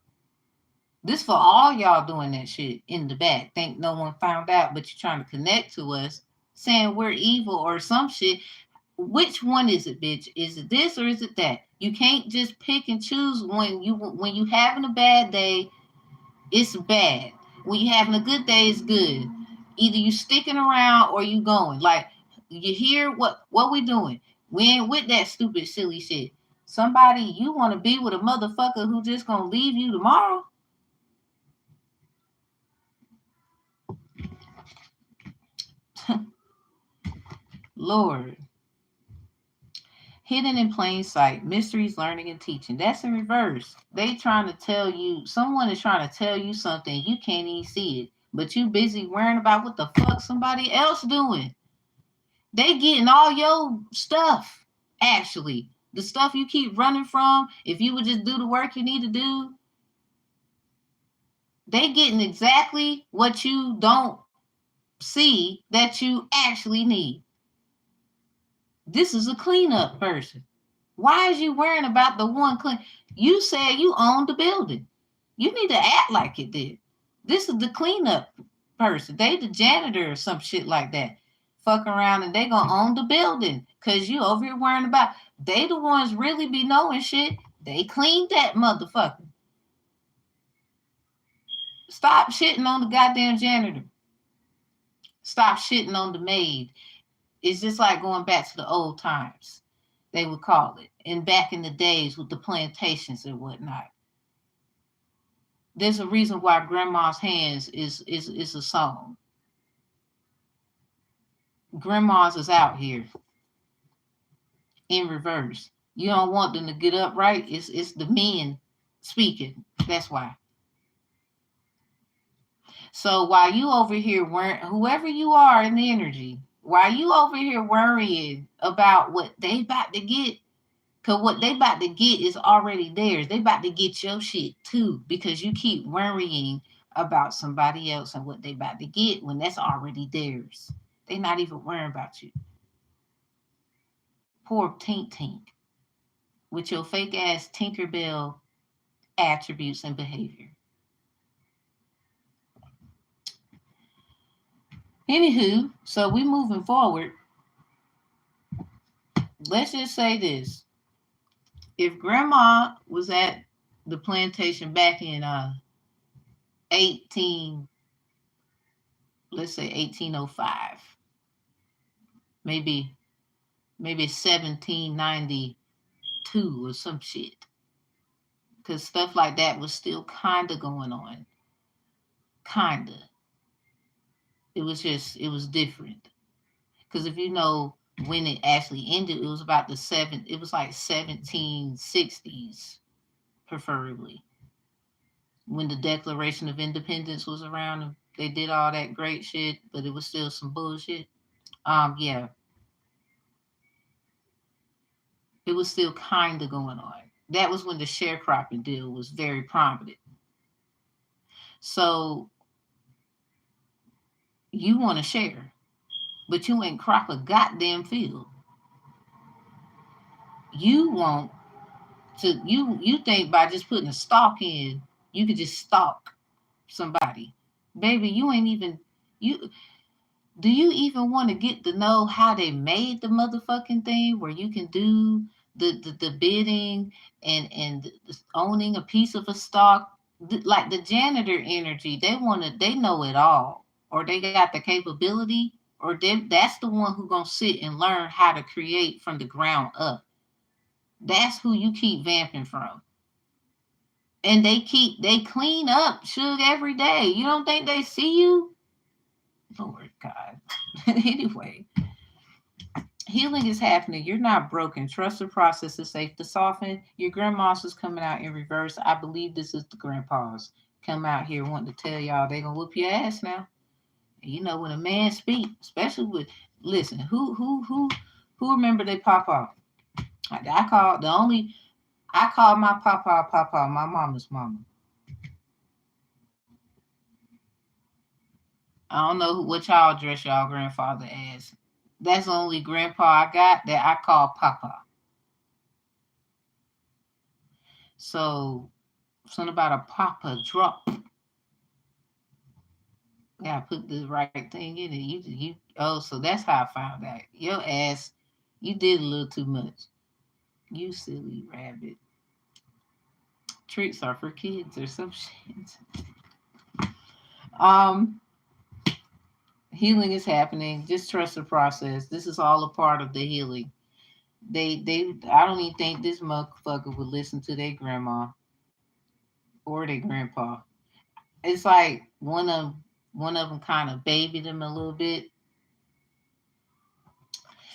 This for all y'all doing that shit in the back. Think no one found out, but you're trying to connect to us, saying we're evil or some shit. Which one is it, bitch? Is it this or is it that? You can't just pick and choose when you having a bad day. It's bad. When you having a good day, it's good. Either you sticking around or you going. Like, you hear what we doing. We ain't with that stupid, silly shit. Somebody, you want to be with a motherfucker who just gonna leave you tomorrow? Lord. Hidden in plain sight, mysteries, learning, and teaching. That's in reverse. They trying to tell you, someone is trying to tell you something, you can't even see it. But you busy worrying about what the fuck somebody else doing. They getting all your stuff, actually. The stuff you keep running from, if you would just do the work you need to do, they getting exactly what you don't see that you actually need. This is a cleanup person. Why is you worrying about the one clean? You said you own the building. You need to act like it did. This is the cleanup person. They the janitor or some shit like that. Fuck around and they gonna own the building. Cause you over here worrying about they the ones really be knowing shit. They cleaned that motherfucker. Stop shitting on the goddamn janitor. Stop shitting on the maid. It's just like going back to the old times, they would call it. And back in the days with the plantations and whatnot. There's a reason why Grandma's Hands is a song. Grandma's is out here in reverse. You don't want them to get up right. It's the men speaking. That's why. So while you over here whoever you are in the energy, while you over here worrying about what they about to get, because what they about to get is already theirs. They about to get your shit too, because you keep worrying about somebody else and what they about to get when that's already theirs. They not even worrying about you. Poor Tink Tink with your fake ass Tinkerbell attributes and behavior. Anywho, so we moving forward. Let's just say this. If Grandma was at the plantation back in 18, let's say 1805, maybe 1792 or some shit, because stuff like that was still kind of going on. Kind of. It was different. Because if you know when it actually ended, it was about it was like 1760s, preferably. When the Declaration of Independence was around, they did all that great shit, but it was still some bullshit. Yeah. It was still kind of going on. That was when the sharecropping deal was very prominent. So you want to share, but you ain't crop a goddamn field. You want to you think by just putting a stalk in, you could just stalk somebody. Baby, you ain't even you do you even want to get to know how they made the motherfucking thing where you can do the bidding and owning a piece of a stock? Like the janitor energy, they know it all, or they got the capability, or that's the one who gonna sit and learn how to create from the ground up. That's who you keep vamping from. And they clean up Suge every day. You don't think they see you? Lord God. Anyway, healing is happening. You're not broken. Trust the process is safe to soften. Your grandma's is coming out in reverse. I believe this is the grandpas come out here wanting to tell y'all they gonna whoop your ass now. And you know when a man speak, especially with listen, who remember they papa? I call my papa, my mama's mama. I don't know what y'all address y'all grandfather as. That's the only grandpa I got that I call papa. So something about a papa drop. Yeah, I put the right thing in it. You oh, so that's how I found out. Your ass, you did a little too much. You silly rabbit. Treats are for kids or some shit. Um, Healing is happening. Just trust the process. This is all a part of the healing. I don't even think this motherfucker would listen to their grandma or their grandpa. It's like one of them kind of babied them a little bit,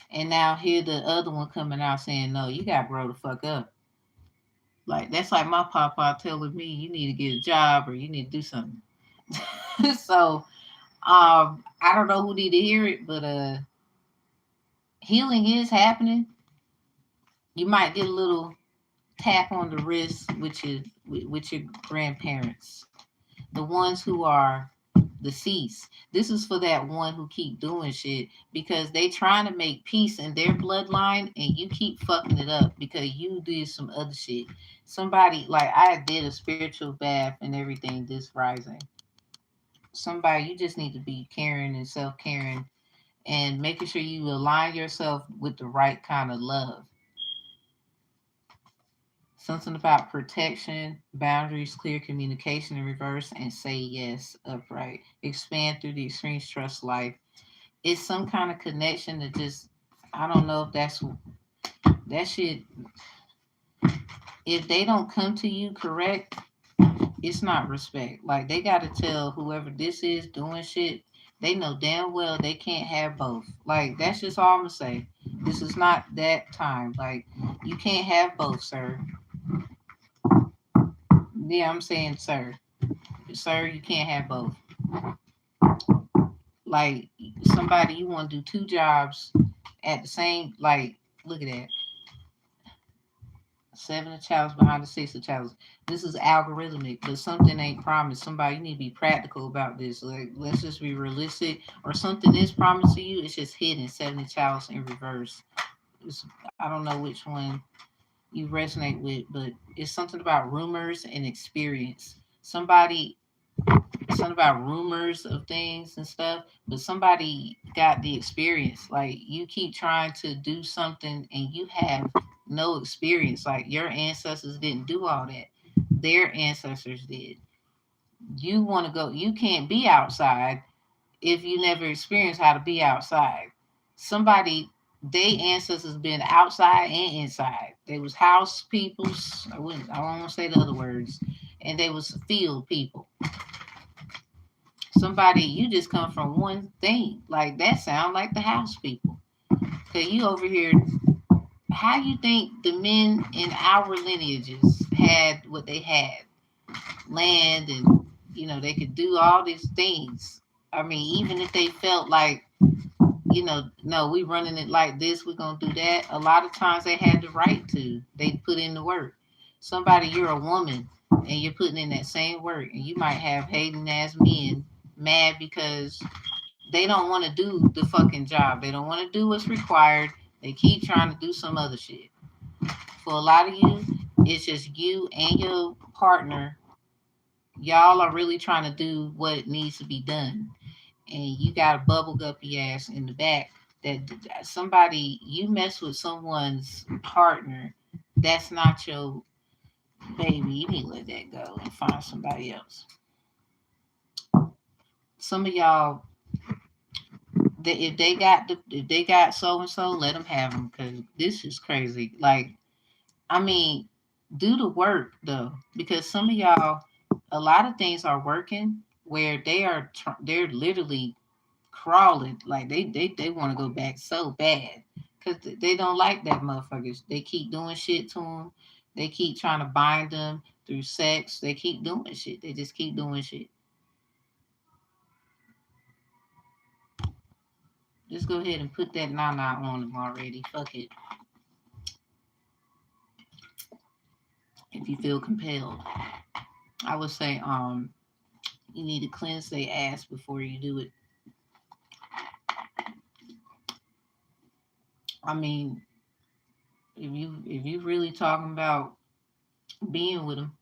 and now here the other one coming out saying, "No, you got to grow the fuck up." Like that's like my papa telling me, "You need to get a job or you need to do something." So I don't know who need to hear it, but healing is happening. You might get a little tap on the wrist with your grandparents, the ones who are deceased. This is for that one who keep doing shit because they trying to make peace in their bloodline and you keep fucking it up because you did some other shit. Somebody like I did a spiritual bath and everything this rising. Somebody you just need to be caring and self caring and making sure you align yourself with the right kind of love. Something about protection, boundaries, clear communication in reverse, and say yes upright. Expand through the extreme trust life. It's some kind of connection that just, I don't know if that shit, if they don't come to you correct, it's not respect. Like they got to tell whoever this is doing shit, they know damn well they can't have both. Like that's just all I'm gonna say. This is not that time. Like you can't have both, sir. Yeah, I'm saying, sir, you can't have both. Like somebody you want to do two jobs at the same. Like look at that. Seven of chalice behind the six of chalice. This is algorithmic, but something ain't promised. Somebody you need to be practical about this. Like let's just be realistic. Or something is promised to you. It's just hidden. Seven of chalice in reverse. I don't know which one you resonate with, but it's something about rumors and experience. Something about rumors of things and stuff, but somebody got the experience. Like you keep trying to do something and you have no experience. Like your ancestors didn't do all that. Their ancestors did. You want to go, you can't be outside if you never experienced how to be outside. Somebody, they ancestors been outside and inside. They was house peoples. I don't want to say the other words. And they was field people. Somebody you just come from one thing. Like that sound like the house people. Cause you over here, how you think the men in our lineages had what they had? Land and they could do all these things. I mean, even if they felt like, no, we running it like this, we're gonna do that. A lot of times they had the right to. They put in the work. Somebody, you're a woman and you're putting in that same work, and you might have hating ass men mad because they don't want to do the fucking job. They don't want to do what's required. They keep trying to do some other shit. For a lot of you, it's just you and your partner. Y'all are really trying to do what needs to be done. And you got a bubble guppy ass in the back that somebody, you mess with someone's partner, that's not your baby. You need to let that go and find somebody else. Some of y'all, if they got so and so, let them have them because this is crazy. Like, I mean, do the work though, because some of y'all, a lot of things are working where they're literally crawling. Like they want to go back so bad because they don't like that motherfuckers. They keep doing shit to them. They keep trying to bind them through sex. They keep doing shit. They just keep doing shit. Just go ahead and put that nah on them already. Fuck it. If you feel compelled, I would say you need to cleanse their ass before you do it. I mean, if you really talking about being with them,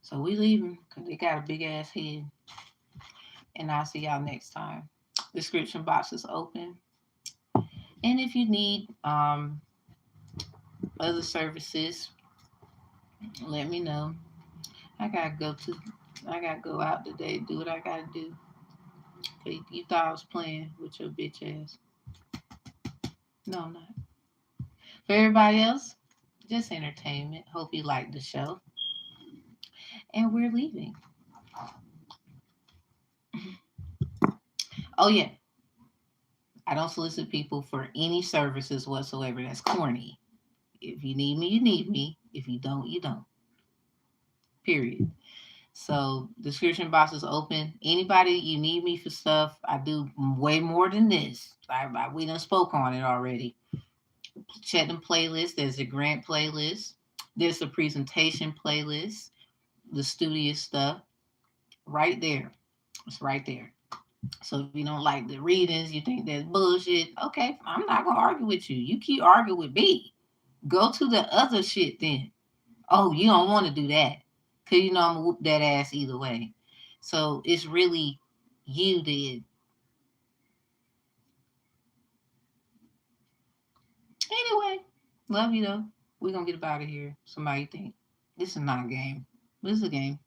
so we leaving because they got a big ass head. And I'll see y'all next time. Description box is open. And if you need other services, let me know. I gotta go to I gotta go out today, do what I gotta do. Okay, you thought I was playing with your bitch ass. No, I'm not. For everybody else, just entertainment. Hope you liked the show. And we're leaving. Oh yeah. I don't solicit people for any services whatsoever. That's corny. If you need me, you need me. If you don't, you don't. Period. So description box is open. Anybody you need me for stuff, I do way more than this. We done spoke on it already. Check them playlists. There's a grant playlist. There's a presentation playlist. The studio stuff right there. It's right there. So if you don't like the readings, you think that's bullshit. Okay, I'm not gonna argue with you. You keep arguing with me. Go to the other shit then. Oh, you don't want to do that. Cause you know I'm gonna whoop that ass either way. So it's really you did. Anyway, love you though. We're gonna get up out of here. Somebody think. This is not a game. This is a game.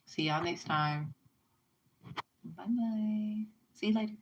See y'all next time. Bye bye. See you later.